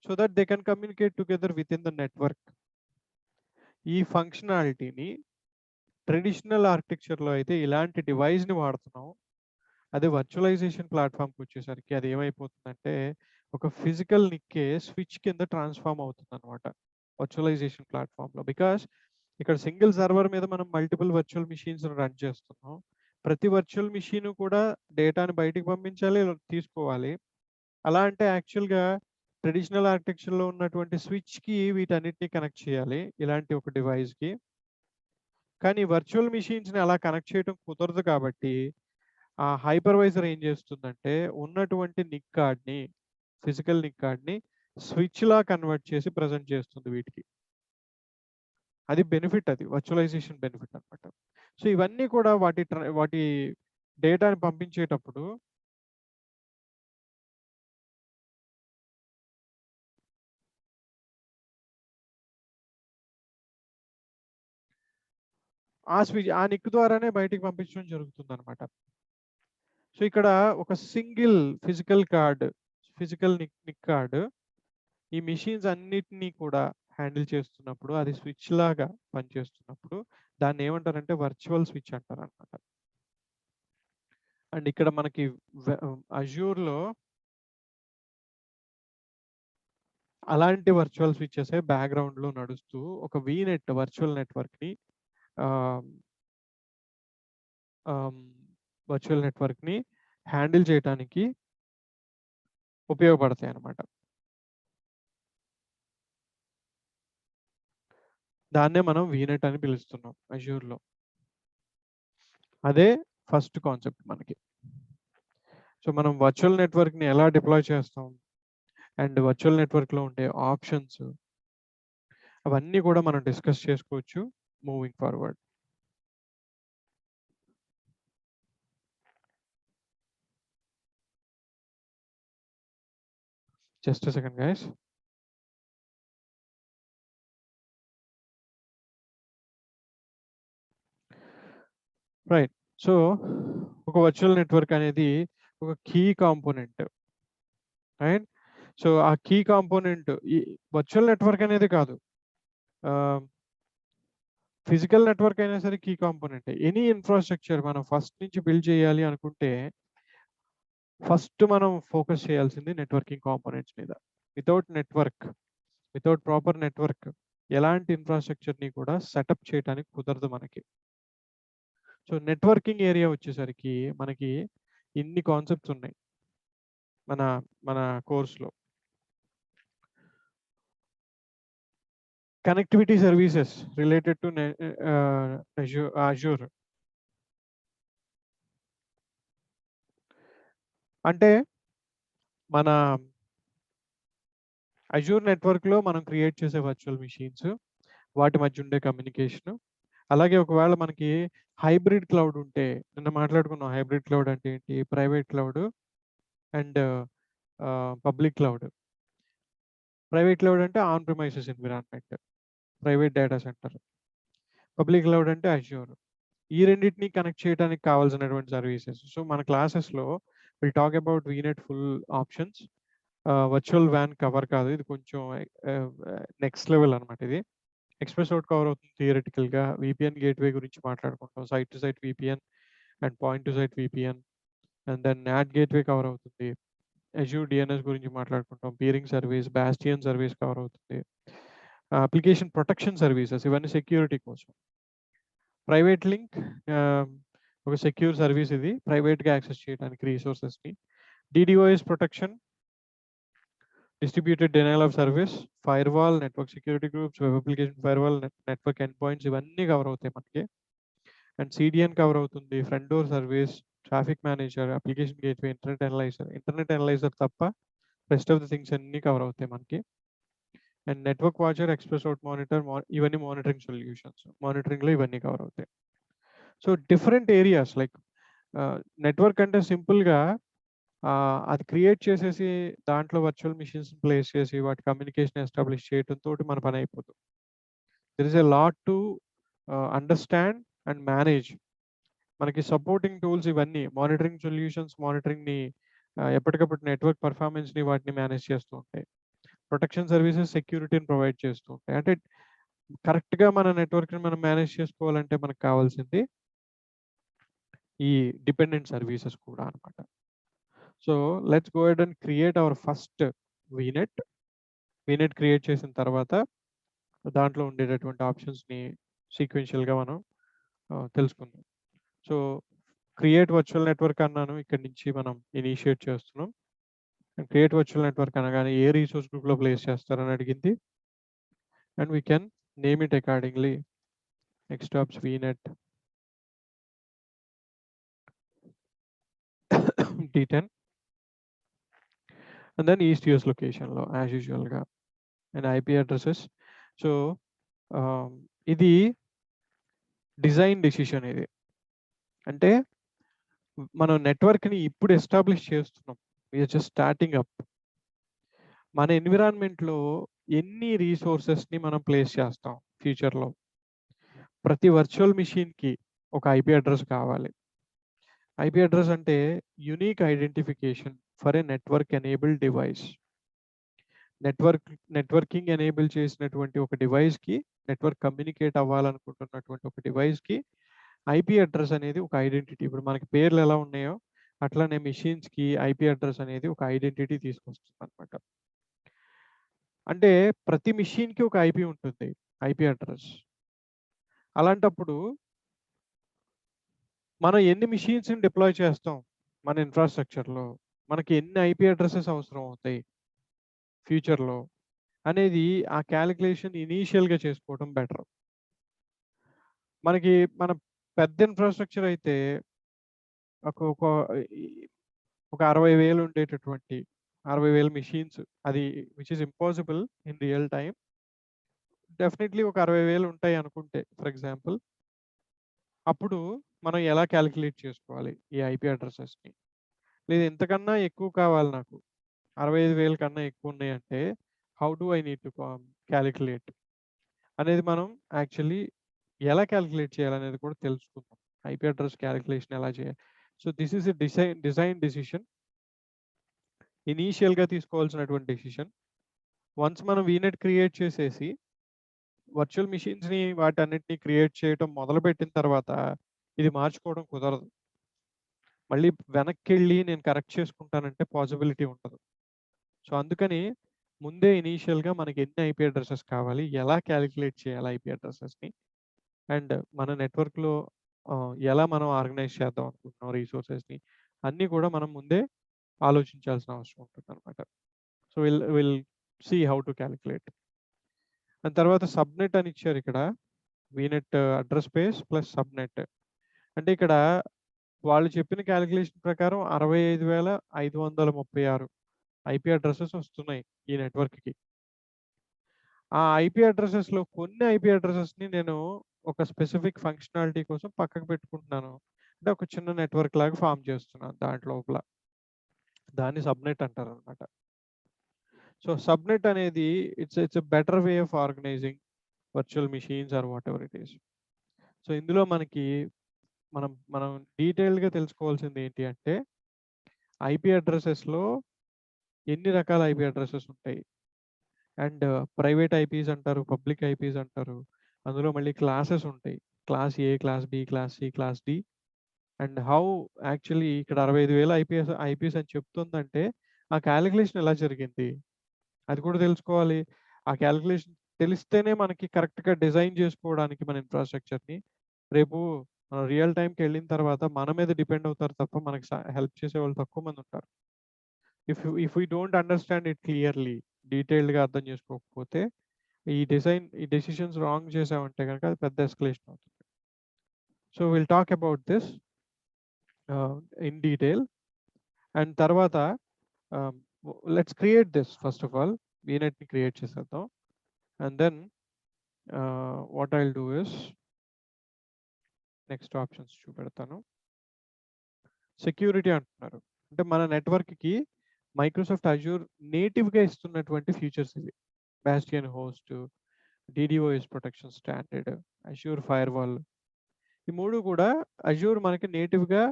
Speaker 1: So that they can communicate together within the network. ఈ ఫంక్షనాలిటీని ట్రెడిషనల్ ఆర్కిటెక్చర్లో అయితే ఇలాంటి డివైస్ని వాడుతున్నాం. అదే వర్చువలైజేషన్ ప్లాట్ఫామ్కి వచ్చేసరికి అది ఏమైపోతుందంటే ఒక ఫిజికల్ నిక్కే స్విచ్ కింద ట్రాన్స్ఫార్మ్ అవుతుంది అనమాట వర్చువలైజేషన్ ప్లాట్ఫామ్లో. బికాస్ ఇక్కడ సింగిల్ సర్వర్ మీద మనం మల్టిపుల్ వర్చువల్ మిషన్స్ రన్ చేస్తున్నాం. ప్రతి వర్చువల్ మిషన్ కూడా డేటాని బయటికి పంపించాలి, తీసుకోవాలి. అలా అంటే యాక్చువల్గా ట్రెడిషనల్ ఆర్కిటెక్చర్లో ఉన్నటువంటి స్విచ్కి వీటన్నిటిని కనెక్ట్ చేయాలి ఇలాంటి ఒక డివైస్కి. కానీ వర్చువల్ మిషన్స్ని అలా కనెక్ట్ చేయడం కుదరదు కాబట్టి ఆ హైపర్వైజర్ ఏం చేస్తుందంటే ఉన్నటువంటి నిక్ కార్డ్ని, ఫిజికల్ నిక్ కార్డ్ని స్విచ్లా కన్వర్ట్ చేసి ప్రజెంట్ చేస్తుంది వీటికి. అది బెనిఫిట్, అది వర్చువలైజేషన్ బెనిఫిట్ అనమాట. సో ఇవన్నీ కూడా వాటి డేటాని పంపించేటప్పుడు ఆ నిక్ ద్వారానే బయటికి పంపించడం జరుగుతుంది అనమాట. సో ఇక్కడ ఒక సింగిల్ ఫిజికల్ నిక్ కార్డ్ ఈ మిషన్స్ అన్నిటినీ కూడా హ్యాండిల్ చేస్తున్నప్పుడు, అది స్విచ్ లాగా పనిచేస్తున్నప్పుడు దాన్ని ఏమంటారంటే వర్చువల్ స్విచ్ అంటారు అనమాట. అండ్ ఇక్కడ మనకి అజూర్లో అలాంటి వర్చువల్ స్విచెస్ బ్యాక్గ్రౌండ్లో నడుస్తూ ఒక వీనెట్ వర్చువల్ నెట్వర్క్ని హ్యాండిల్ చేయడానికి ఉపయోగపడతాయి అన్నమాట. దాన్నే మనం వీనెట్ అని పిలుస్తున్నాం అజూర్లో. అదే ఫస్ట్ కాన్సెప్ట్ మనకి. సో మనం వర్చువల్ నెట్వర్క్ని ఎలా డిప్లాయ్ చేస్తాం అండ్ వర్చువల్ నెట్వర్క్లో ఉండే ఆప్షన్స్ అవన్నీ కూడా మనం డిస్కస్ చేసుకోవచ్చు moving forward. Just a second, guys. Right. So ఒక వర్చువల్ నెట్వర్క్ అనేది ఒక కీ కాంపోనెంట్, రైట్? సో ఆ కీ కాంపోనెంట్ ఈ వర్చువల్ నెట్వర్క్ అనేది కాదు, ఫిజికల్ నెట్వర్క్ అయినా సరే కీ కాంపోనెంట్. ఎనీ ఇన్ఫ్రాస్ట్రక్చర్ మనం ఫస్ట్ నుంచి బిల్డ్ చేయాలి అనుకుంటే ఫస్ట్ మనం ఫోకస్ చేయాల్సింది నెట్వర్కింగ్ కాంపోనెంట్స్ మీద. వితౌట్ ప్రాపర్ నెట్వర్క్ ఎలాంటి ఇన్ఫ్రాస్ట్రక్చర్ని కూడా సెటప్ చేయడానికి కుదరదు మనకి. సో నెట్వర్కింగ్ ఏరియా వచ్చేసరికి మనకి ఇన్ని కాన్సెప్ట్స్ ఉన్నాయి మన కోర్స్లో. Connectivity services related to Azure. అంటే మన అజూర్ నెట్వర్క్లో మనం క్రియేట్ చేసే వర్చువల్ మిషన్స్, వాటి మధ్య ఉండే కమ్యూనికేషన్. అలాగే ఒకవేళ మనకి హైబ్రిడ్ క్లౌడ్ ఉంటే, నిన్న మాట్లాడుకున్నాం హైబ్రిడ్ క్లౌడ్ అంటే ఏంటి, private cloud and public cloud. Private cloud అంటే on premises environment, private data centre. Public cloud అంటే అజూర్. ఈ రెండింటిని కనెక్ట్ చేయడానికి కావాల్సినటువంటి సర్వీసెస్. సో మన క్లాసెస్లో will talk about VNet full options. Virtual వ్యాన్ కవర్ కాదు, ఇది కొంచెం నెక్స్ట్ లెవెల్ అనమాట. ఇది ఎక్స్ప్రెస్ అవుట్ కవర్ అవుతుంది థియరిటికల్గా. విపిఎన్ గేట్వే గురించి మాట్లాడుకుంటాం, site to site VPN and point to site VPN. And then NAT gateway cover అవుతుంది. అజూర్ డిఎన్ఎస్ గురించి మాట్లాడుకుంటాం, peering service, bastion service cover అవుతుంది. అప్లికేషన్ ప్రొటెక్షన్ సర్వీసెస్, ఇవన్నీ సెక్యూరిటీ కోసం. ప్రైవేట్ లింక్ ఒక సెక్యూర్ సర్వీస్, ఇది ప్రైవేట్గా యాక్సెస్ చేయడానికి రీసోర్సెస్ని. DDoS protection, distributed denial of service, firewall, network security groups, web application firewall, network end points, ఇవన్నీ కవర్ అవుతాయి మనకి. అండ్ సిడిఎన్ కవర్ అవుతుంది, front door service, traffic manager, application gateway, internet analyser తప్ప rest of the things అన్నీ cover అవుతాయి మనకి. And network watcher, express out monitor, ఇవన్నీ monitoring solutions. మానిటరింగ్లో ఇవన్నీ కవర్ అవుతాయి. So different areas like network అంటే సింపుల్గా అది క్రియేట్ చేసేసి దాంట్లో వర్చువల్ మిషన్స్ ప్లేస్ చేసి వాటి కమ్యూనికేషన్ ఎస్టాబ్లిష్ చేయడంతో మన పని అయిపోతుంది. There is a lot to understand and manage. మనకి సపోర్టింగ్ టూల్స్ ఇవన్నీ, మానిటరింగ్ సొల్యూషన్స్ మానిటరింగ్ని ఎప్పటికప్పుడు నెట్వర్క్ పర్ఫార్మెన్స్ని వాటిని మేనేజ్ చేస్తూ ఉంటాయి. ప్రొటెక్షన్ సర్వీసెస్ సెక్యూరిటీని ప్రొవైడ్ చేస్తూ ఉంటాయి. అంటే కరెక్ట్‌గా మన నెట్వర్క్‌ని మనం మేనేజ్ చేసుకోవాలంటే మనకు కావాల్సింది ఈ డిపెండెంట్ సర్వీసెస్ కూడా అన్నమాట. So, let's go ahead and create our first vignette. Vignette create చేసిన తర్వాత దాంట్లో ఉండేటటువంటి ఆప్షన్స్‌ని సీక్వెన్షియల్‌గా మనం తెలుసుకుందాం. సో, క్రియేట్ వర్చువల్ నెట్వర్క్ అన్నాను. ఇక్కడి నుంచి మనం ఇనిషియేట్ చేస్తున్నాం. క్రియేట్ వర్చువల్ నెట్వర్క్ అనగానే ఏ రిసోర్స్ గ్రూప్‌లో ప్లేస్ చేస్తారని అడిగింది. And we can name it accordingly. Next VNet D10 and then East US locationలో యాజ్ యూజువల్‌గా అండ్ ఐపీ అడ్రెసెస్. సో, ఇది డిజైన్ డెసిషన్ ఇది. అంటే మనం నెట్వర్క్‌ని ఇప్పుడు ఎస్టాబ్లిష్ చేస్తున్నాం. We're just starting up. మన ఎన్విరాన్మెంట్‌లో ఎన్ని రిసోర్సెస్‌ని మనం ప్లేస్ చేస్తాం ఫ్యూచర్‌లో. ప్రతి వర్చువల్ మెషిన్‌కి ఒక ఐపీ అడ్రెస్ కావాలి. ఐపీ అడ్రెస్ అంటే unique identification for a network enabled device. Networking enable చేసినటువంటి ఒక డివైస్‌కి, నెట్వర్క్ కమ్యూనికేట్ అవ్వాలనుకుంటున్నటువంటి ఒక డివైస్‌కి ఐపీ అడ్రెస్ అనేది ఒక ఐడెంటిటీ. ఇప్పుడు మనకి పేర్లు ఎలా ఉన్నాయో అట్లానే మెషిన్స్‌కి ఐపీ అడ్రెస్ అనేది ఒక ఐడెంటిటీ తీసుకొస్తుందన్నమాట. అంటే ప్రతి మెషిన్‌కి ఒక ఐపీ ఉంటుంది. IP address. అలాంటప్పుడు మనం ఎన్ని మెషిన్స్‌ని డిప్లాయ్ చేస్తాం మన ఇన్‌ఫ్రాస్ట్రక్చర్‌లో, మనకి ఎన్ని ఐపీ అడ్రెసెస్ అవసరం అవుతాయి ఫ్యూచర్‌లో అనేది ఆ కాలిక్యులేషన్ ఇనీషియల్‌గా చేసుకోవడం బెటర్. మనకి మన పెద్ద ఇన్‌ఫ్రాస్ట్రక్చర్ అయితే ఒక ఒక ఈ ఒక 60,000 ఉండేటటువంటి 60,000 మెషిన్స్ అది which is impossible in real time. Definitely ఒక 60,000 ఉంటాయి అనుకుంటే ఫర్ ఎగ్జాంపుల్. అప్పుడు మనం ఎలా కాలిక్యులేట్ చేసుకోవాలి ఈ ఐపీ అడ్రెసెస్‌ని? లేదు ఇంతకన్నా ఎక్కువ కావాలి నాకు. 65,000 కన్నా ఎక్కువ ఉన్నాయంటే how do I need to calculate అనేది మనం యాక్చువల్లీ ఎలా కాలిక్యులేట్ చేయాలనేది కూడా తెలుసుకుందాం. ఐపీ అడ్రెస్ కాలిక్యులేషన్ ఎలా చేయాలి? So, this is a design decision. ఇనీషియల్‌గా తీసుకోవాల్సినటువంటి డెసిషన్. వన్స్ మనం వీనెట్ క్రియేట్ చేసేసి వర్చువల్ మెషిన్స్‌ని వాటన్నిటిని క్రియేట్ చేయటం మొదలుపెట్టిన తర్వాత ఇది మార్చుకోవడం కుదరదు. మళ్ళీ వెనక్కెళ్ళి నేను కరెక్ట్ చేసుకుంటానంటే పాసిబిలిటీ ఉండదు. సో, అందుకని ముందే ఇనీషియల్‌గా మనకి ఎన్ని ఐపీ అడ్రెసెస్ కావాలి? ఎలా కాలిక్యులేట్ చేయాలి ఐపీ అడ్రెసెస్‌ని? అండ్ మన నెట్వర్క్‌లో ఎలా మనం ఆర్గనైజ్ చేద్దాం అనుకుంటున్నాం రిసోర్సెస్‌ని అన్నీ కూడా మనం ముందే ఆలోచించాల్సిన అవసరం ఉంటుందన్నమాట. So, will see how to calculate. దాని తర్వాత సబ్‌నెట్ అని ఇచ్చారు ఇక్కడ. VNet address space plus subnet. అంటే ఇక్కడ వాళ్ళు చెప్పిన కాలిక్యులేషన్ ప్రకారం 65,536 ఐపీ అడ్రెసెస్ వస్తున్నాయి ఈ నెట్వర్క్‌కి. ఆ ఐపీ అడ్రెసెస్‌లో కొన్ని ఐపీ అడ్రెసెస్‌ని నేను ఒక స్పెసిఫిక్ ఫంక్షనాలిటీ కోసం పక్కకు పెట్టుకుంటున్నాను. అంటే ఒక చిన్న నెట్వర్క్ లాగా ఫార్మ్ చేస్తున్నాను దాంట్లోపల. దాన్ని సబ్‌నెట్ అంటారనమాట. సో, సబ్‌నెట్ అనేది it's a better way of organising virtual machines or whatever it is. So, ఇందులో మనకి మనం మనం డీటెయిల్డ్‌గా తెలుసుకోవాల్సింది ఏంటి అంటే ఐపీ అడ్రెసెస్‌లో ఎన్ని రకాల ఐపీ అడ్రెసెస్ ఉంటాయి? అండ్ ప్రైవేట్ ఐపీస్ అంటారు, పబ్లిక్ ఐపీస్ అంటారు. అందులో మళ్ళీ క్లాసెస్ ఉంటాయి. Class A, class B, class C, class D. And how actually ఇక్కడ 65,000 ఐపీస్ అని చెప్తుందంటే ఆ కాలిక్యులేషన్ ఎలా జరిగింది? అది కూడా తెలుసుకోవాలి. ఆ కాలిక్యులేషన్ తెలిస్తేనే మనకి కరెక్ట్‌గా డిజైన్ చేసుకోవడానికి మన ఇన్‌ఫ్రాస్ట్రక్చర్‌ని. రేపు రియల్ టైమ్‌కెళ్ళిన తర్వాత మన మీద డిపెండ్ అవుతారు తప్ప మనకి హెల్ప్ చేసేవాళ్ళు తక్కువ మంది ఉంటారు. If we don't understand it clearly డీటెయిల్డ్‌గా అర్థం చేసుకోకపోతే ఈ డెసిషన్స్ రాంగ్ చేసామంటే గనక అది పెద్ద ఎస్కలేషన్ అవుతుంది. So, will talk about this in detail. And తర్వాత ah, let's create this first of all. వీనెట్‌ని క్రియేట్ చేసేద్దాం. And then what I will do is next options చూపెడతాను. సెక్యూరిటీ అంటున్నారు. అంటే మన నెట్వర్క్‌కి మైక్రోసాఫ్ట్ అజూర్ నేటివ్‌గా ఇస్తున్నటువంటి ఫీచర్స్ ఇవి. Bastion host, DDoS protection standard, Azure firewall. ఈ 3 కూడా అజూర్ మనకి నేటివ్‌గా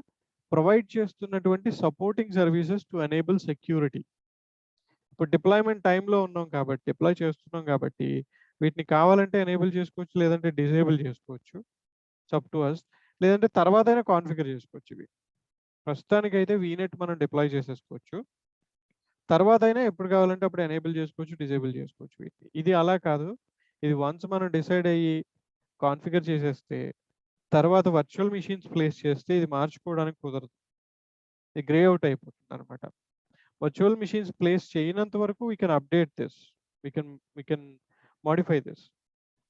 Speaker 1: ప్రొవైడ్ చేస్తున్నటువంటి supporting services to enable security. ఇప్పుడు డిప్లాయ్‌మెంట్ టైమ్‌లో ఉన్నాం కాబట్టి, డిప్లాయ్ చేస్తున్నాం కాబట్టి వీటిని కావాలంటే ఎనేబుల్ చేసుకోవచ్చు, లేదంటే డిసేబుల్ చేసుకోవచ్చు. It's up to us. లేదంటే తర్వాతైనా కాన్ఫిగర్ చేసుకోవచ్చు ఇవి. ప్రస్తుతానికైతే వీనెట్ మనం డిప్లాయ్ చేసేసుకోవచ్చు. తర్వాతైనా ఎప్పుడు కావాలంటే అప్పుడు ఎనేబుల్ చేసుకోవచ్చు, డిసేబుల్ చేసుకోవచ్చు వీటిని. ఇది అలా కాదు. ఇది వన్స్ మనం డిసైడ్ అయ్యి కాన్ఫిగర్ చేసేస్తే తర్వాత వర్చువల్ మెషిన్స్ ప్లేస్ చేస్తే ఇది మార్చుకోవడానికి కుదరదు. ఇది గ్రే అవుట్ అయిపోతుందనమాట. వర్చువల్ మెషిన్స్ ప్లేస్ చేయనంత వరకు we can update this. We can modify this.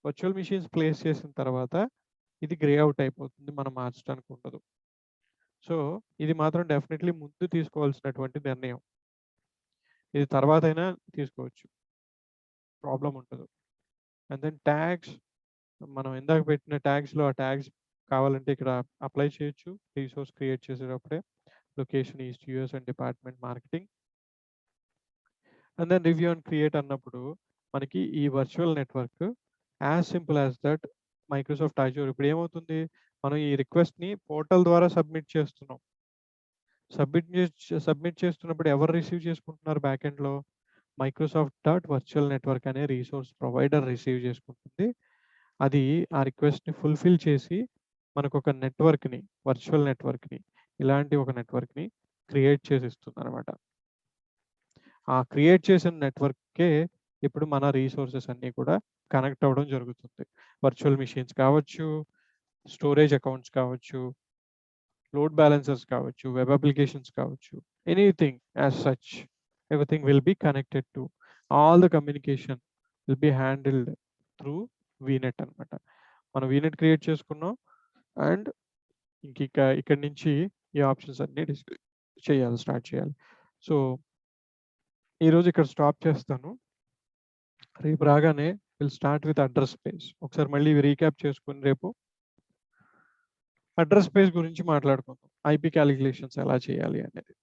Speaker 1: Virtual machines place చేసిన తర్వాత ఇది గ్రే అవుట్ అయిపోతుంది. మనం మార్చడానికి ఉండదు. సో ఇది మాత్రం డెఫినెట్లీ ముందు తీసుకోవాల్సినటువంటి నిర్ణయం. ఇది తర్వాతైనా తీసుకోవచ్చు, ప్రాబ్లం ఉండదు. అండ్ దెన్ ట్యాగ్స్, మనం ఇందాక పెట్టిన ట్యాగ్స్లో ఆ ట్యాగ్స్ కావాలంటే ఇక్కడ అప్లై చేయొచ్చు రీసోర్స్ క్రియేట్ చేసేటప్పుడే. Location, east, US and department marketing. And then review and create అన్నప్పుడు మనకి ఈ virtual network as simple as that Microsoft Azure. ఇప్పుడు ఏమవుతుంది, మనం ఈ రిక్వెస్ట్ని పోర్టల్ ద్వారా సబ్మిట్ చేస్తున్నాం. సబ్మిట్ చేస్తున్నప్పుడు ఎవరు రిసీవ్ చేసుకుంటున్నారు బ్యాక్ ఎండ్లో? మైక్రోసాఫ్ట్ డాట్ వర్చువల్ నెట్వర్క్ అనే రీసోర్స్ ప్రొవైడర్ రిసీవ్ చేసుకుంటుంది. అది ఆ రిక్వెస్ట్ని ఫుల్ఫిల్ చేసి మనకు ఒక నెట్వర్క్ని, వర్చువల్ నెట్వర్క్ని, ఇలాంటి ఒక నెట్వర్క్ని క్రియేట్ చేసి ఇస్తుంది అనమాట. ఆ క్రియేట్ చేసిన నెట్వర్క్కే ఇప్పుడు మన రీసోర్సెస్ అన్నీ కూడా కనెక్ట్ అవ్వడం జరుగుతుంది. వర్చువల్ మెషిన్స్ కావచ్చు, స్టోరేజ్ అకౌంట్స్ కావచ్చు, లోడ్ బ్యాలెన్సర్స్ కావచ్చు, వెబ్ అప్లికేషన్స్ కావచ్చు, anything as such, everything will be connected to, all the communication will be handled through VNet అనమాట. మనం VNet క్రియేట్ చేసుకున్నాం అండ్ ఇక్కడి నుంచి ఈ ఆప్షన్స్ అన్ని చేయాలి, స్టార్ట్ చేయాలి. సో ఈరోజు ఇక్కడ స్టాప్ చేస్తాను. రేపు రాగానే will start with address space. ఒకసారి మళ్ళీ రీక్యాప్ చేసుకుని రేపు అడ్రస్ స్పేస్ గురించి మాట్లాడుకుందాం, ఐపీ క్యాలిక్యులేషన్స్ ఎలా చేయాలి అనేది.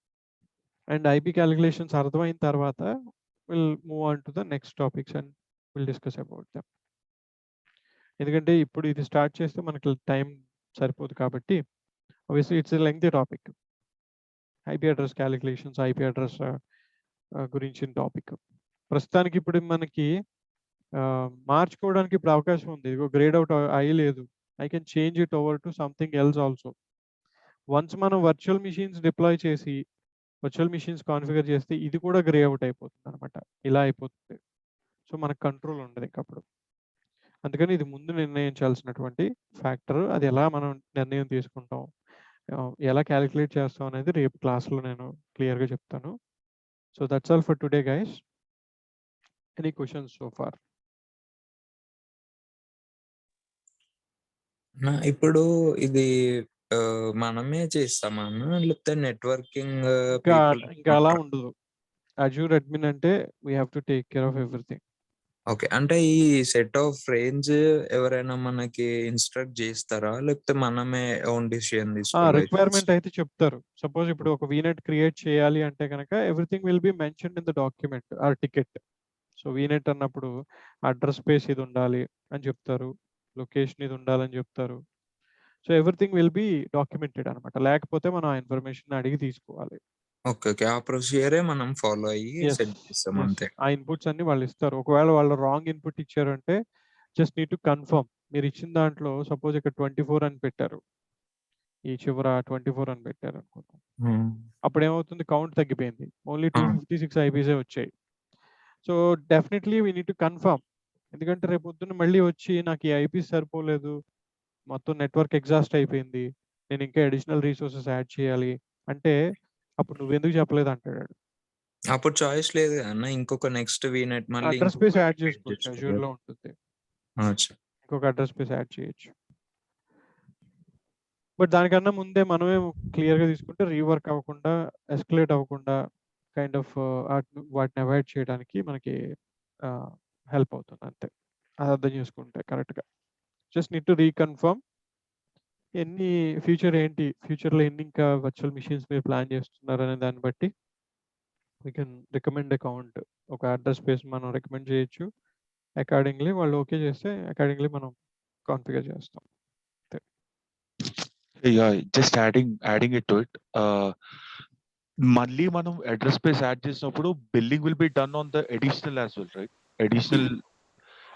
Speaker 1: అండ్ ఐపీ క్యాలిక్యులేషన్స్ అర్థమైన తర్వాత will move on to the next topics and will discuss about them. ఎందుకంటే ఇప్పుడు ఇది స్టార్ట్ చేస్తే మనకి టైం సరిపోదు కాబట్టి obviously it's a lengthy topic. IP address calculations, IP address గురించిన టాపిక్. ప్రస్తుతానికి ఇప్పుడు మనకి మార్చుకోవడానికి ఇప్పుడు అవకాశం ఉంది. గ్రేడ్ అవుట్ అయ్యలేదు, I can change it over to something else also. Once మనం వర్చువల్ మెషిన్స్ డిప్లాయ్ చేసి వర్చువల్ మెషిన్స్ కాన్ఫిగర్ చేస్తే ఇది కూడా గ్రే అవుట్ అయిపోతుంది అనమాట, ఇలా అయిపోతుంది. సో మనకు కంట్రోల్ ఉండదు ఇంకప్పుడు. అందుకని ఇది ముందు నిర్ణయించాల్సినటువంటి ఫ్యాక్టర్. అది ఎలా మనం నిర్ణయం తీసుకుంటాం, ఎలా క్యాలిక్యులేట్ చేస్తాం అనేది రేపు క్లాస్లో నేను క్లియర్గా చెప్తాను. So that's all for today guys. Any questions so far?
Speaker 2: ఇప్పుడు ఇది మనమే చేస్తామన్నా లేకపోతే నెట్వర్కింగ్
Speaker 1: ఇంకా అలా ఉండదు. అజూర్ అడ్మిన్ అంటే we have to take care of everything.
Speaker 2: Okay, అంటే ఈ సెట్ ఆఫ్ రేంజ్ ఎవరైనా మనకి ఇన్స్ట్రక్ట్ చేస్తారా లేకపోతే మనమే ఓన్ డిసిషన్ తీసుకోవాలి?
Speaker 1: రిక్వైర్మెంట్ అయితే చెప్తారు. సపోజ్ ఇప్పుడు ఒక వీనెట్ క్రియేట్ చేయాలి అంటే కనుక everything will be mentioned in the document are ticket. So vignette అన్నప్పుడు అడ్రస్ స్పేస్ ఇది ఉండాలి అని చెప్తారు, లొకేషన్ ఇది ఉండాలని చెప్తారు. So everything will be documented అనమాట. లేకపోతే మనం ఆ ఇన్ఫర్మేషన్ అడిగి తీసుకోవాలి.
Speaker 2: ఓకే, ఆ ప్రొసీజరే మనం ఫాలో అయ్యి సెట్ చేస్తాం అంతే.
Speaker 1: ఆ ఇన్పుట్స్ అన్ని వాళ్ళు ఇస్తారు. ఒకవేళ వాళ్ళు రాంగ్ ఇన్పుట్ ఇచ్చారంటే జస్ట్ నీడ్ టు కన్ఫర్మ్. మీరు ఇచ్చిన దాంట్లో సపోజ్ ఇక్కడ 24 అని పెట్టారు, ఈ చివర 24 అని పెట్టారు అనుకుందాం. అప్పుడు ఏమవుతుంది, కౌంట్ తగ్గిపోయింది, ఓన్లీ 256 ఐపీసే వచ్చాయి. So definitely we need to confirm. ఎందుకంటే రేపు పొద్దున్న మళ్ళీ వచ్చి నాకు ఈ ఐపీస్ సరిపోలేదు, మొత్తం నెట్వర్క్ ఎగ్జాస్ట్ అయిపోయింది, నేను ఇంకా అడిషనల్ రీసోర్సెస్ యాడ్ చేయాలి అంటే అప్పుడు నువ్వెందుకు చెప్పలేదు అంటాడు.
Speaker 2: అప్పుడు చాయిస్ లేదు అన్న, ఇంకొక నెక్స్ట్ వీనెట్ మళ్ళీ
Speaker 1: అడ్రస్ స్పేస్ యాడ్ చేసుకోవచ్చు, అజూర్ లో ఉంటుంది, ఇంకొక అడ్రస్ స్పేస్ యాడ్ చేయొచ్చు. బట్ దానికన్నా ముందే మనమే క్లియర్గా తీసుకుంటే రీవర్క్ అవ్వకుండా, ఎస్కలేట్ అవ్వకుండా కైండ్ ఆఫ్ వాటిని అవాయిడ్ చేయడానికి మనకి హెల్ప్ అవుతుంది అంతే. అది అర్థం చేసుకుంటే కరెక్ట్గా. జస్ట్ నీడ్ టు రీకన్ఫర్మ్ ఎన్ని ఫ్యూచర్ ఏంటి, ఫ్యూచర్లో ఎన్ని ఇంకా వర్చువల్ మెషిన్స్ మీరు ప్లాన్ చేస్తున్నారు అనే దాన్ని బట్టి వీ కెన్ రికమెండ్ అకౌంట్. ఒక అడ్రస్ స్పేస్ మనం రికమెండ్ చేయొచ్చు, అకార్డింగ్లీ వాళ్ళు ఓకే చేస్తే అకార్డింగ్లీ మనం కాన్ఫిగర్ చేస్తాం.
Speaker 3: Just adding it to it, మళ్ళీ మనం అడ్రస్ స్పేస్ యాడ్ చేసినప్పుడు billing will be done on the additional as well, right? Additional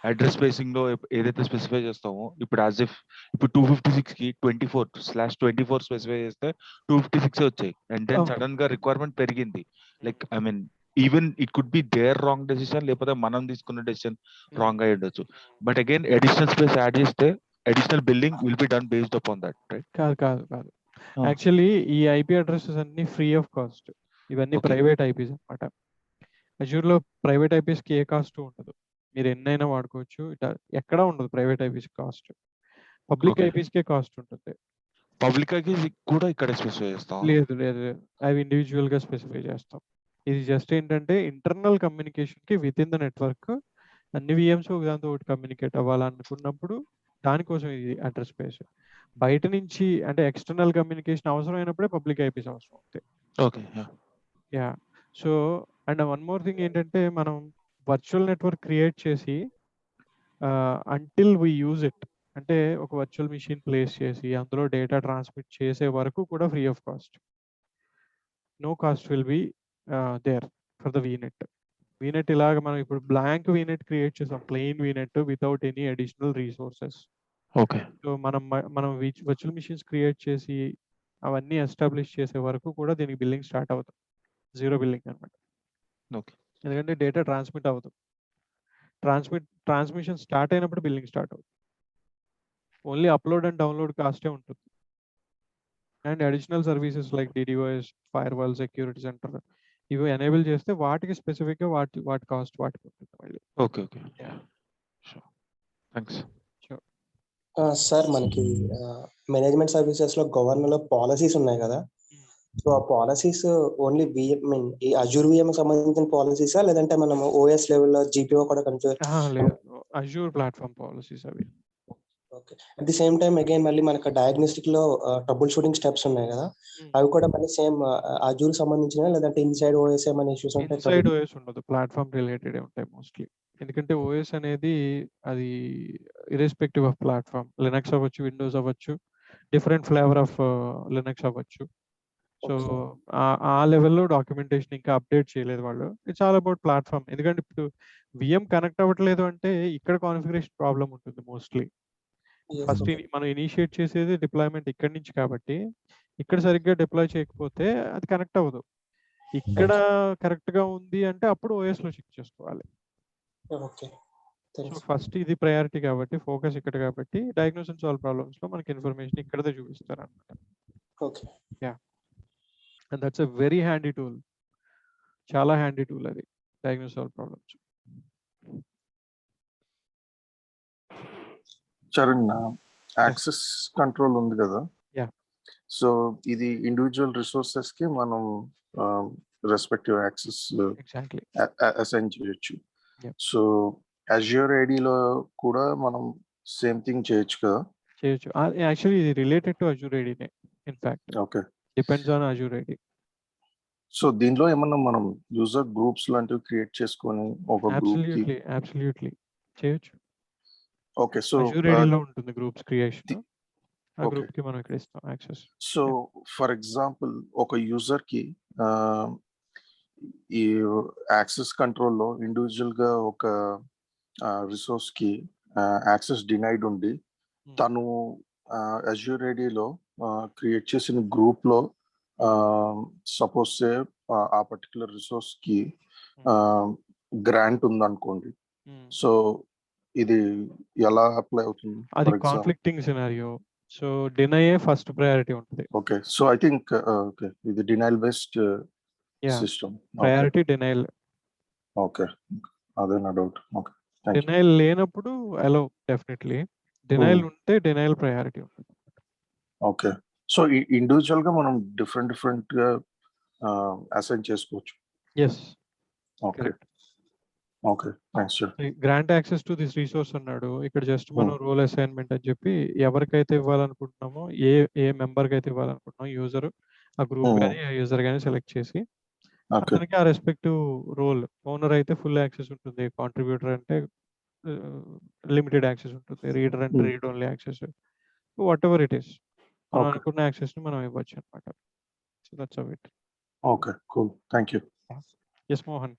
Speaker 3: address spacing లో ఏదైతే స్పెసిఫై చేస్తామో ఇప్పుడు యాజ్ ఇఫ్ ఇప్పుడు 256 కి 24/24 స్పెసిఫై చేస్తే 256 వచ్చాయి అండ్ దెన్
Speaker 1: అవును.
Speaker 3: సడన్ గా రిక్వైర్మెంట్ పెరిగింది. Like I mean even it could be there wrong decision, లేకపోతే మనం తీసుకున్న డెసిషన్ రాంగ్ అయి ఉండొచ్చు. But again additional space add చేస్తే additional building will be done based upon that, right?
Speaker 1: కాదు. యాక్చువల్లీ ఈ ఐపీ అడ్రసెస్ అన్ని ఫ్రీ ఆఫ్ కాస్ట్. ఇవన్నీ
Speaker 3: ఓకే
Speaker 1: ప్రైవేట్ ఐపీస్ అనమాట. అజూర్లో ప్రైవేట్ ఐపీస్కి ఏ కాస్ట్ ఉండదు. మీరు ఎన్నైనా వాడుకోవచ్చు. ఇట్లా ఎక్కడా ఉండదు private IPs cost. Public
Speaker 3: okay
Speaker 1: ఐపీస్కే కాస్ట్ ఉంటుంది.
Speaker 3: పబ్లిక్ కి కూడా ఇక్కడ స్పెసిఫై చేస్తాం.
Speaker 1: లేదు. అవి ఇండివిజువల్గా స్పెసిఫై చేస్తాం. ఇది జస్ట్ ఏంటంటే ఇంటర్నల్ కమ్యూనికేషన్కి విత్ ఇన్ ద నెట్వర్క్ అన్ని విఎమ్స్ దాంతో ఒకటి కమ్యూనికేట్ అవ్వాలనుకున్నప్పుడు దానికోసం ఇది అడ్రస్ స్పేస్. బయట నుంచి అంటే ఎక్స్టర్నల్ కమ్యూనికేషన్ అవసరమైనప్పుడే పబ్లిక్ ఐపీస్ అవసరం అవుతాయి.
Speaker 3: Okay
Speaker 1: yeah. So and one more thing ఏంటంటే మనం వర్చువల్ నెట్వర్క్ క్రియేట్ చేసి అంటిల్ వీ యూజ్ ఇట్ అంటే ఒక వర్చువల్ మిషన్ ప్లేస్ చేసి అందులో డేటా ట్రాన్స్మిట్ చేసే వరకు కూడా free of cost. No cost will be there for the VNet. VNet ఇలాగ మనం ఇప్పుడు బ్లాంక్ వీనెట్ క్రియేట్ చేసాం, plain VNet without any additional resources.
Speaker 3: Okay
Speaker 1: so మనం వర్చువల్ మిషన్స్ క్రియేట్ చేసి అవన్నీ ఎస్టాబ్లిష్ చేసే వరకు కూడా దీనికి బిల్లింగ్ స్టార్ట్ అవుతుంది. జీరో బిల్లింగ్ అనమాట.
Speaker 3: ఓకే
Speaker 1: ఎందుకంటే డేటా ట్రాన్స్మిట్ అవుతుంది. ట్రాన్స్మిషన్ స్టార్ట్ అయినప్పుడు బిల్లింగ్ స్టార్ట్ అవుతుంది. ఓన్లీ అప్లోడ్ అండ్ డౌన్లోడ్ కాస్టే ఉంటుంది. And additional services like డిడిఓఎస్, fire wall, security centre ఇవి ఎనేబుల్ చేస్తే వాటికి స్పెసిఫిక్గా వాటి కాస్ట్ వాటికి ఉంటుంది మళ్ళీ.
Speaker 3: Okay thanks.
Speaker 4: సార్ మనకి మేనేజ్మెంట్ సర్వీసెస్లో గవర్నర్లో పాలసీస్ ఉన్నాయి కదా, సో ఆ పాలసీస్ ఓన్లీ ఈ అజూర్ విఎం సంబంధించిన పాలసీసా లేదంటే మనం ఓఎస్ లెవెల్లో జీపీఓ కూడా కన్ఫిగర్?
Speaker 1: లేదు, అజూర్ ప్లాట్ఫామ్ పాలసీస్ అవి.
Speaker 4: Okay. At the same time again మళ్ళీ మనకు డయాగ్నోస్టిక్ లో ట్రబుల్ షూటింగ్ స్టెప్స్ ఉన్నాయి కదా, అవి కూడా మళ్ళీ సేమ్ అజూర్ సంబంధించిన లేదంటే ఇన్సైడ్ ఓఎస్ ఏమైనా ఇష్యూస్ ఉంటాయి?
Speaker 1: ఇన్సైడ్ ఓఎస్ ఉండదు, ప్లాట్ఫామ్ రిలేటెడ్ ఉంటాయి మోస్ట్లీ. ఎందుకంటే ఓఎస్ అనేది అది ఇర్రెస్పెక్టివ్ ఆఫ్ ప్లాట్ఫామ్, లినక్స్ అవ్వచ్చు, విండోస్ అవ్వచ్చు, డిఫరెంట్ ఫ్లేవర్ ఆఫ్ లినక్స్ అవ్వచ్చు. సో ఆ లెవెల్లో డాక్యుమెంటేషన్ ఇంకా అప్డేట్ చేయలేదు వాళ్ళు. It's all about platform. ఎందుకంటే ఇప్పుడు విఎం కనెక్ట్ అవ్వట్లేదు అంటే ఇక్కడ కాన్ఫిగరేషన్ ప్రాబ్లం ఉంటుంది మోస్ట్లీ. ఫస్ట్ మనం ఇనిషియేట్ చేసేది డిప్లాయ్మెంట్ ఇక్కడి నుంచి కాబట్టి ఇక్కడ సరిగ్గా డిప్లాయ్ చేయకపోతే అది కనెక్ట్ అవ్వదు. ఇక్కడ కరెక్ట్ గా ఉంది అంటే అప్పుడు ఓఎస్ లో చెక్ చేసుకోవాలి. సో ఫస్ట్ ఇది ప్రయారిటీ కాబట్టి ఫోకస్ ఇక్కడ కాబట్టి డయాగ్నోస్ అండ్ సాల్వ్ ప్రాబ్లమ్స్ లో మనకి ఇన్ఫర్మేషన్ ఇక్కడదే చూపిస్తారు అనమాట.
Speaker 4: Okay.
Speaker 1: Yeah, and that's a very handy tool, చాలా హ్యాండీ టూల్ అది diagnose solve problems.
Speaker 5: Charan, access control ఉంది కదా,
Speaker 1: Yeah.
Speaker 5: సో ఇది ఇండివిజువల్ రిసోర్సెస్ కి మనం రెస్పెక్టివ్ యాక్సెస్
Speaker 1: ఎగ్జాక్ట్లీ
Speaker 5: అసైన్ చేయొచ్చు.
Speaker 1: Yeah.
Speaker 5: సో అజ్యూర్ ఐడిలో కూడా మనం సేమ్ థింగ్ చేయొచ్చు కదా?
Speaker 1: చేయొచ్చు. యాక్చువల్లీ ఇది రిలేటెడ్ టు అజూర్ ఐడినే in fact.
Speaker 5: Okay,
Speaker 1: depends on Azure ID.
Speaker 5: So దీనిలో ఏమన్నా మనం యూజర్ గ్రూప్స్ లాంటివి క్రియేట్ చేసుకొని ఒక గ్రూప్ కి?
Speaker 1: అబ్సల్యూట్లీ చేయొచ్చు.
Speaker 5: ఓకే, సో
Speaker 1: అజూర్ ఐడిలో ఉంటుంది గ్రూప్స్ క్రియేషన్. ఆ
Speaker 5: Okay.
Speaker 1: గ్రూప్ కి మనం ఇక్కడ ఇస్తాం యాక్సెస్.
Speaker 5: సో ఫర్ ఎగ్జాంపుల్ ఒక యూజర్ కి ఈ యాక్సెస్ కంట్రోల్లో ఇండివిజువల్ గా ఒక రిసోర్స్ కి యాక్సెస్ డినైడ్ ఉండి తను అజ్యూర్ ఐడిలో క్రియేట్ చేసిన గ్రూప్ లో సపోజ్ సే ఆ పర్టికులర్ రిసోర్స్ కి గ్రాంట్ ఉందనుకోండి, సో ఇది ఎలా అప్లై అవుతుంది?
Speaker 1: అది కాన్ఫ్లిక్టింగ్ సినారియో. సో డినైయే ఫస్ట్ ప్రయారిటీ ఉంటుంది.
Speaker 5: Okay, so I think okay, ఇది denial based system.
Speaker 1: Priority denial.
Speaker 5: Okay, అదే నా డౌట్. ఓకే,
Speaker 1: డినైల్ లేనప్పుడు అలో డెఫినెట్లీ, డినైల్ ఉంటే డినైల్ ప్రయారిటీ ఉంటుంది.
Speaker 5: ఓకే, సో ఇండివిజువల్ గా మనం డిఫరెంట్ గా అసైన్ చేసుకోవచ్చు.
Speaker 1: Yes,
Speaker 5: okay okay, thanks sir.
Speaker 1: Grant access to this resource అన్నాడు. ఇక్కడ జస్ట్ మనం రోల్ అసైన్మెంట్ అని చెప్పి ఎవరికైతే ఇవ్వాలనుకుంటున్నామో ఏ మెంబర్కి అయితే ఇవ్వాలనుకుంటున్నామో యూజర్ ఆ గ్రూప్ కానీ ఆ యూజర్ కానీ సెలెక్ట్ చేసి అతనికి ఆ రెస్పెక్టివ్ రోల్. ఓనర్ అయితే ఫుల్ యాక్సెస్ ఉంటుంది, కాంట్రిబ్యూటర్ అంటే లిమిటెడ్ యాక్సెస్ ఉంటుంది, రీడర్ అంటే read only access, whatever it is మనం అనుకున్న యాక్సెస్ ని మనం ఇవ్వచ్చు అనమాట. So that's how it.
Speaker 5: Okay, cool, thank you.
Speaker 1: Yes Mohan.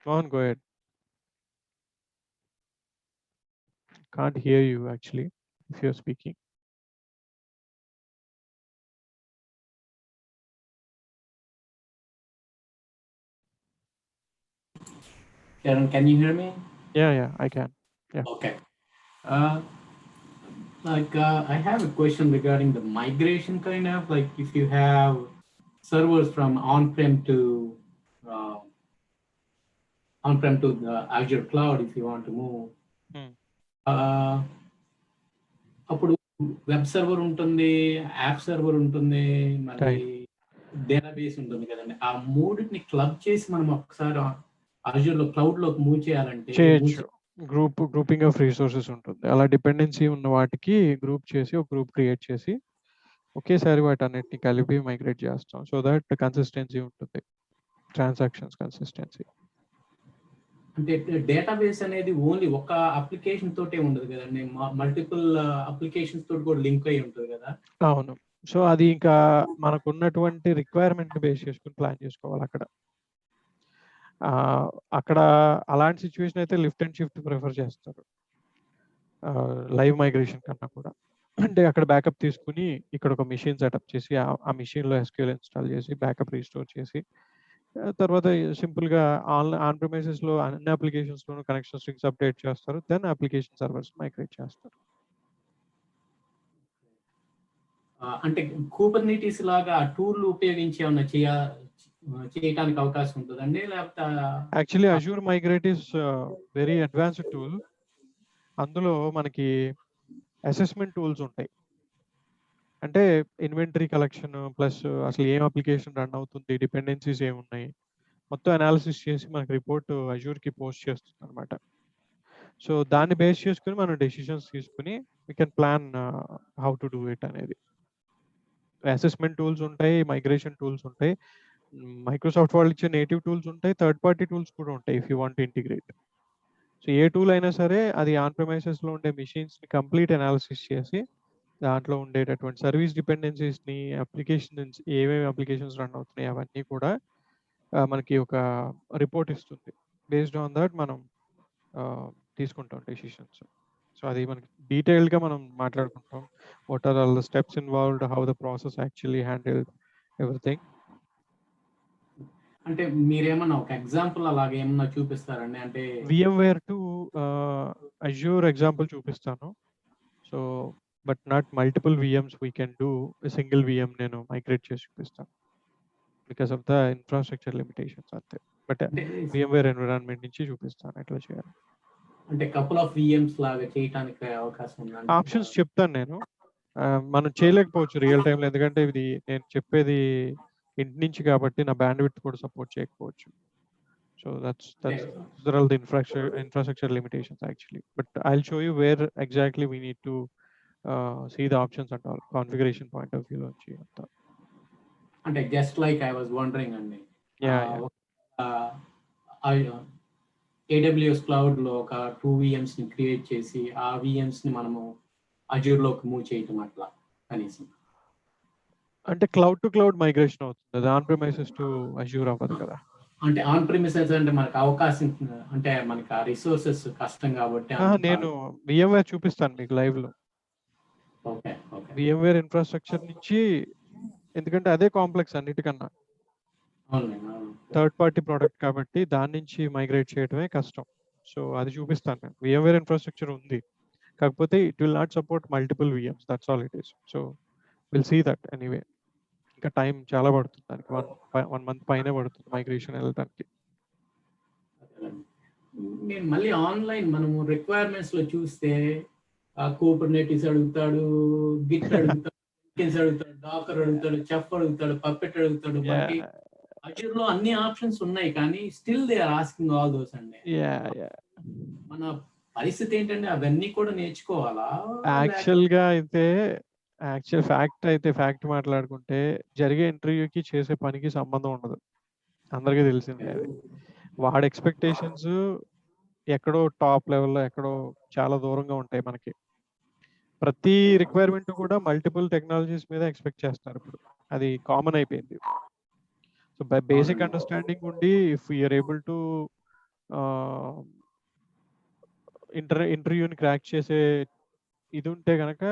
Speaker 1: Mohan, go ahead. Can't hear you actually if you're speaking.
Speaker 6: Sharon, can you hear me?
Speaker 1: Yeah, I can. Yeah.
Speaker 6: Okay. I have a question regarding the migration, kind of like if you have servers from on-prem to the Azure cloud, if you want to move. అప్పుడు web server ఉంటుంది, app server ఉంటుంది, మళ్ళీ database ఉంటుంది కదండి. ఆ మూడింటిని club చేసి మనం ఒకసారి Azure లో క్లౌడ్ లోకి మూవ్ చేయాలంటే
Speaker 1: చేయొచ్చు. గ్రూపింగ్ ఆఫ్ రిసోర్సెస్ ఉంటుంది. అలా డిపెండెన్సీ ఉన్న వాటికి గ్రూప్ చేసి ఒక గ్రూప్ క్రియేట్ చేసి ఒకేసారి వాటన్నిటిని కలిపి మైగ్రేట్ చేస్తాం. సో దట్ కన్సిస్టెన్సీ ఉంటుంది, ట్రాన్సాక్షన్స్ కన్సిస్టెన్సీ.
Speaker 6: అంటే డేటాబేస్ అనేది ఓన్లీ ఒక అప్లికేషన్ తోటే ఉండదు కదండి, మల్టిపుల్ అప్లికేషన్స్ తోటి కూడా లింక్ అయి ఉంటుంది కదా.
Speaker 1: అవును. సో అది ఇంకా మనకు ఉన్నటువంటి రిక్వైర్మెంట్ బేస్ చేసుకుని ప్లాన్ చేసుకోవాలి. అక్కడ అలాంటి సిచ్యువేషన్ అయితే లిఫ్ట్ అండ్ షిఫ్ట్ ప్రిఫర్ చేస్తారు లైవ్ మైగ్రేషన్ కన్నా కూడా. అంటే అక్కడ బ్యాకప్ తీసుకుని ఇక్కడ ఒక మిషన్ సెటప్ చేసి ఆ మిషన్లో SQL ఇన్స్టాల్ చేసి బ్యాకప్ రీస్టోర్ చేసి తర్వాత సింపుల్గా ఆన్ ప్రిమైసెస్లో అన్ని అప్లికేషన్స్లోనూ కనెక్షన్ స్ట్రింగ్స్ అప్డేట్ చేస్తారు. దెన్ అప్లికేషన్ సర్వర్స్ మైగ్రేట్ చేస్తారు.
Speaker 6: అంటే కుబర్నెటిస్ లాగా టూల్ ఉపయోగించి ఏమన్నా చేయడానికి అవకాశం ఉంటుందండి, లేకపోతే?
Speaker 1: Actually Azure migrate is very advanced tool. అందులో మనకి అసెస్మెంట్ టూల్స్ ఉంటాయి. అంటే ఇన్వెంటరీ కలెక్షన్ ప్లస్ అసలు ఏం అప్లికేషన్ రన్ అవుతుంది, డిపెండెన్సీస్ ఏమున్నాయి, మొత్తం అనాలిసిస్ చేసి మనకి రిపోర్ట్ అజూర్కి పోస్ట్ చేస్తుంది అనమాట. సో దాన్ని బేస్ చేసుకుని మనం డెసిషన్స్ తీసుకుని we can plan how to do it అనేది. అసెస్మెంట్ టూల్స్ ఉంటాయి, మైగ్రేషన్ టూల్స్ ఉంటాయి, మైక్రోసాఫ్ట్ వాళ్ళు ఇచ్చే నేటివ్ టూల్స్ ఉంటాయి, థర్డ్ పార్టీ టూల్స్ కూడా ఉంటాయి if you want integrate. So A tool అయినా సరే అది ఆన్ ప్రిమైసెస్లో ఉండే మిషన్స్ని కంప్లీట్ అనాలిసిస్ చేసి దాంట్లో ఉండేటటువంటి సర్వీస్ డిపెండెన్సీస్ని, అప్లికేషన్స్ ఏమేమి అప్లికేషన్స్ రన్ అవుతున్నాయి అవన్నీ కూడా మనకి ఒక రిపోర్ట్ ఇస్తుంది. బేస్డ్ ఆన్ దట్ మనం తీసుకుంటాం డెసిషన్స్. సో అది మనకి డీటెయిల్డ్గా మనం మాట్లాడుకుంటాం. What are all the steps involved, how the process actually handled, everything.
Speaker 6: అంటే మీరేమన్నా ఒక ఎగ్జాంపుల్ అలాగే ఏమన్నా చూపిస్తారండి? అంటే
Speaker 1: VMware టు అజూర్ ఎగ్జాంపుల్ చూపిస్తాను. So but not multiple VMs we can do, single VM నేను మైగ్రేట్ చేసి చూపిస్తాను because of the infrastructure limitations అంతే. బట్ VMware ఎన్విరాన్మెంట్ నుంచి చూపిస్తాను ఎట్లా చేయాలి.
Speaker 6: అంటే కపుల్ ఆఫ్ VMs లాగా చేయడానికి అవకాశం ఉందా?
Speaker 1: ఆప్షన్స్ చెప్తాను నేను. మనం చేయలేకపోవచ్చు రియల్ టైంలో, ఎందుకంటే ఇది నేను చెప్పేది ఇంటి నుంచి కాబట్టి నా బ్యాండ్విడ్త్ కూడా సపోర్ట్ చేయకపోవచ్చు. So that's all the infrastructure limitations actually. But I'll show you where exactly we need to see the options and all configuration point of view.
Speaker 6: అంటే just like I was wondering అండి, AWS cloud లో ఒక 2 VMs ని create చేసి ఆ VMs ని మనము Azure లోకి మూవ్ చేయటం అట్లా కనీసం.
Speaker 1: అంటే క్లౌడ్ టు క్లౌడ్ మైగ్రేషన్ అవుతుంది, అది ఆన్ ప్రిమైసెస్ టు అజూర్ అవ్వదు కదా.
Speaker 6: అంటే ఆన్ ప్రిమిసెస్ అంటే మనకు అవకాశం, అంటే మనకి ఆ రిసోర్సెస్ కష్టం కాబట్టి
Speaker 1: నేను VMware చూపిస్తాను మీకు లైవ్ లో.
Speaker 6: ఓకే
Speaker 1: VMware ఇన్ఫ్రాస్ట్రక్చర్ నుంచి, ఎందుకంటే అదే కాంప్లెక్స్ అన్నిటికన్నా, థర్డ్ పార్టీ ప్రోడక్ట్ కాబట్టి దాని నుంచి మైగ్రేట్ చేయడమే కష్టం. సో అది చూపిస్తాను నేను. VMware ఇన్ఫ్రాస్ట్రక్చర్ ఉంది, కాకపోతే it will not support multiple VMs, that's all it is. So will see that anyway. ఇంకా టైం చాలా పడుతుంది దానికి, 1 month పైనే పడుతుంది మైగ్రేషన్ వెళ్ళడానికి.
Speaker 6: నేను మళ్ళీ ఆన్లైన్ మనము రిక్వైర్మెంట్స్ లో చూస్తే కుబర్నెటిస్ అడుగుతాడు, గిట్ అడుగుతాడు, అడుగుతాడు, డాకర్ అడుగుతాడు, చెఫ్ అడుగుతాడు, పప్పెట్ అడుగుతాడు. మనకి అజూర్ లో అన్ని ఆప్షన్స్ ఉన్నాయి కానీ still they are asking all those అండి. మన పరిస్థితి ఏంటంటే అవన్నీ కూడా నేర్చుకోవాలా?
Speaker 1: ఫ్యాక్ట్ మాట్లాడుకుంటే జరిగే ఇంటర్వ్యూకి చేసే పనికి సంబంధం ఉండదు, అందరికీ తెలిసిందే. వాడి ఎక్స్పెక్టేషన్స్ ఎక్కడో టాప్ లెవెల్లో ఎక్కడో చాలా దూరంగా ఉంటాయి. మనకి ప్రతి రిక్వైర్మెంట్ కూడా మల్టిపుల్ టెక్నాలజీస్ మీద ఎక్స్పెక్ట్ చేస్తారు ఇప్పుడు, అది కామన్ అయిపోయింది. సో బై బేసిక్ అండర్స్టాండింగ్ ఉండి ఇఫ్ యూఆర్ ఏబుల్ టు ఇంటర్వ్యూని క్రాక్ చేసే ఇది ఉంటే గనక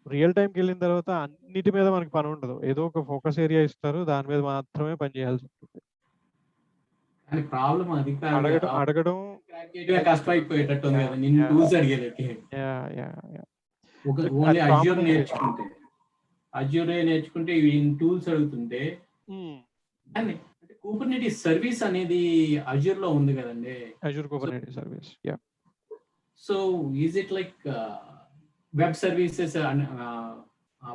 Speaker 1: రియల్ టైంకి వెళ్ళిన తర్వాత అన్నిటి మీద మనకి పని ఉండదు. ఏదో ఒక ఫోకస్ ఏరియా ఇస్తారు, దాని మీద మాత్రమే పని చేయాల్సి ఉంటుంది.
Speaker 6: కానీ ప్రాబ్లం అది కాదు.
Speaker 1: అడగడం
Speaker 6: కష్టం అయిపోయేటట్టుంది కదా నిన్ను టూల్స్ అడిగేది. ఓన్లీ అజ్యూర్ నేర్చుకుంటే టూల్స్ అడుగుతుంటే అంటే కుబర్నెటిస్ సర్వీస్ అనేది అజ్యూర్ లో ఉంది కదండి.
Speaker 1: Azure Kubernetes service.
Speaker 6: So is it like web services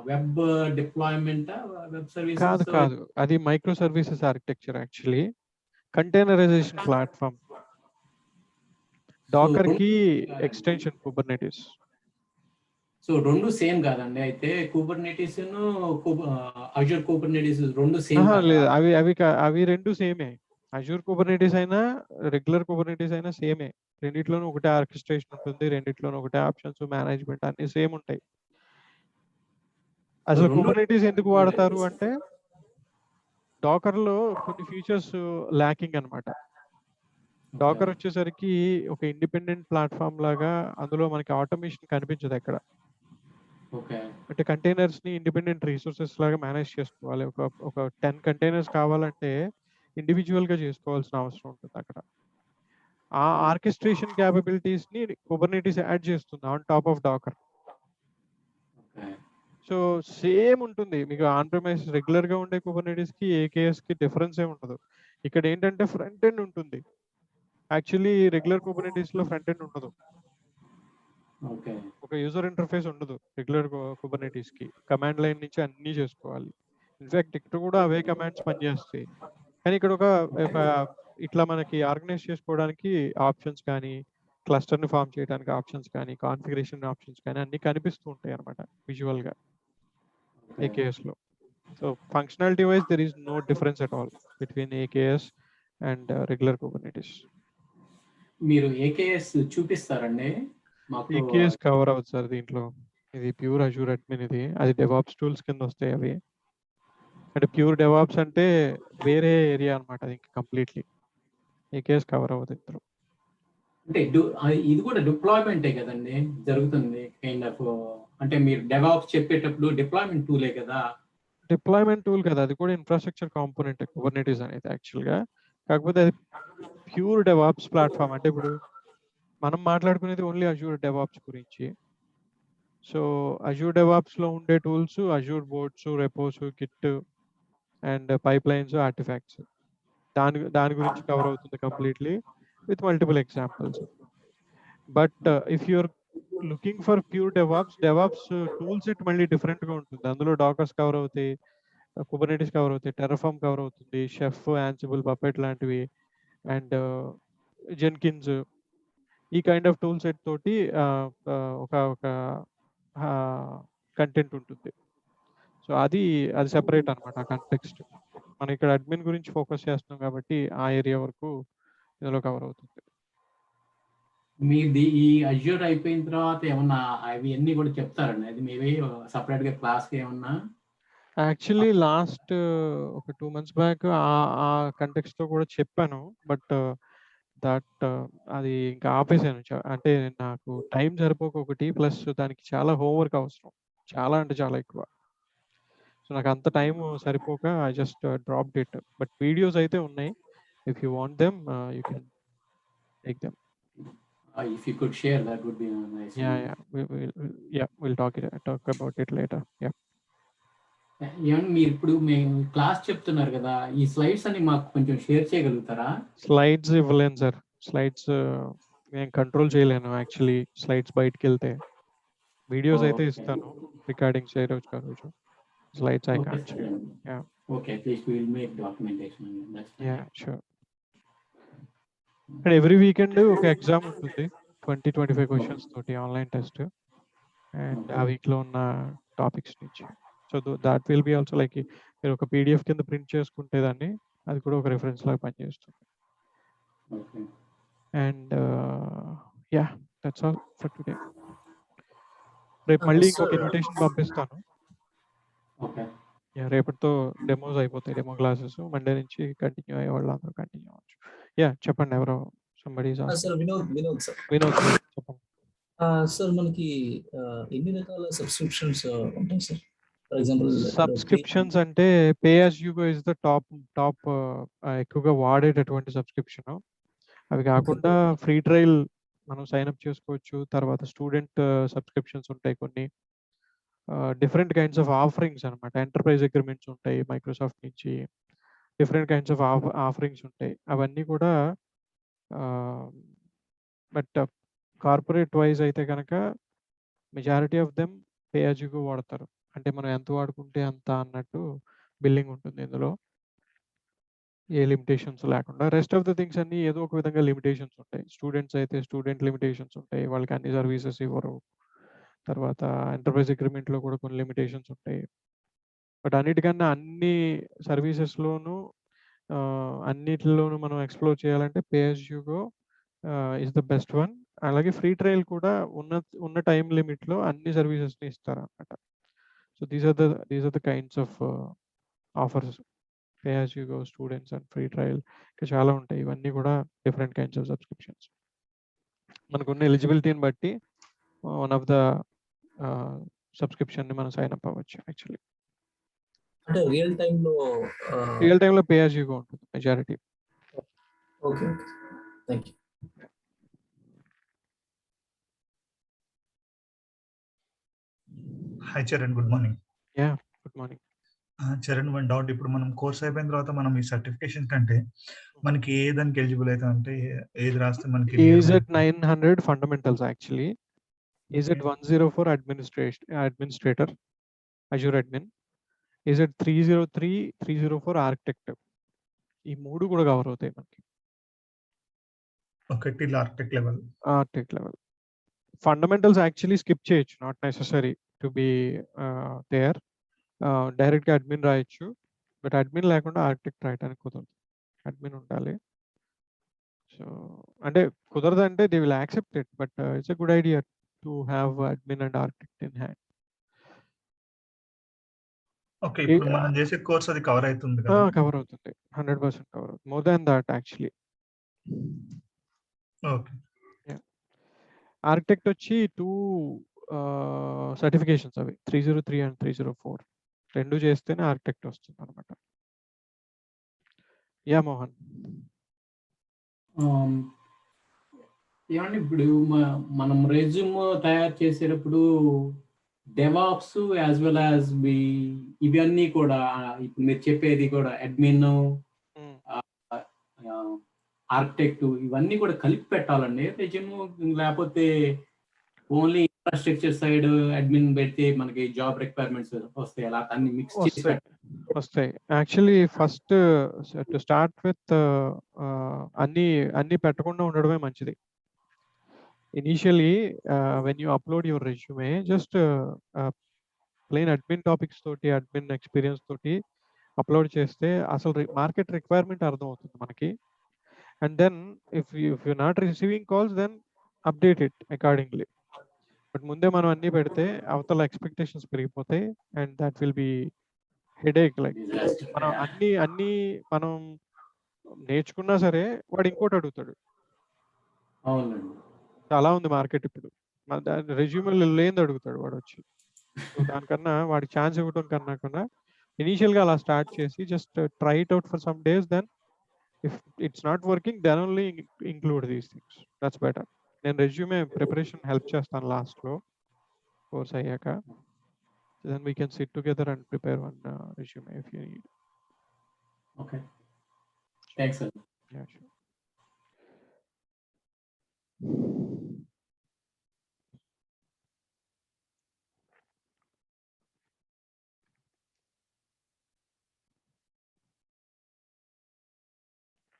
Speaker 6: web deployment web services?
Speaker 1: కాదు, అది micro services architecture actually. Containerization platform. Docker కి ఎక్స్టెన్షన్ కుబర్నెటిస్.
Speaker 6: సో రెండు సేమ్ కాదండి అయితే కుబర్నెటిస్ అజ్యూర్ కుబర్నెటిస్ రెండు సేమ్?
Speaker 1: లేదు, అవి రెండు సేమే. అజ్యూర్ కుబర్నెటిస్ అయినా రెగ్యులర్ కుబర్నెటిస్ అయినా సేమే. రెండిట్లోనూ ఒకటే ఆర్కెస్ట్రేషన్ ఉంటుంది, రెండిట్లోనూ ఒకటే ఆప్షన్స్, మేనేజ్మెంట్ అన్ని సేమ్ ఉంటాయి. అసలు కుబర్నెటిస్ ఎందుకు వాడతారు అంటే డాకర్ లో కొన్ని ఫీచర్స్ ల్యాకింగ్ అన్నమాట. డాకర్ వచ్చేసరికి ఒక ఇండిపెండెంట్ ప్లాట్ఫామ్ లాగా, అందులో మనకి ఆటోమేషన్ కనిపించదు ఎక్కడ. అంటే కంటైనర్స్ ని ఇండిపెండెంట్ రిసోర్సెస్ లాగా మేనేజ్ చేసుకోవాలి. ఒక 10 కంటైనర్స్ కావాలంటే ఇండివిజువల్ గా చేసుకోవాల్సిన అవసరం ఉంటుంది అక్కడ. ఆ ఆర్కెస్ట్రేషన్ క్యాపబిలిటీస్ ని కుబర్నెటిస్ యాడ్ చేస్తుంది on top of Docker. So same ఉంటుంది మీకు ఆన్ ప్రెమైస్ రెగ్యులర్ గా ఉండే కుబర్నెటిస్ కి ఏకేఎస్ కి డిఫరెన్స్ ఏ ఉండదు. ఇక్కడ ఏంటంటే ఫ్రంట్ ఎండ్ ఉంటుంది. యాక్చువల్లీ రెగ్యులర్ కుబర్నెటిస్ లో ఫ్రంట్ ఎండ్ ఉండదు. ఒక యూజర్ ఇంటర్ఫేస్ ఉండదు రెగ్యులర్ కుబర్నెటిస్ కి. కమాండ్ లైన్ నుంచి అన్ని చేసుకోవాలి. ఇన్ఫాక్ట్ ఇక్కడ కూడా అవే కమాండ్స్ పనిచేస్తాయి, కానీ ఇక్కడ ఒక ఇట్లా మనకి ఆర్గనైజ్ చేసుకోవడానికి ఆప్షన్స్ కానీ, క్లస్టర్ ని ఫామ్ చేయడానికి ఆప్షన్స్ కానీ, కాన్ఫిగరేషన్ ఆప్షన్స్ కానీ అన్ని కనిపిస్తూ ఉంటాయి అన్నమాట విజువల్ గా AKS లో. So functionality wise there is no difference at all between AKS and regular Kubernetes.
Speaker 6: మీరు AKS చూపిస్తారండి?
Speaker 1: AKS కవర్ అవుతుంది సార్ దీంట్లో. ఇది ప్యూర్ అజూర్ అడ్మిన్. ఇది అది డెవాప్స్ టూల్స్ కింద వస్తాయి అవి. అంటే ప్యూర్ డెవాప్స్ అంటే వేరే ఏరియా అన్నమాట అది కంప్లీట్లీ. AKS కవర్ అవుతుంది ఇందులో.
Speaker 6: అంటే ఇది కూడా డిప్లాయ్మెంటే కదండి జరుగుతుంది కైండ్ ఆఫ్. అంటే మీరు డెవాప్స్ చెప్పేటప్పుడు డిప్లాయ్మెంట్ టూలే కదా?
Speaker 1: డిప్లాయ్మెంట్ టూల్ కదా, అది కూడా ఇన్ఫ్రాస్ట్రక్చర్ కాంపోనెంట్ కుబర్నెటిస్ అనేది యాక్చువల్ గా. కాకపోతే అది ప్యూర్ డెవాప్స్ ప్లాట్ఫామ్. అంటే ఇప్పుడు మనం మాట్లాడుకునేది ఓన్లీ అజూర్ డెవాప్స్ గురించి. సో అజూర్ డెవాప్స్ లో ఉండే tools Azure boards, repos, Git and pipelines, artifacts, దాని గురించి కవర్ అవుతుంది completely with multiple examples. But if you're looking for pure DevOps tool set మళ్ళీ డిఫరెంట్ గా ఉంటుంది. అందులో డాకర్స్ కవర్ అవుతాయి, కుబర్నెటిస్ కవర్ అవుతాయి, టెర్రఫార్మ్ కవర్ అవుతుంది, షెఫ్, యాన్సిబుల్, పపెట్ లాంటివి, అండ్ జెన్కిన్స్. ఈ కైండ్ ఆఫ్ టూల్ సెట్ తోటి ఒక కంటెంట్ ఉంటుంది. సో అది సెపరేట్ అనమాట ఆ కాంటెక్స్ట్. మనం ఇక్కడ అడ్మిన్ గురించి ఫోకస్ చేస్తున్నాం కాబట్టి ఆ ఏరియా వరకు ఇందులో కవర్ అవుతుంది.
Speaker 6: మీది ఈ అజ్యూర్ అయిపోయిన తర్వాత ఏమన్నా అవి అన్ని కూడా చెప్తారండి? అది మేబీ సపరేట్ గా క్లాస్ కి ఏమన్నా?
Speaker 1: యాక్చువల్లీ లాస్ట్ ఒక 2 months బ్యాక్ ఆ కంటెక్స్ట్ తో కూడా చెప్పాను. బట్ అది ఇంకా ఆపేసాను. అంటే నాకు టైం సరిపోక ఒకటి, ప్లస్ దానికి చాలా హోంవర్క్ అవసరం, చాలా అంటే చాలా ఎక్కువ. సో నాకు అంత టైం సరిపోక I just dropped it. But videos అయితే ఉన్నాయి. If you want them you can take them.
Speaker 6: If you could share, that would be nice.
Speaker 1: We'll talk about it later.
Speaker 6: ఏమన్నా మీరు ఇప్పుడు మేము క్లాస్ చెప్తున్నారు కదా, ఈ స్లైడ్స్ అని మాకు కొంచెం షేర్ చేయగలుగుతారా?
Speaker 1: స్లైడ్స్ ఇవ్వలేను సార్. స్లైడ్స్ నేను కంట్రోల్ చేయలేను యాక్చువల్లీ. స్లైడ్స్ బయటికి వెళ్తే వీడియోస్ అయితే ఇస్తాను, రికార్డింగ్ చేయవచ్చు కావచ్చు. Slides I can't share.
Speaker 6: Okay, at least we will make documentation.
Speaker 1: Sure. And every weekend ఒక ఎగ్జామ్ ఉంటుంది 20-25 క్వశ్చన్స్ తోటి, ఆన్లైన్ టెస్ట్. అండ్ ఆ వీక్ లో ఉన్న టాపిక్స్ నుంచి. So that will be also like మీరు ఒక PDF కింద ప్రింట్ చేసుకుంటే దాన్ని, అది కూడా ఒక రిఫరెన్స్ లాగా పనిచేస్తుంది. And that's all for today. రేపు మళ్ళీ ఇంకొక ఇన్విటేషన్ పంపిస్తాను. రేపటితో డెమోస్ అయిపోతాయి, డెమో క్లాసెస్. మండే నుంచి కంటిన్యూ అయ్యే వాళ్ళు అందరూ కంటిన్యూ అవ్వచ్చు. చెప్పండి ఎవరో somebody is asking.
Speaker 7: Sir Vinod sir.
Speaker 1: Vinod sir, చెప్పండి.
Speaker 7: సార్ మనకి ఎన్ని రకాల సబ్స్క్రిప్షన్స్ ఉంటాయి సార్? ఫర్ ఎగ్జాంపుల్
Speaker 1: సబ్స్క్రిప్షన్స్ అంటే pay as you go is the top ఎక్కువగా వాడేటటువంటి సబ్స్క్రిప్షన్. అవి కాకుండా ఫ్రీ ట్రయల్ మనం సైన్ అప్ చేసుకోవచ్చు. తర్వాత స్టూడెంట్ సబ్స్క్రిప్షన్స్ ఉంటాయి కొన్ని. డిఫరెంట్ కైండ్స్ ఆఫ్ ఆఫరింగ్స్ అనమాట. ఎంటర్ప్రైజ్ అగ్రిమెంట్స్ ఉంటాయి మైక్రోసాఫ్ట్ నుంచి. డిఫరెంట్ కైండ్స్ ఆఫ్ ఆఫరింగ్స్ ఉంటాయి. అవన్నీ కూడా బట్ కార్పొరేట్ వైజ్ అయితే కనుక majority of them pay as you go వాడతారు. అంటే మనం ఎంత వాడుకుంటే అంత అన్నట్టు బిల్లింగ్ ఉంటుంది ఇందులో. ఏ లిమిటేషన్స్ లేకుండా. రెస్ట్ ఆఫ్ ద థింగ్స్ అన్నీ ఏదో ఒక విధంగా లిమిటేషన్స్ ఉంటాయి. స్టూడెంట్స్ అయితే స్టూడెంట్ లిమిటేషన్స్ ఉంటాయి. వాళ్ళకి అన్ని సర్వీసెస్ ఇవ్వరు. తర్వాత ఎంటర్ప్రైజ్ అగ్రిమెంట్‌లో కూడా కొన్ని లిమిటేషన్స్ ఉంటాయి. బట్ అన్నిటికన్నా అన్ని సర్వీసెస్‌లోనూ అన్నిటిలోనూ మనం ఎక్స్‌ప్లోర్ చేయాలంటే pay as you go is the best one. అలాగే ఫ్రీ ట్రయల్ కూడా ఉన్న టైమ్ లిమిట్‌లో అన్ని సర్వీసెస్‌ని ఇస్తారన్నమాట. So these are the kinds of offers. Pay as you go, students and free trial ఇంకా చాలా ఉంటాయి. ఇవన్నీ కూడా డిఫరెంట్ కైండ్స్ ఆఫ్ సబ్స్క్రిప్షన్స్. మనకున్న ఎలిజిబిలిటీని బట్టి వన్ ఆఫ్ ద సబ్స్క్రిప్షన్‌ని మనం సైన్ అప్ అవ్వచ్చు యాక్చువల్లీ.
Speaker 7: అంటే రియల్
Speaker 1: టైమ్‌లో పే యాజ్ యూ గో ఉంటుంది majority.
Speaker 7: Okay. Thank you.
Speaker 8: Hi Charan, good morning.
Speaker 1: Good morning.
Speaker 8: Charan, one doubt. ఇప్పుడు మనం కోర్స్ అయిపోయిన తర్వాత మనం ఈ సర్టిఫికేషన్ కంటే మనకి ఏ దానికి ఎలిజిబుల్ అవుతాం అంటే ఏది రాస్తే మనకి
Speaker 1: AZ 900 fundamentals actually. AZ 104 administrator Azure admin. AZ 303 304 architect. ఈ 3 కూడా కవర్ అవుతాయి మనకి.
Speaker 8: Okay, till architect level. Fundamentals
Speaker 1: actually skip చేయొచ్చు. Not necessary to be there. డైరెక్ట్‌గా అడ్మిన్ రాయొచ్చు. బట్ అడ్మిన్ లేకుండా ఆర్కిటెక్ట్ రాయడానికి కుదరదు. అడ్మిన్ ఉండాలి. సో అంటే కుదరదంటే they will accept it. But it's a good idea to have admin and architect in hand.
Speaker 8: Okay, ఇప్పుడు మనం చేసే కోర్స్ అది కవర్ అవుతుంది కదా?
Speaker 1: కవర్ అవుతుంది. 100% కవర్ అవుతుంది. More than that actually.
Speaker 8: Okay.
Speaker 1: Architect వచ్చి 2 సర్టిఫికేషన్స్ అవి 303 అండ్ 304 రెండు చేస్తేనే ఆర్కిటెక్ట్ వస్తుంది అనమాట. మోహన్.
Speaker 6: ఏమండి ఇప్పుడు మనం రెజ్యూమ్ తయారు చేసేటప్పుడు డెవాప్స్ యాజ్ వెల్ యాజ్ ఇవన్నీ కూడా ఇప్పుడు మీరు చెప్పేది కూడా అడ్మిన్, ఆర్కిటెక్ట్ ఇవన్నీ కూడా కలిపి పెట్టాలండి రెజ్యూమ్. లేకపోతే ఓన్లీ ఇన్ఫ్రాస్ట్రక్చర్ సైడ్ అడ్మిన్ పెడితే మనకి జాబ్ రిక్వైర్మెంట్స్ వస్తాయి. అలా అన్ని మిక్స్ చేసి
Speaker 1: వస్తాయి. Actually first to start with అన్ని పెట్టకుండా ఉండడమే మంచిది. Initially when you upload your resume just plain admin topics తోటి, అడ్మిన్ ఎక్స్పీరియన్స్ తోటి అప్లోడ్ చేస్తే అసలు మార్కెట్ రిక్వైర్మెంట్ అర్థమవుతుంది మనకి. And then if you not receiving calls then update it accordingly. But ముందే మనం అన్ని పెడితే అవతల ఎక్స్పెక్టేషన్స్ పెరిగిపోతాయి and that will be headache. Like మనం అన్ని మనం నేర్చుకున్నా సరే వాడు ఇంకోటి అడుగుతాడు. చాలా ఉంది మార్కెట్ ఇప్పుడు. రెజ్యూమ్లో లేనిది అడుగుతాడు వాడు వచ్చి. దానికన్నా వాడికి ఛాన్స్ ఇవ్వడం కన్నా ఇనీషియల్గా అలా స్టార్ట్ చేసి just try it out for some days. Then if it's not working then only include these things. That's better. నేను రెజ్యూమే ప్రిపరేషన్ హెల్ప్ చేస్తాను లాస్ట్లో కోర్స్ అయ్యాక. Then we can sit together and prepare one resume if you need.
Speaker 6: Okay. Thanks, sir.
Speaker 1: Yeah, sure.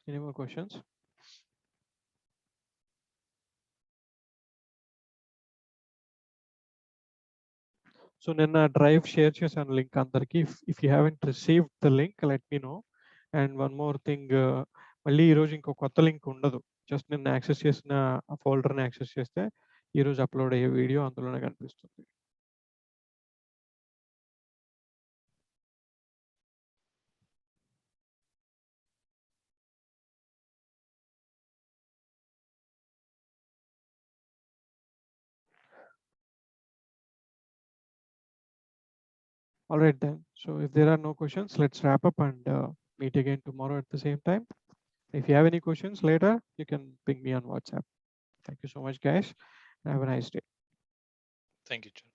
Speaker 1: Any more questions? So నిన్న drive share చేశాను link అందరికి. If you haven't received the link let me know. And one more thing, మళ్ళీ ఈరోజు ఇంకో కొత్త link ఉండదు. Just నిన్న access చేసిన ఫోల్డర్ని యాక్సెస్ చేస్తే ఈరోజు అప్లోడ్ అయ్యే వీడియో అందులోనే కనిపిస్తుంది. All right then. So if there are no questions, let's wrap up and meet again tomorrow at the same time. If you have any questions later, you can ping me on WhatsApp. Thank you so much, guys. Have a nice day.
Speaker 9: Thank you, John.